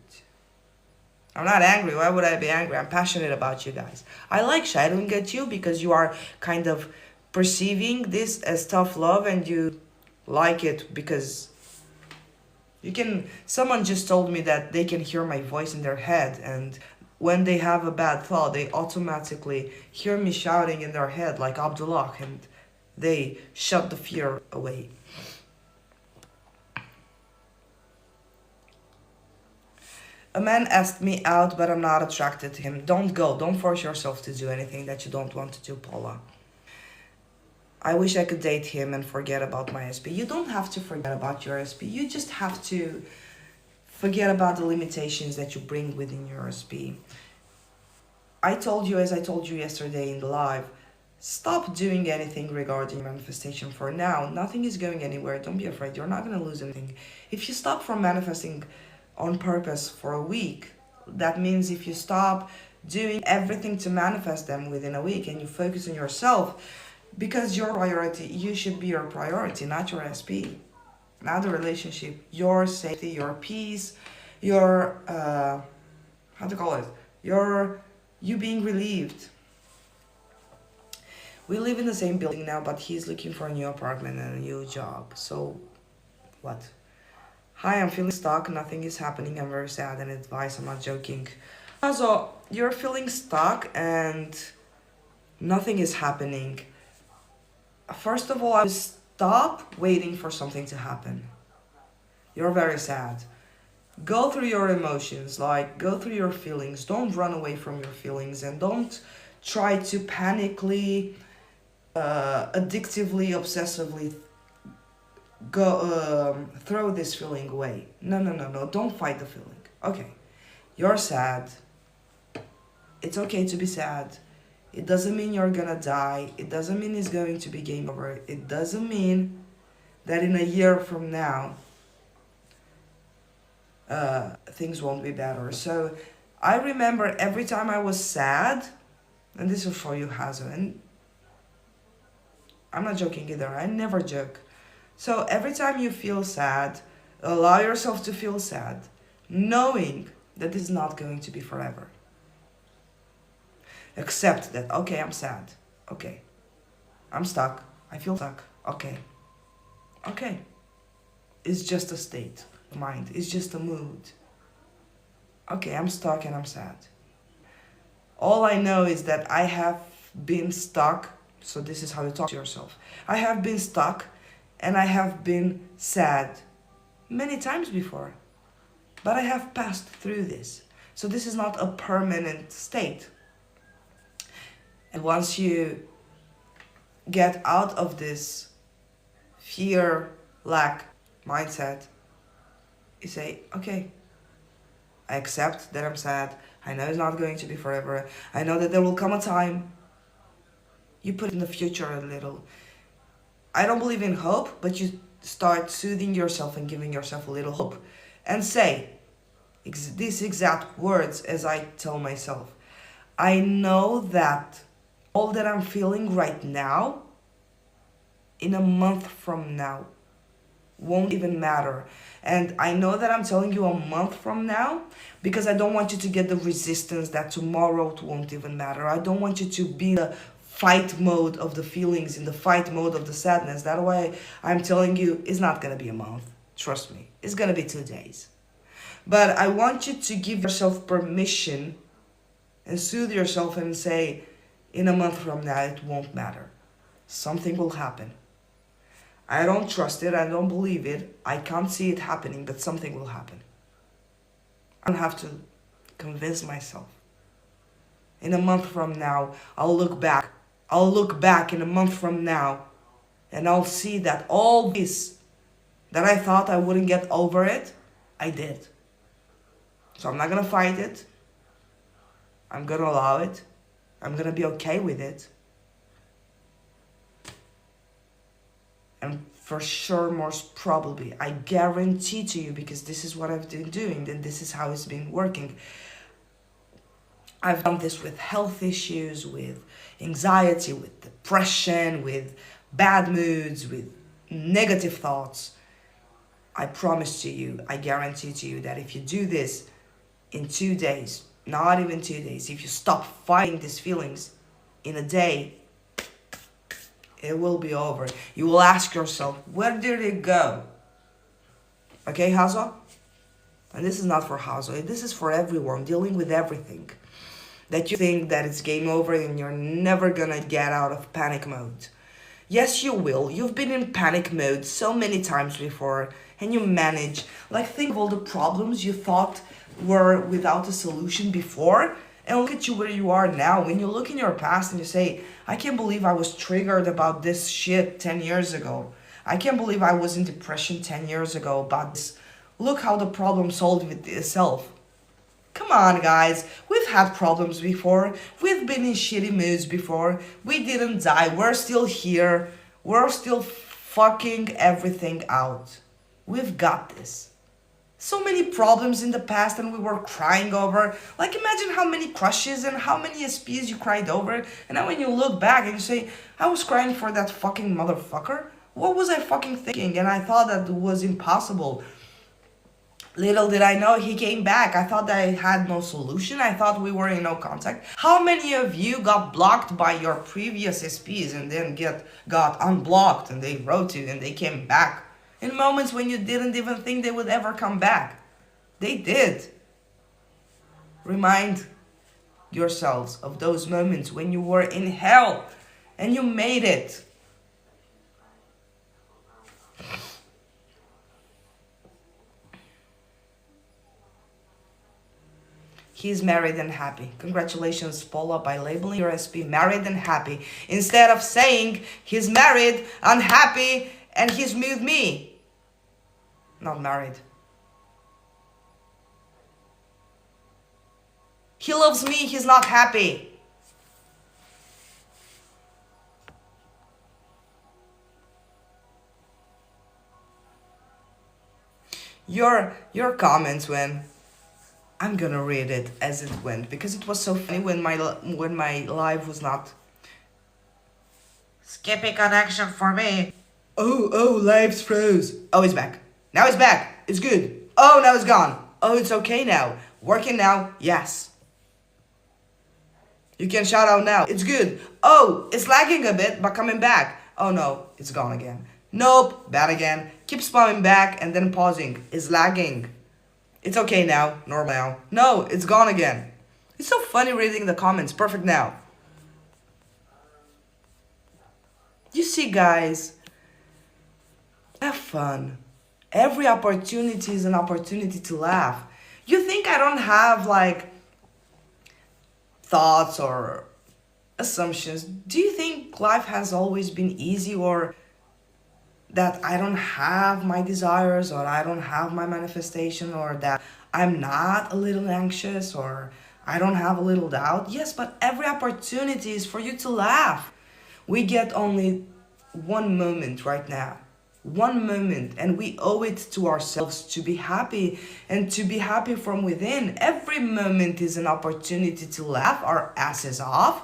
I'm not angry. Why would I be angry? I'm passionate about you guys. I like shadowing at you because you are kind of perceiving this as tough love and you like it because someone just told me that they can hear my voice in their head, and when they have a bad thought, they automatically hear me shouting in their head like Abdullah, and they shut the fear away. A man asked me out, but I'm not attracted to him. Don't go. Don't force yourself to do anything that you don't want to do, Paula. I wish I could date him and forget about my SP. You don't have to forget about your SP. You just have to forget about the limitations that you bring within your SP. I told you, as I told you yesterday in the live, stop doing anything regarding manifestation for now. Nothing is going anywhere. Don't be afraid. You're not going to lose anything. If you stop from manifesting on purpose for a week, that means if you stop doing everything to manifest them within a week and you focus on yourself, because your priority, you should be your priority, not your SP, not the relationship, your safety, your peace, your you being relieved. We live in the same building now, but he's looking for a new apartment and a new job. So what? Hi, I'm feeling stuck. Nothing is happening. I'm very sad and advice. I'm not joking. So you're feeling stuck and nothing is happening. First of all, I would stop waiting for something to happen. You're very sad. Go through your emotions, like go through your feelings. Don't run away from your feelings and don't try to panically, addictively, obsessively throw this feeling away. No. Don't fight the feeling. Okay, you're sad. It's okay to be sad. It doesn't mean you're gonna die. It doesn't mean it's going to be game over. It doesn't mean that in a year from now, things won't be better. So I remember every time I was sad, and this is for you, Hazel, and I'm not joking either. I never joke. So every time you feel sad, allow yourself to feel sad, knowing that this is not going to be forever. Accept that, okay, I'm sad. Okay. I'm stuck. I feel stuck. Okay. Okay. It's just a state of mind. It's just a mood. Okay, I'm stuck and I'm sad. All I know is that I have been stuck. So this is how you talk to yourself. I have been stuck and I have been sad many times before. But I have passed through this. So this is not a permanent state. And once you get out of this fear, lack mindset, you say, okay, I accept that I'm sad. I know it's not going to be forever. I know that there will come a time. You put in the future a little. I don't believe in hope, but you start soothing yourself and giving yourself a little hope. And say these exact words as I tell myself. I know that all that I'm feeling right now, in a month from now, won't even matter. And I know that I'm telling you a month from now because I don't want you to get the resistance that tomorrow it won't even matter. I don't want you to be the fight mode of the feelings, in the fight mode of the sadness. That's why I'm telling you, it's not gonna be a month. Trust me, it's gonna be 2 days. But I want you to give yourself permission and soothe yourself and say, in a month from now, it won't matter. Something will happen. I don't trust it, I don't believe it, I can't see it happening, but something will happen. I don't have to convince myself. In a month from now, I'll look back in a month from now, and I'll see that all this that I thought I wouldn't get over it, I did. So I'm not gonna fight it. I'm gonna allow it. I'm gonna be okay with it. And for sure, most probably, I guarantee to you, because this is what I've been doing and this is how it's been working. I've done this with health issues, with anxiety, with depression, with bad moods, with negative thoughts. I promise to you, I guarantee to you that if you do this in 2 days, not even 2 days, if you stop fighting these feelings in a day, it will be over. You will ask yourself, where did it go? Okay, Hazo? And this is not for Hazo, this is for everyone dealing with everything. That you think that it's game over and you're never gonna get out of panic mode. Yes, you will. You've been in panic mode so many times before and you manage. Like, think of all the problems you thought were without a solution before and look at you where you are now. When you look in your past and you say, I can't believe I was triggered about this shit 10 years ago. I can't believe I was in depression 10 years ago about this. Look how the problem solved with itself. Come on, guys. We've had problems before. We've been in shitty moods before. We didn't die. We're still here. We're still fucking everything out. We've got this. So many problems in the past and we were crying over. Like, imagine how many crushes and how many SPs you cried over. And now when you look back and you say, I was crying for that fucking motherfucker. What was I fucking thinking? And I thought that it was impossible. Little did I know he came back. I thought that I had no solution. I thought we were in no contact. How many of you got blocked by your previous SPs and then got unblocked and they wrote you and they came back? In moments when you didn't even think they would ever come back. They did. Remind yourselves of those moments when you were in hell and you made it. He's married and happy. Congratulations, Paula, by labeling your SP married and happy. Instead of saying he's married, unhappy, and he's with me. Not married. He loves me, he's not happy. Your comments when I'm gonna read it as it went because it was so funny when my live was not skipping connection for me. Oh, live's froze. Oh, it's back. Now it's back. It's good. Oh, now it's gone. Oh, it's okay now. Working now. Yes. You can shout out now. It's good. Oh, it's lagging a bit, but coming back. Oh no, it's gone again. Nope, bad again. Keep spamming back and then pausing. It's lagging. It's okay now, normal now. No, it's gone again. It's so funny reading the comments. Perfect now. You see, guys, have fun. Every opportunity is an opportunity to laugh. You think I don't have, like, thoughts or assumptions? Do you think life has always been easy, or that I don't have my desires, or I don't have my manifestation, or that I'm not a little anxious, or I don't have a little doubt? Yes, but every opportunity is for you to laugh. We get only one moment right now. One moment, and we owe it to ourselves to be happy and to be happy from within. Every moment is an opportunity to laugh our asses off.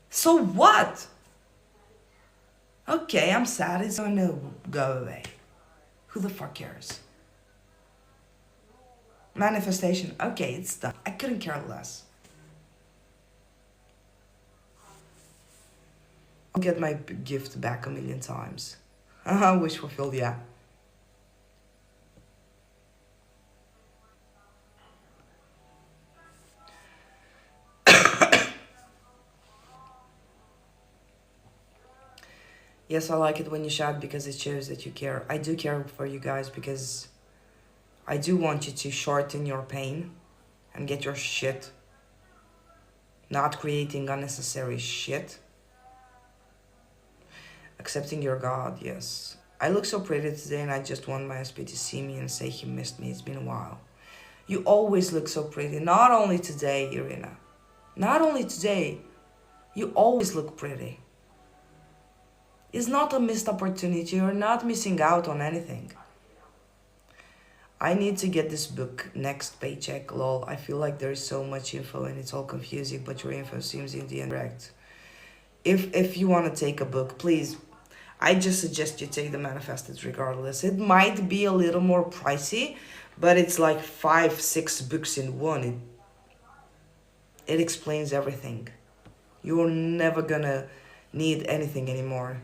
So what? Okay, I'm sad. It's gonna go away. Who the fuck cares? Manifestation. Okay, it's done. I couldn't care less. get my gift back a million times. Wish fulfilled, yeah. Yes, I like it when you shout because it shows that you care. I do care for you guys because I do want you to shorten your pain and get your shit. Not creating unnecessary shit. Accepting your God, yes. I look so pretty today and I just want my SP to see me and say he missed me. It's been a while. You always look so pretty. Not only today, Irina. Not only today. You always look pretty. It's not a missed opportunity. You're not missing out on anything. I need to get this book next paycheck, lol. I feel like there's so much info and it's all confusing, but your info seems in the end correct. If you want to take a book, please, I just suggest you take the Manifested regardless. It might be a little more pricey, but it's like 5-6 books in one. It explains everything. You're never gonna need anything anymore.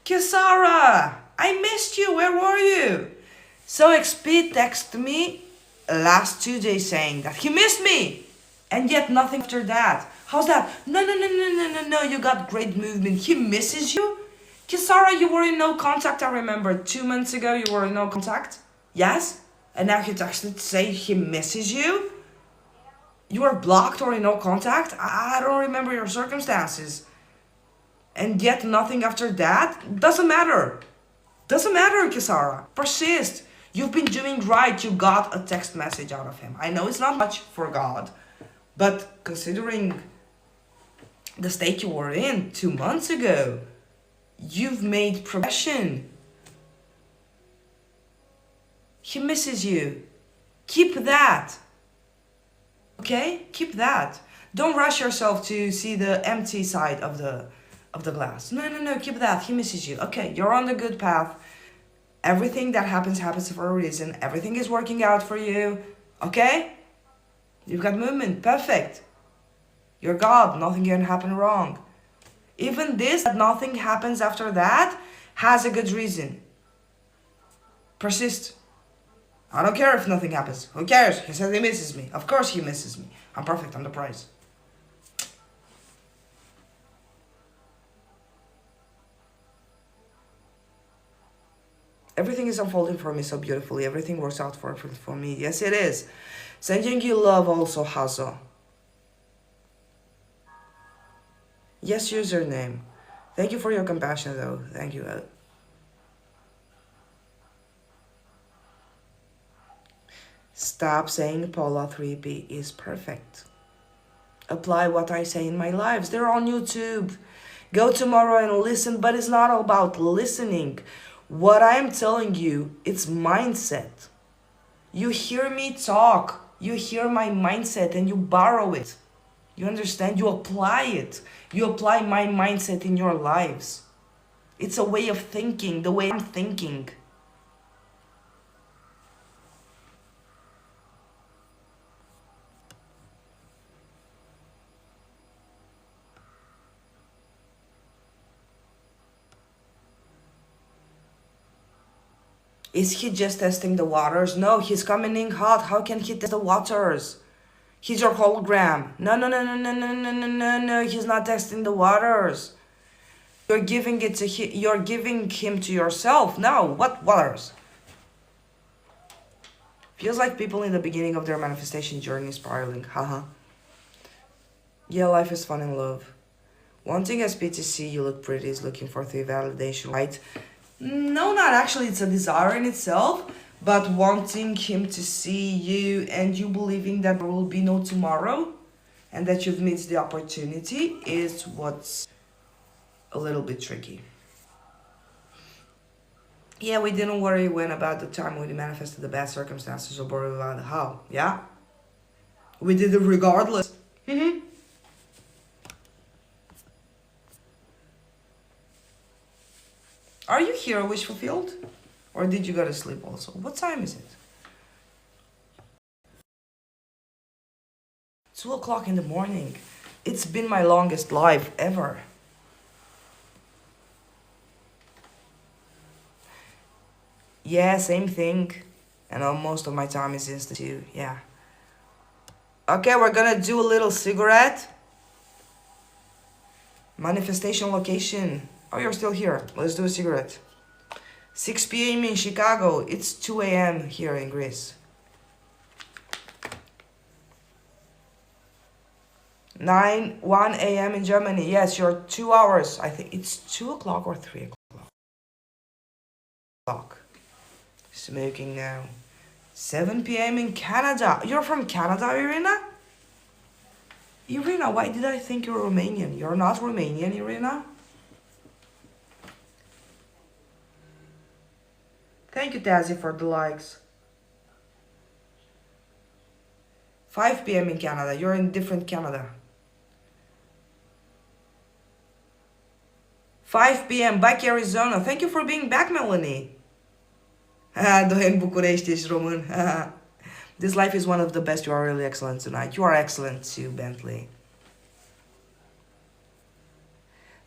Kisara, I missed you. Where were you? So XP texted me last Tuesday saying that he missed me, and yet nothing after that. How's that? No. You got great movement. He misses you. Kisara, you were in no contact. I remember 2 months ago you were in no contact. Yes, and now he texted to say he misses you. You were blocked or in no contact. I don't remember your circumstances. And yet nothing after that? Doesn't matter. Doesn't matter, Kisara. Persist. You've been doing right. You got a text message out of him. I know it's not much for God, but considering the state you were in 2 months ago, you've made progression. He misses you. Keep that. Okay? Keep that. Don't rush yourself to see the empty side of the glass. No, keep that. He misses you. Okay, you're on the good path. Everything that happens for a reason. Everything is working out for you. Okay? You've got movement. Perfect. You're God. Nothing can happen wrong. Even this, that nothing happens after that, has a good reason. Persist. I don't care if nothing happens. Who cares? He says he misses me. Of course he misses me. I'm perfect. I'm the prize. Everything is unfolding for me so beautifully. Everything works out for me. Yes, it is. Sending you love also, Hazo. Yes, username. Thank you for your compassion, though. Thank you. Stop saying Paula 3B is perfect. Apply what I say in my lives. They're on YouTube. Go tomorrow and listen, but it's not all about listening. What I'm telling you, it's mindset. You hear me talk. You hear my mindset and you borrow it. You understand? You apply it. You apply my mindset in your lives. It's a way of thinking, the way I'm thinking. Is he just testing the waters? No, he's coming in hot. How can he test the waters? He's your hologram. No. He's not testing the waters. You're giving it to him. You're giving him to yourself. No, what waters? Feels like people in the beginning of their manifestation journey spiraling. Haha. Yeah, life is fun and love. Wanting SP to see you look pretty is looking for the validation, right? No, not actually. It's a desire in itself, but wanting him to see you and you believing that there will be no tomorrow and that you've missed the opportunity is what's a little bit tricky. Yeah, we didn't worry when about the time when we manifested the bad circumstances or worry about how. Yeah? We did it regardless. Are you here, wish fulfilled? Or did you go to sleep also? What time is it? 2 o'clock in the morning. It's been my longest live ever. Yeah, same thing. And most of my time is Institute, yeah. Okay, we're gonna do a little cigarette. Manifestation location. Oh, you're still here. Let's do a cigarette. 6 p.m. in Chicago. It's 2 a.m. here in Greece. 1 a.m. in Germany. Yes, you're 2 hours. I think it's 2 o'clock or 3 o'clock. Smoking now. 7 p.m. in Canada. You're from Canada, Irina? Irina, why did I think you're Romanian? You're not Romanian, Irina? Thank you, Tazzy, for the likes. 5 p.m. in Canada. You're in different Canada. 5 p.m. back Arizona. Thank you for being back, Melanie. Dohen București ești român. This life is one of the best. You are really excellent tonight. You are excellent too, Bentley.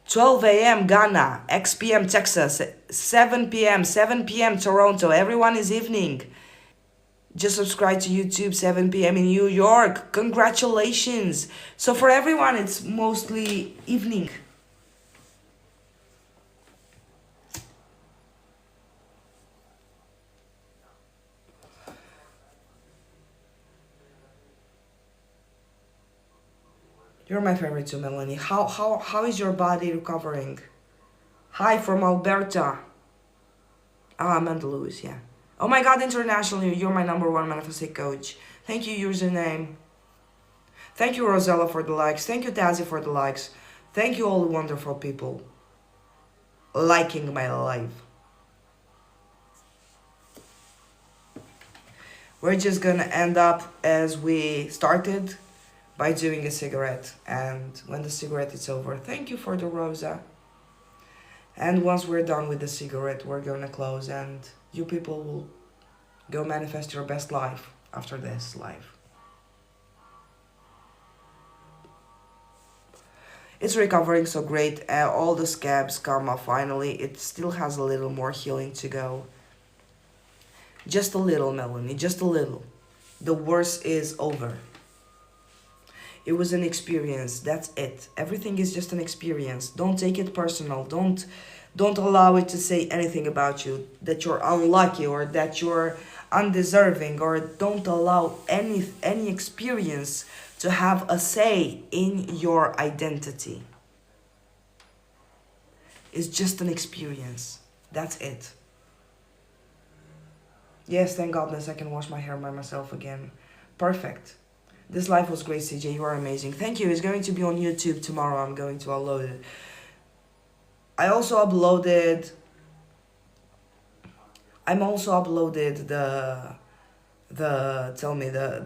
12 a.m. Ghana, X p.m. Texas, 7 p.m. Toronto. Everyone is evening. Just subscribe to YouTube, 7 p.m. in New York. Congratulations. So for everyone, it's mostly evening. You're my favorite too, Melanie. How is your body recovering? Hi from Alberta. Amanda Lewis, yeah. Oh my god, internationally, you're my #1 manifesting coach. Thank you, username. Thank you, Rosella, for the likes. Thank you, Tazzy, for the likes. Thank you, all the wonderful people liking my live. We're just gonna end up as we started, by doing a cigarette. And when the cigarette is over, thank you for the Rosa. And once we're done with the cigarette, we're gonna close, and you people will go manifest your best life after this life. It's recovering so great. All the scabs come off finally. It still has a little more healing to go. Just a little, Melanie, just a little. The worst is over. It was an experience, that's it. Everything is just an experience. Don't take it personal. Don't allow it to say anything about you, that you're unlucky or that you're undeserving, or don't allow any experience to have a say in your identity. It's just an experience. That's it. Yes, thank goodness I can wash my hair by myself again. Perfect. This life was great, CJ. You are amazing. Thank you. It's going to be on YouTube tomorrow. I'm going to upload it. I'm also uploaded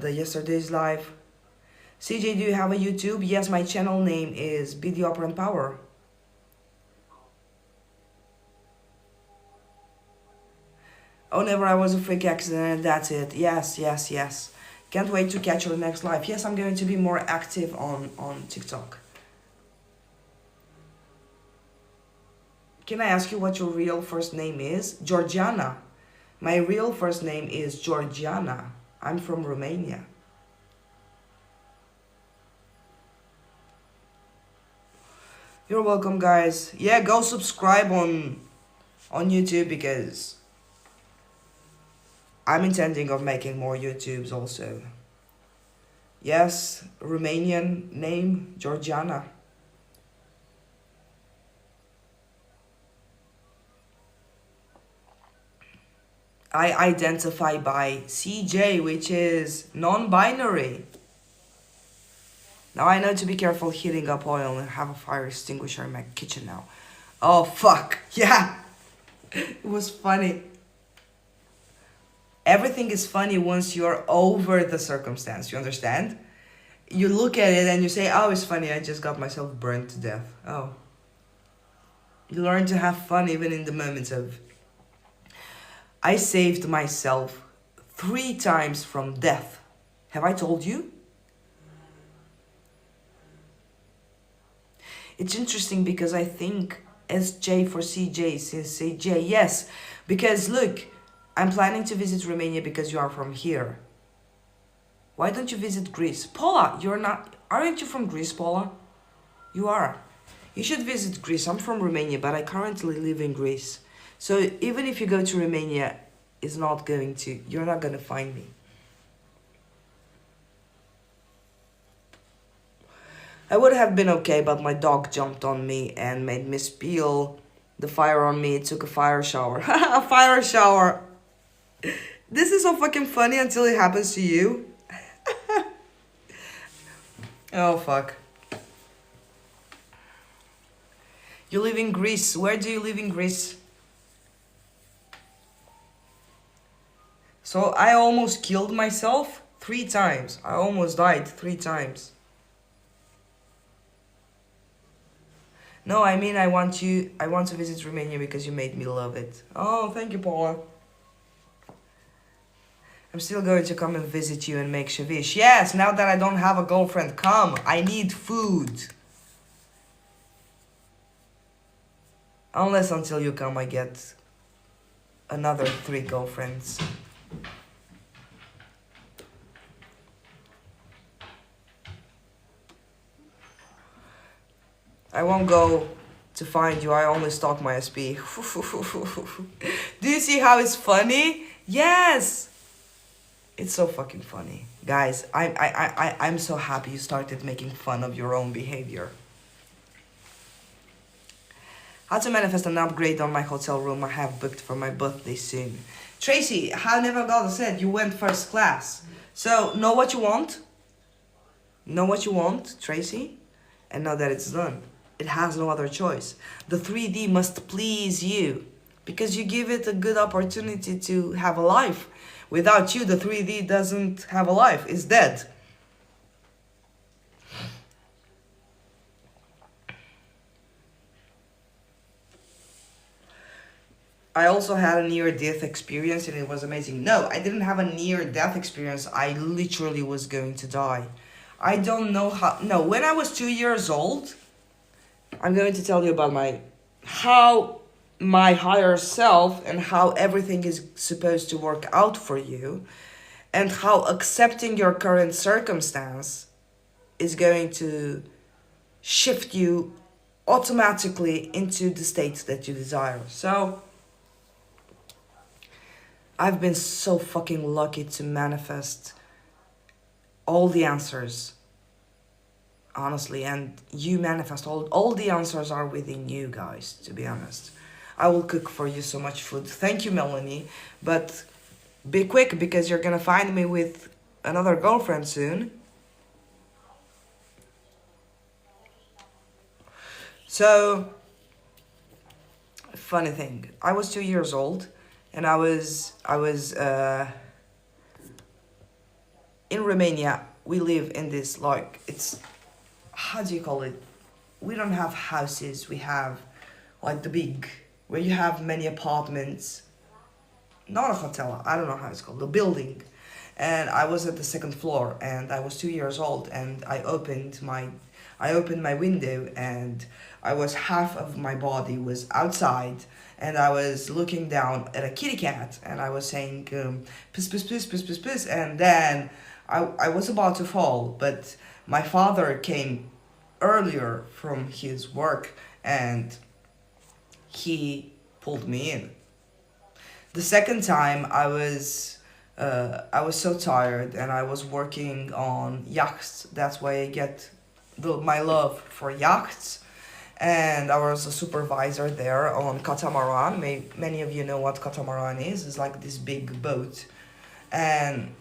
the yesterday's live. CJ, do you have a YouTube? Yes, my channel name is Be the Operant Power. Oh, never, I was a freak accident. That's it. Yes. Can't wait to catch your next live. Yes, I'm going to be more active on TikTok. Can I ask you what your real first name is? Georgiana. My real first name is Georgiana. I'm from Romania. You're welcome, guys. Yeah, go subscribe on YouTube, because I'm intending of making more YouTubes also. Yes, Romanian name, Georgiana. I identify by CJ, which is non-binary. Now I know to be careful heating up oil and have a fire extinguisher in my kitchen now. Oh, fuck. Yeah. It was funny. Everything is funny once you're over the circumstance, you understand? You look at it and you say, oh, it's funny, I just got myself burned to death. Oh. You learn to have fun even in the moments of... I saved myself 3 times from death. Have I told you? It's interesting because I think SJ for CJ since CJ. Yes, because look, I'm planning to visit Romania because you are from here. Why don't you visit Greece? Paula, you're not. Aren't you from Greece, Paula? You are. You should visit Greece. I'm from Romania, but I currently live in Greece. So even if you go to Romania, it's not going to. You're not gonna find me. I would have been okay, but my dog jumped on me and made me spill the fire on me. It took a fire shower. A fire shower. This is so fucking funny until it happens to you. Oh fuck. You live in Greece. Where do you live in Greece? So I almost killed myself 3 times. I almost died 3 times. No, I mean I want to visit Romania because you made me love it. Oh, thank you, Paula. I'm still going to come and visit you and make shavish. Yes, now that I don't have a girlfriend, come. I need food. Unless until you come I get another 3 girlfriends. I won't go to find you. I only stalk my SP. Do you see how it's funny? Yes! It's so fucking funny. Guys, I'm so happy you started making fun of your own behavior. How to manifest an upgrade on my hotel room I have booked for my birthday soon. Tracy, how never God said you went first class. So, know what you want? Know what you want, Tracy? And know that it's done. It has no other choice. The 3D must please you because you give it a good opportunity to have a life. Without you, the 3D doesn't have a life. It's dead. I also had a near-death experience and it was amazing. No, I didn't have a near-death experience. I literally was going to die. I don't know how... No, when I was 2 years old... I'm going to tell you about how my higher self and how everything is supposed to work out for you and how accepting your current circumstance is going to shift you automatically into the state that you desire. So I've been so fucking lucky to manifest all the answers. Honestly, and you manifest all the answers are within you, guys, to be honest. I will cook for you so much food. Thank you, Melanie, but be quick because you're gonna find me with another girlfriend soon. So, funny thing, I was 2 years old and I was in Romania. We live in this, like, it's, how do you call it? We don't have houses. We have like the big, where you have many apartments. Not a hotel. I don't know how it's called. The building. And I was at the 2nd floor and I was 2 years old and I opened my window and I was half of my body was outside and I was looking down at a kitty cat and I was saying piss piss piss piss piss piss, and then I was about to fall, but my father came earlier from his work and he pulled me in. The second time I was so tired and I was working on yachts. That's why I get my love for yachts. And I was a supervisor there on catamaran. Many of you know what catamaran is. It's like this big boat. And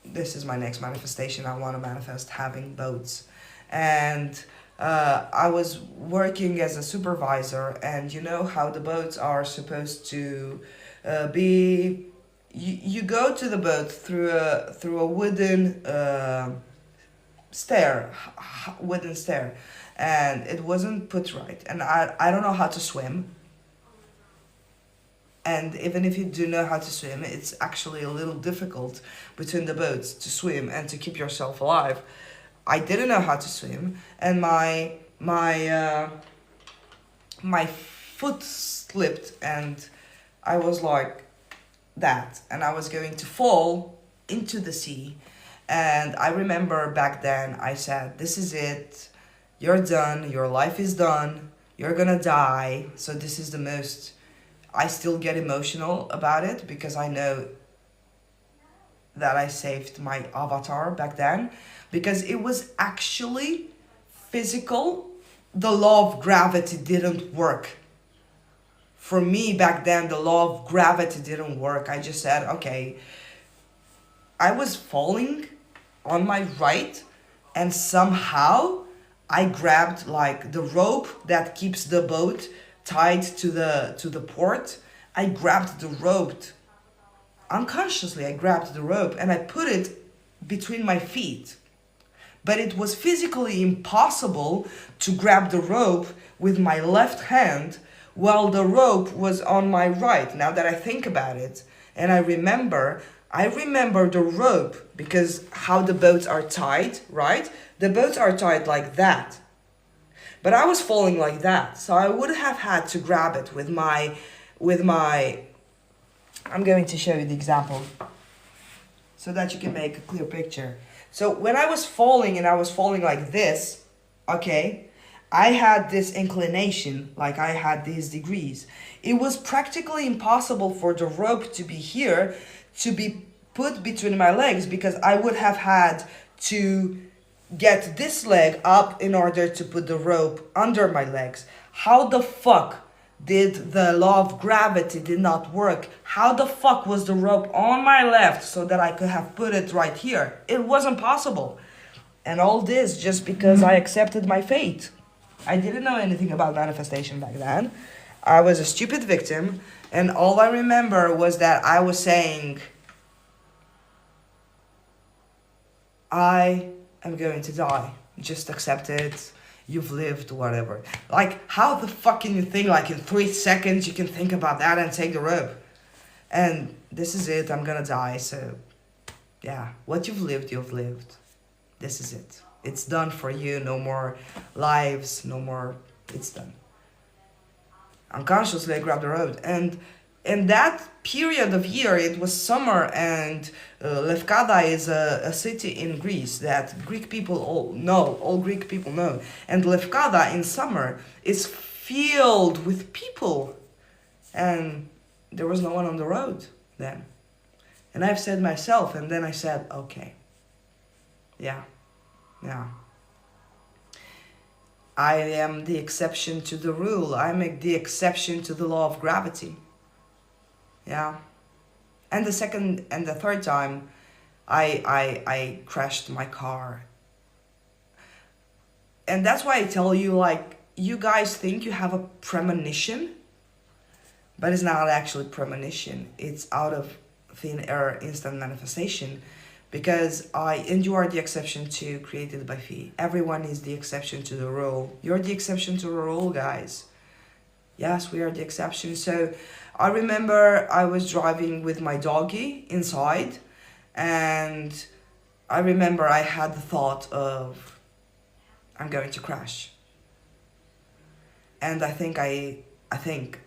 this is my next manifestation. I want to manifest having boats. And I was working as a supervisor, and you know how the boats are supposed to be. You go to the boat through a wooden wooden stair, and it wasn't put right. And I don't know how to swim. And even if you do know how to swim, it's actually a little difficult between the boats to swim and to keep yourself alive. I didn't know how to swim, and my my my foot slipped and I was like that, and I was going to fall into the sea. And I remember back then I said, this is it, you're done, your life is done, you're gonna die. So this is the most, I still get emotional about it because I know that I saved my avatar back then, because it was actually physical. The law of gravity didn't work. For me back then, the law of gravity didn't work. I just said, okay, I was falling on my right, and somehow I grabbed like the rope that keeps the boat tied to the port. I grabbed the rope. Unconsciously, I grabbed the rope and I put it between my feet. But it was physically impossible to grab the rope with my left hand while the rope was on my right. Now that I think about it, and I remember the rope, because how the boats are tied, right? The boats are tied like that. But I was falling like that, so I would have had to grab it with my I'm going to show you the example so that you can make a clear picture. So when I was falling and I was falling like this, okay, I had this inclination, like I had these degrees. It was practically impossible for the rope to be here, to be put between my legs, because I would have had to get this leg up in order to put the rope under my legs. How the fuck did the law of gravity did not work? How the fuck was the rope on my left so that I could have put it right here? It wasn't possible. And all this just because I accepted my fate. I didn't know anything about manifestation back then. I was a stupid victim, and all I remember was that I was saying, I am going to die. Just accept it. You've lived, whatever. Like, how the fuck can you think, like, in 3 seconds you can think about that and take the rope? And this is it, I'm gonna die, so, yeah. What you've lived, you've lived. This is it. It's done for you, no more lives, no more, it's done. Unconsciously, I grabbed the rope, and in that period of year, it was summer, and Lefkada is a city in Greece that Greek people all Greek people know. And Lefkada in summer is filled with people. And there was no one on the road then. And I've said myself, and then I said, okay, yeah. I am the exception to the rule. I'm the exception to the law of gravity. Yeah. And the second and the third time, I crashed my car. And that's why I tell you, like, you guys think you have a premonition, but it's not actually premonition. It's out of thin air instant manifestation, because and you are the exception to created by fee. Everyone is the exception to the rule. You're the exception to the rule, guys. Yes, we are the exception. So I remember I was driving with my doggy inside, and I remember I had the thought of, I'm going to crash. And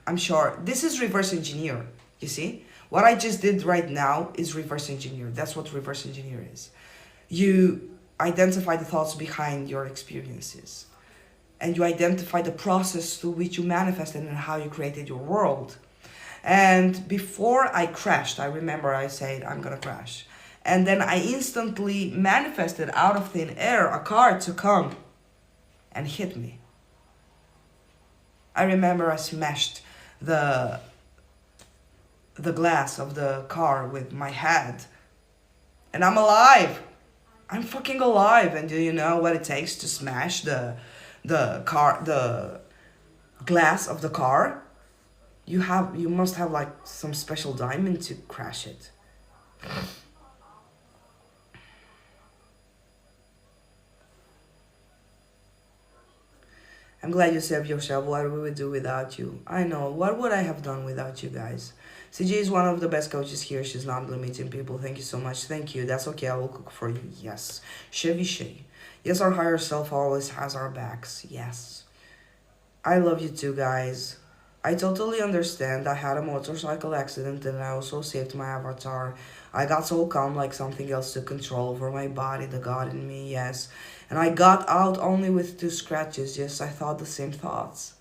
I'm sure, this is reverse engineer, you see? What I just did right now is reverse engineer. That's what reverse engineer is. You identify the thoughts behind your experiences, and you identify the process through which you manifested and how you created your world. And before I crashed, I remember I said, I'm gonna crash. And then I instantly manifested out of thin air a car to come and hit me. I remember I smashed the glass of the car with my head. And I'm alive. I'm fucking alive. And do you know what it takes to smash the glass of the car? You must have like some special diamond to crash it. I'm glad you saved yourself. What we would do without you? I know. What would I have done without you guys? CJ is one of the best coaches here. She's not limiting people. Thank you so much. Thank you. That's okay. I will cook for you. Yes. Chevy Shay. Yes, our higher self always has our backs. Yes. I love you too, guys. I totally understand. I had a motorcycle accident and I also saved my avatar. I got so calm like something else took control over my body, the God in me, yes. And I got out only with 2 scratches. Yes, I thought the same thoughts.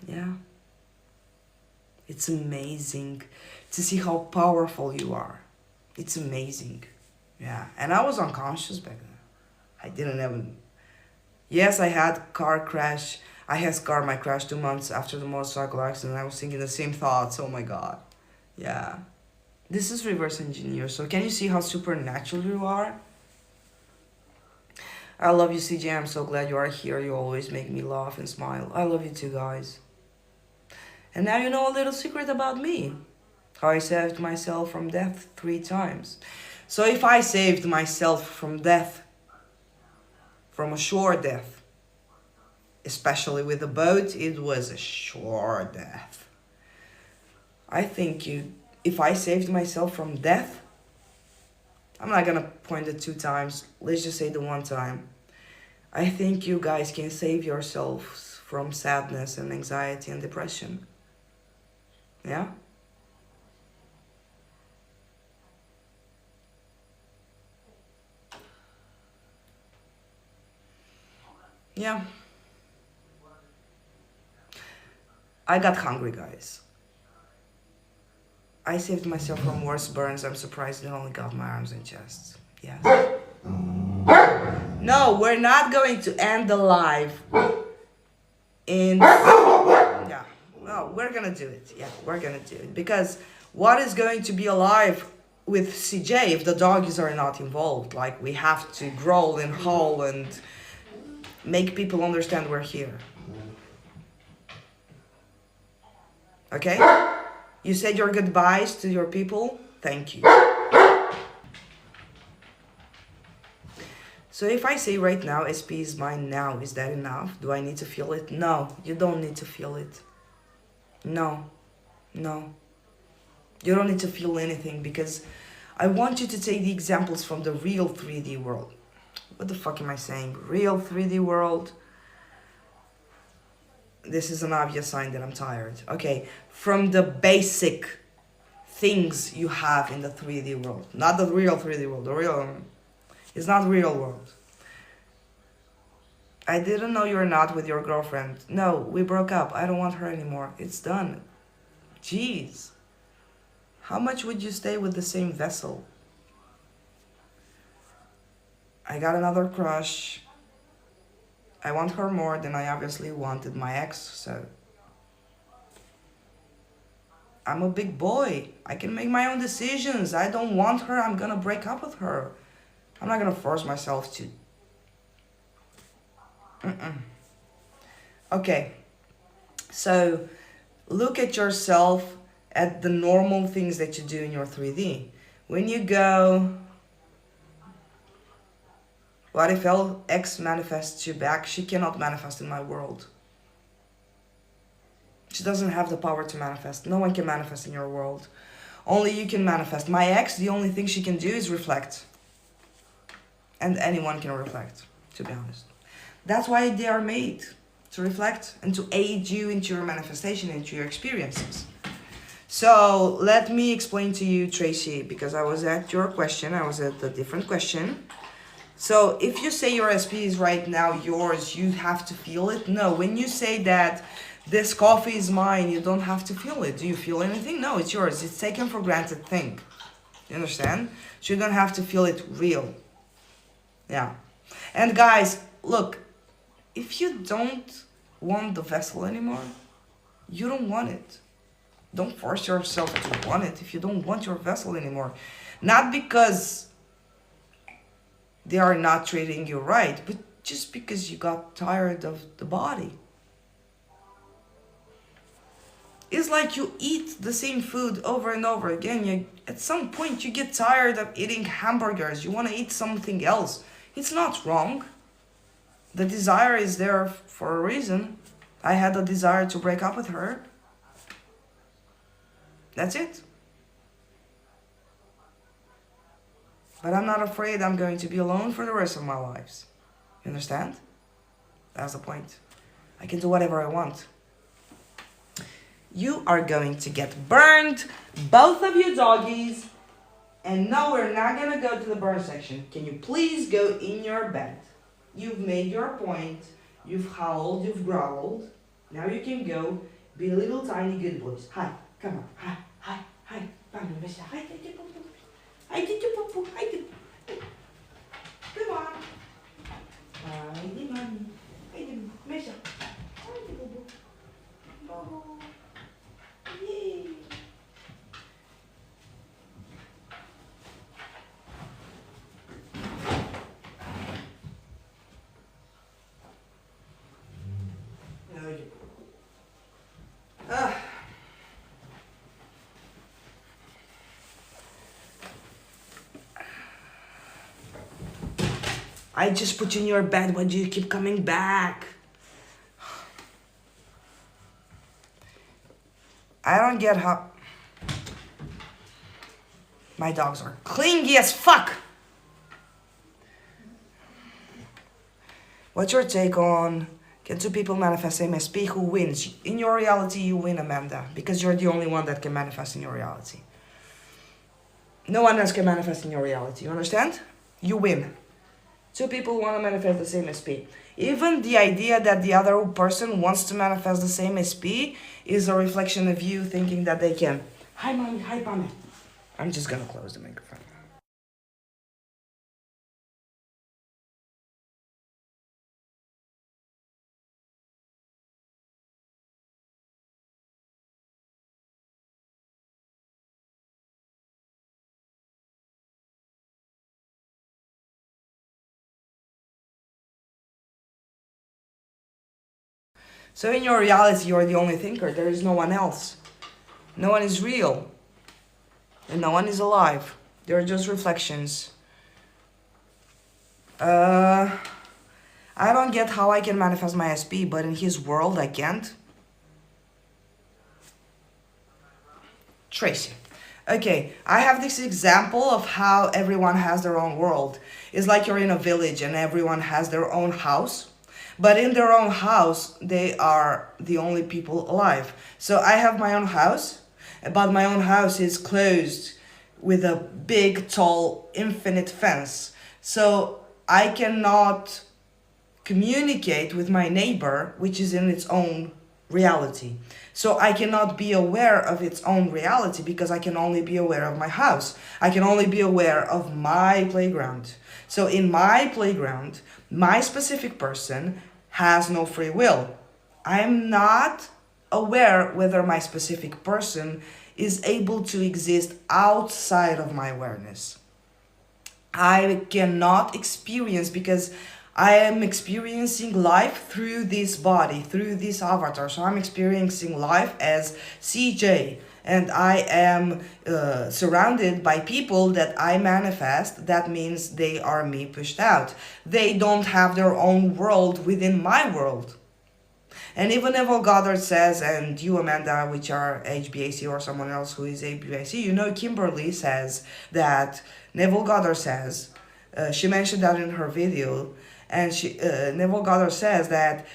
Yeah. It's amazing to see how powerful you are. It's amazing. Yeah. And I was unconscious back then. I didn't even... Yes, I had car crash. I had scarred my crash 2 months after the motorcycle accident. I was thinking the same thoughts. Oh my God. Yeah. This is reverse engineer. So can you see how supernatural you are? I love you, CJ. I'm so glad you are here. You always make me laugh and smile. I love you too, guys. And now you know a little secret about me. How I saved myself from death 3 times. So if I saved myself from death, from a sure death, especially with a boat, it was a sure death. I think if I saved myself from death, I'm not gonna point it 2 times, let's just say the 1 time. I think you guys can save yourselves from sadness and anxiety and depression. Yeah? Yeah. I got hungry, guys. I saved myself from worse burns. I'm surprised it only got my arms and chest. Yes. No, we're not going to end the live in... Yeah. No, we're gonna do it. Yeah, we're gonna do it. Because what is going to be alive with CJ if the doggies are not involved? Like, we have to growl and howl and make people understand we're here. Okay? You said your goodbyes to your people? Thank you. So if I say right now, SP is mine now, is that enough? Do I need to feel it? No, you don't need to feel it. No, no. You don't need to feel anything because I want you to take the examples from the real 3D world. What the fuck am I saying? Real 3D world. This is an obvious sign that I'm tired. Okay, from the basic things you have in the 3D world. Not the real 3D world. The real... It's not real world. I didn't know you're not with your girlfriend. No, we broke up. I don't want her anymore. It's done. Jeez. How much would you stay with the same vessel? I got another crush. I want her more than I obviously wanted my ex, so... I'm a big boy. I can make my own decisions. I don't want her. I'm gonna break up with her. I'm not gonna force myself to. Okay. So, look at yourself at the normal things that you do in your 3D. When you go... What if X manifests you back? She cannot manifest in my world. She doesn't have the power to manifest. No one can manifest in your world. Only you can manifest. My ex, the only thing she can do is reflect. And anyone can reflect, to be honest. That's why they are made, to reflect and to aid you into your manifestation, into your experiences. So let me explain to you, Tracy, because I was at your question, I was at a different question. So if you say your SP is right now yours, you have to feel it? No, when you say that this coffee is mine, you don't have to feel it. Do you feel anything? No, it's yours. It's taken for granted thing. You understand? So you don't have to feel it real. Yeah. And guys, look, if you don't want the vessel anymore, you don't want it. Don't force yourself to want it if you don't want your vessel anymore. Not because they are not treating you right, but just because you got tired of the body. It's like you eat the same food over and over again. At some point you get tired of eating hamburgers. You want to eat something else. It's not wrong. The desire is there for a reason. I had the desire to break up with her. That's it. But I'm not afraid I'm going to be alone for the rest of my lives. You understand? That's the point. I can do whatever I want. You are going to get burned, both of you doggies. And no, we're not going to go to the burn section. Can you please go in your bed? You've made your point. You've howled, you've growled. Now you can go be little tiny good boys. Hi, come on. Hi, hi, hi. Hi, I did you poo poo. I did. Come on. Hi, mommy. I did. Mesha. I did boo boo. Boo. Yay. I just put you in your bed. Why do you keep coming back? I don't get how... My dogs are clingy as fuck. What's your take on... Can two people manifest MSP? Who wins? In your reality, you win, Amanda. Because you're the only one that can manifest in your reality. No one else can manifest in your reality. You understand? You win. Two people want to manifest the same SP. Even the idea that the other person wants to manifest the same SP is a reflection of you thinking that they can. Hi, mommy. Hi, Pame. I'm just going to close the microphone. So in your reality, you're the only thinker. There is no one else. No one is real. And no one is alive. They're just reflections. I don't get how I can manifest my SP, but in his world, I can't. Tracy. Okay, I have this example of how everyone has their own world. It's like you're in a village and everyone has their own house. But in their own house, they are the only people alive. So I have my own house, but my own house is closed with a big, tall, infinite fence. So I cannot communicate with my neighbor, which is in its own reality. So I cannot be aware of its own reality because I can only be aware of my house. I can only be aware of my playground. So in my playground, my specific person has no free will. I'm not aware whether my specific person is able to exist outside of my awareness. I cannot experience because I am experiencing life through this body, through this avatar. So I'm experiencing life as CJ, and I am surrounded by people that I manifest. That means they are me pushed out. They don't have their own world within my world. And even Neville Goddard says, and you, Amanda, which are HBAC or someone else who is HBAC, you know, Kimberly says that Neville Goddard says, she mentioned that in her video, and Neville Goddard says that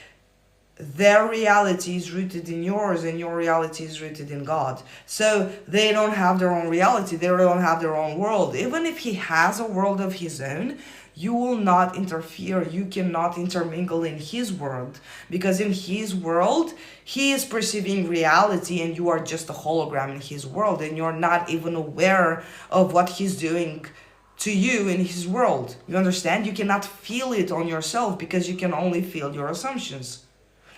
their reality is rooted in yours and your reality is rooted in God. So they don't have their own reality. They don't have their own world. Even if he has a world of his own, you will not interfere. You cannot intermingle in his world, because in his world, he is perceiving reality and you are just a hologram in his world, and you're not even aware of what he's doing to you in his world. You understand? You cannot feel it on yourself because you can only feel your assumptions.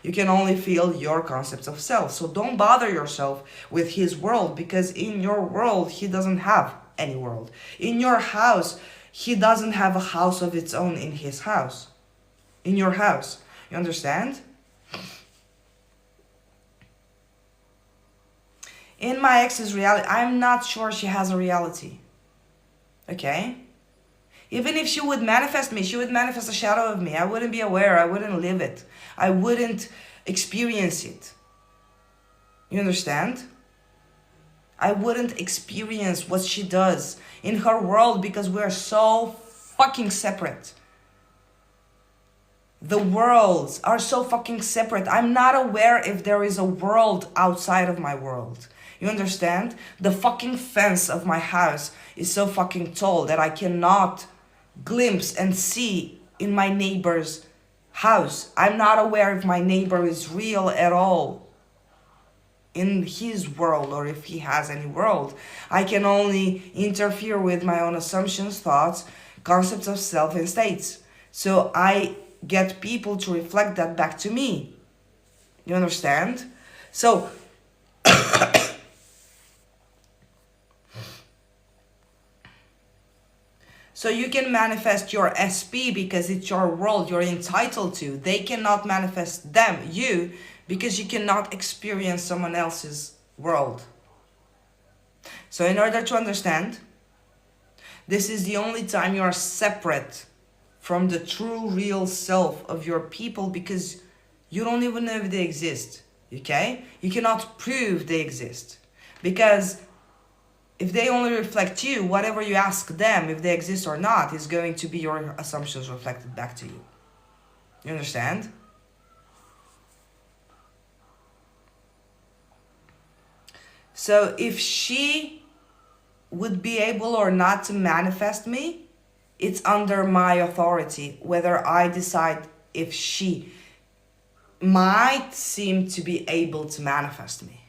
You can only feel your concepts of self. So don't bother yourself with his world, because in your world, he doesn't have any world. In your house, he doesn't have a house of its own in his house. In your house. You understand? In my ex's reality, I'm not sure she has a reality. Okay? Even if she would manifest me, she would manifest a shadow of me. I wouldn't be aware. I wouldn't live it. I wouldn't experience it. You understand? I wouldn't experience what she does in her world because we're so fucking separate. The worlds are so fucking separate. I'm not aware if there is a world outside of my world. You understand? The fucking fence of my house is so fucking tall that I cannot glimpse and see in my neighbor's house. I'm not aware if my neighbor is real at all in his world or if he has any world. I can only interfere with my own assumptions, thoughts, concepts of self and states. So I get people to reflect that back to me. You understand? So so you can manifest your SP because it's your world, you're entitled to. They cannot manifest you, because you cannot experience someone else's world. So in order to understand, this is the only time you are separate from the true real self of your people, because you don't even know if they exist, okay? You cannot prove they exist, because if they only reflect you, whatever you ask them, if they exist or not, is going to be your assumptions reflected back to you. You understand? So if she would be able or not to manifest me, it's under my authority whether I decide if she might seem to be able to manifest me.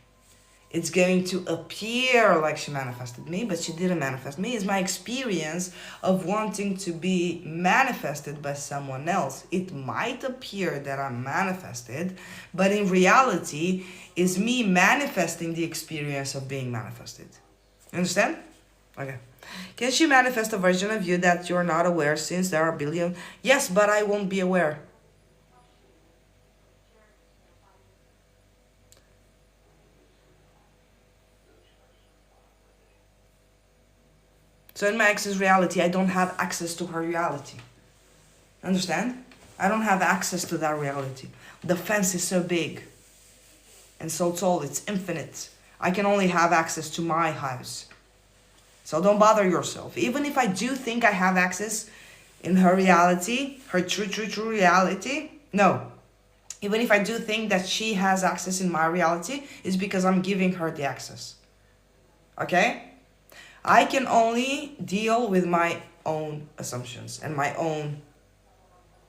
It's going to appear like she manifested me, but she didn't manifest me. It's my experience of wanting to be manifested by someone else. It might appear that I'm manifested, but in reality, it's me manifesting the experience of being manifested. You understand? Okay. Can she manifest a version of you that you're not aware, since there are billions? Yes, but I won't be aware. So in my ex's reality, I don't have access to her reality. Understand? I don't have access to that reality. The fence is so big and so tall, it's infinite. I can only have access to my house. So don't bother yourself. Even if I do think I have access in her reality, her true reality, no. Even if I do think that she has access in my reality, it's because I'm giving her the access. Okay? I can only deal with my own assumptions and my own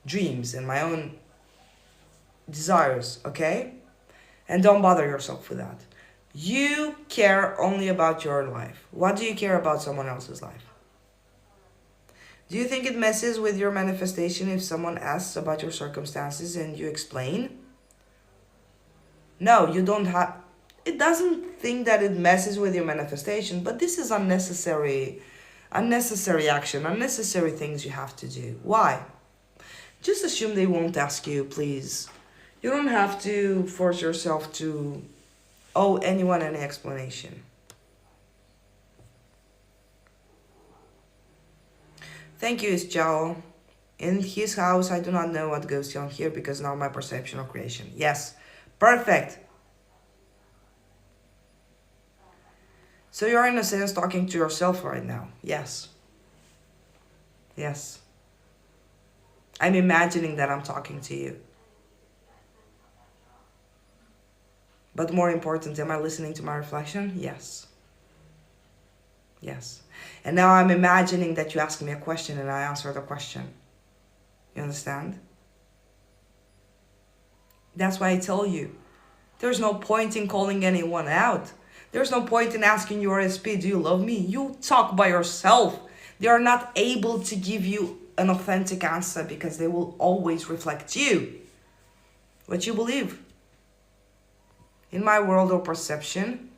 dreams and my own desires, okay? And don't bother yourself with that. You care only about your life. What do you care about someone else's life? Do you think it messes with your manifestation if someone asks about your circumstances and you explain? No, you don't have... It doesn't think that it messes with your manifestation, but this is unnecessary action, unnecessary things you have to do. Why? Just assume they won't ask you, please. You don't have to force yourself to owe anyone any explanation. Thank you, Isjao. In his house, I do not know what goes on here because now my perception of creation. Yes, perfect. So you're in a sense talking to yourself right now. Yes. Yes. I'm imagining that I'm talking to you. But more important, am I listening to my reflection? Yes. Yes. And now I'm imagining that you ask me a question and I answer the question. You understand? That's why I tell you, there's no point in calling anyone out. There's no point in asking your SP, do you love me? You talk by yourself. They are not able to give you an authentic answer because they will always reflect you, what you believe. In my world of perception,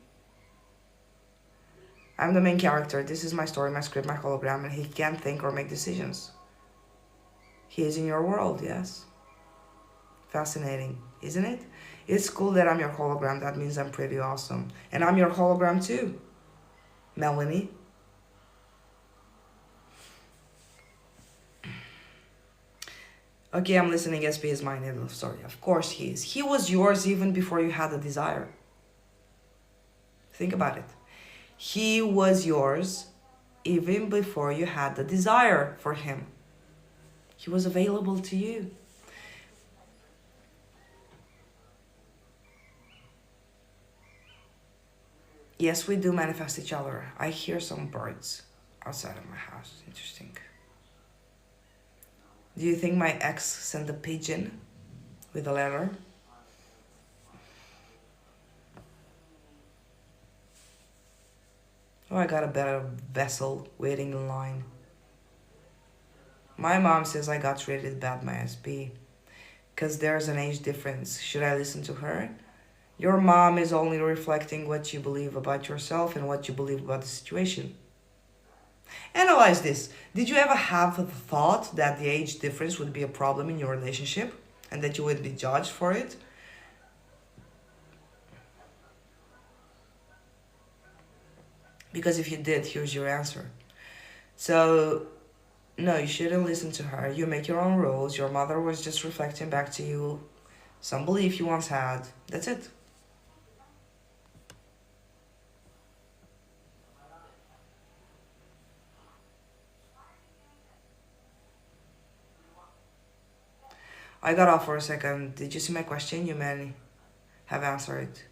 I'm the main character. This is my story, my script, my hologram, and he can't think or make decisions. He is in your world, yes. Fascinating, isn't it? It's cool that I'm your hologram. That means I'm pretty awesome. And I'm your hologram too, Melanie. Okay, I'm listening. SP is my end of story. Of course he is. He was yours even before you had the desire. Think about it. He was yours even before you had the desire for him. He was available to you. Yes, we do manifest each other. I hear some birds outside of my house. Interesting. Do you think my ex sent a pigeon with a letter? Oh, I got a better vessel waiting in line. My mom says I got treated bad by SP because there's an age difference. Should I listen to her? Your mom is only reflecting what you believe about yourself and what you believe about the situation. Analyze this. Did you ever have the thought that the age difference would be a problem in your relationship and that you would be judged for it? Because if you did, here's your answer. So, no, you shouldn't listen to her. You make your own rules. Your mother was just reflecting back to you some belief you once had. That's it. I got off for a second. Did you see my question? You may have answered it.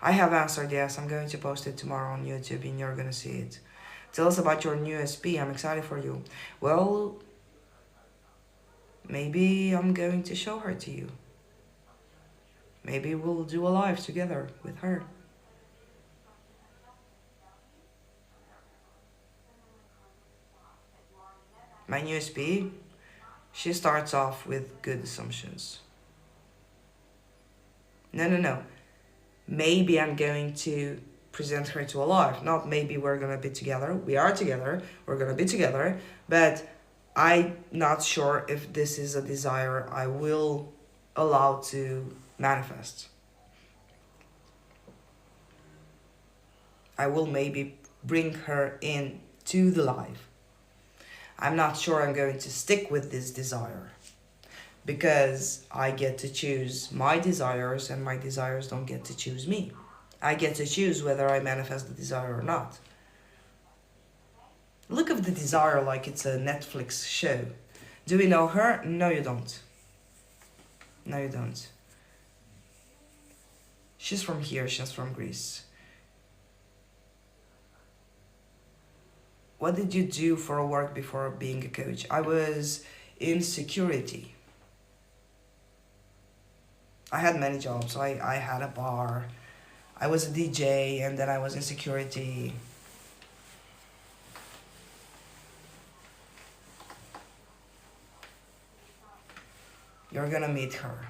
I have answered, yes. I'm going to post it tomorrow on YouTube and you're going to see it. Tell us about your new SP. I'm excited for you. Well, maybe I'm going to show her to you. Maybe we'll do a live together with her. My new SP, she starts off with good assumptions. No. Maybe I'm going to present her to a live. Not maybe we're gonna be together. We are together. We're gonna be together. But I'm not sure if this is a desire I will allow to manifest. I will maybe bring her in to the live. I'm not sure I'm going to stick with this desire because I get to choose my desires and my desires don't get to choose me. I get to choose whether I manifest the desire or not. Look at the desire like it's a Netflix show. Do we know her? No, you don't. No, you don't. She's from here. She's from Greece. What did you do for work before being a coach? I was in security. I had many jobs. I had a bar. I was a DJ and then I was in security. You're gonna meet her.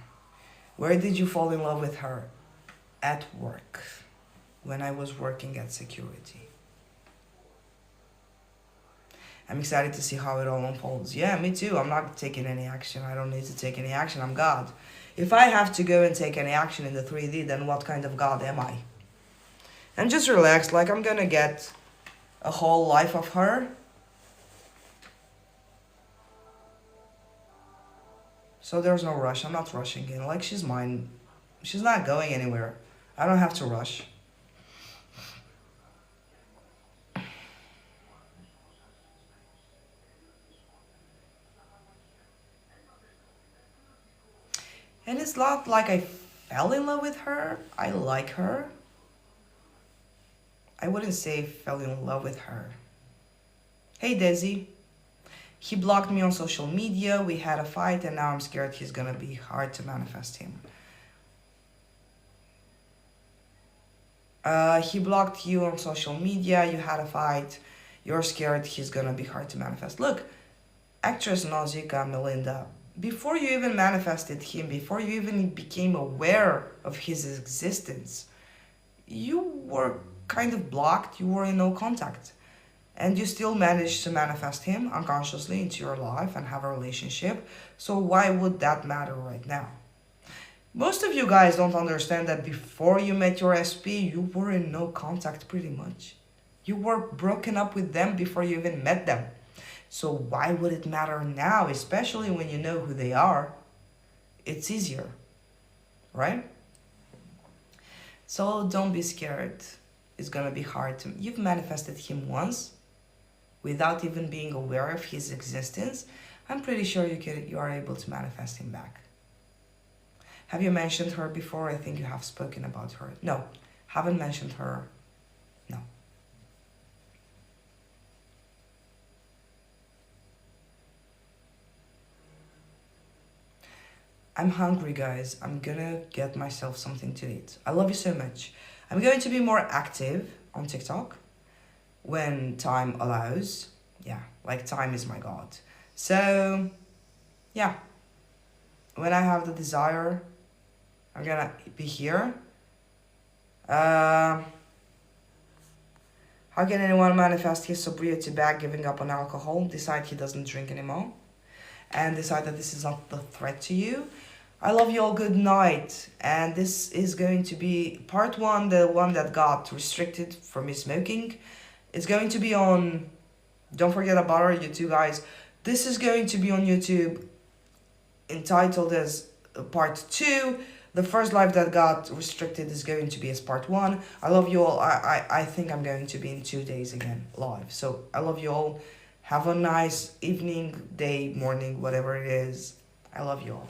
Where did you fall in love with her? At work. When I was working at security. I'm excited to see how it all unfolds. Yeah, me too. I'm not taking any action. I don't need to take any action. I'm God. If I have to go and take any action in the 3D, then what kind of God am I? I'm just relaxed, like I'm gonna get a whole life of her. So there's no rush. I'm not rushing in. Like she's mine. She's not going anywhere. I don't have to rush. And it's not like I fell in love with her. I like her. I wouldn't say fell in love with her. Hey, Desi. He blocked me on social media. We had a fight and now I'm scared he's gonna be hard to manifest him. He blocked you on social media. You had a fight. You're scared he's gonna be hard to manifest. Look, actress Nausicaa Melinda, before you even manifested him, before you even became aware of his existence, you were kind of blocked, you were in no contact. And you still managed to manifest him unconsciously into your life and have a relationship. So why would that matter right now? Most of you guys don't understand that before you met your SP, you were in no contact pretty much. You were broken up with them before you even met them. So why would it matter now, especially when you know who they are? It's easier, right? So don't be scared. It's gonna be hard to. You've manifested him once without even being aware of his existence. I'm pretty sure you are able to manifest him back. Have you mentioned her before? I think you have spoken about her. No, haven't mentioned her. No. I'm hungry, guys. I'm gonna get myself something to eat. I love you so much. I'm going to be more active on TikTok when time allows. Yeah, like time is my god. So, yeah, when I have the desire, I'm gonna be here. How can anyone manifest his sobriety back, giving up on alcohol, decide he doesn't drink anymore, and decide that this is not the threat to you? I love you all, good night. And this is going to be part one, the one that got restricted for me smoking. It's going to be on, don't forget about our YouTube, guys. This is going to be on YouTube entitled as part 2. The first live that got restricted is going to be as part 1. I love you all. I think I'm going to be in 2 days again live. So I love you all. Have a nice evening, day, morning, whatever it is. I love you all.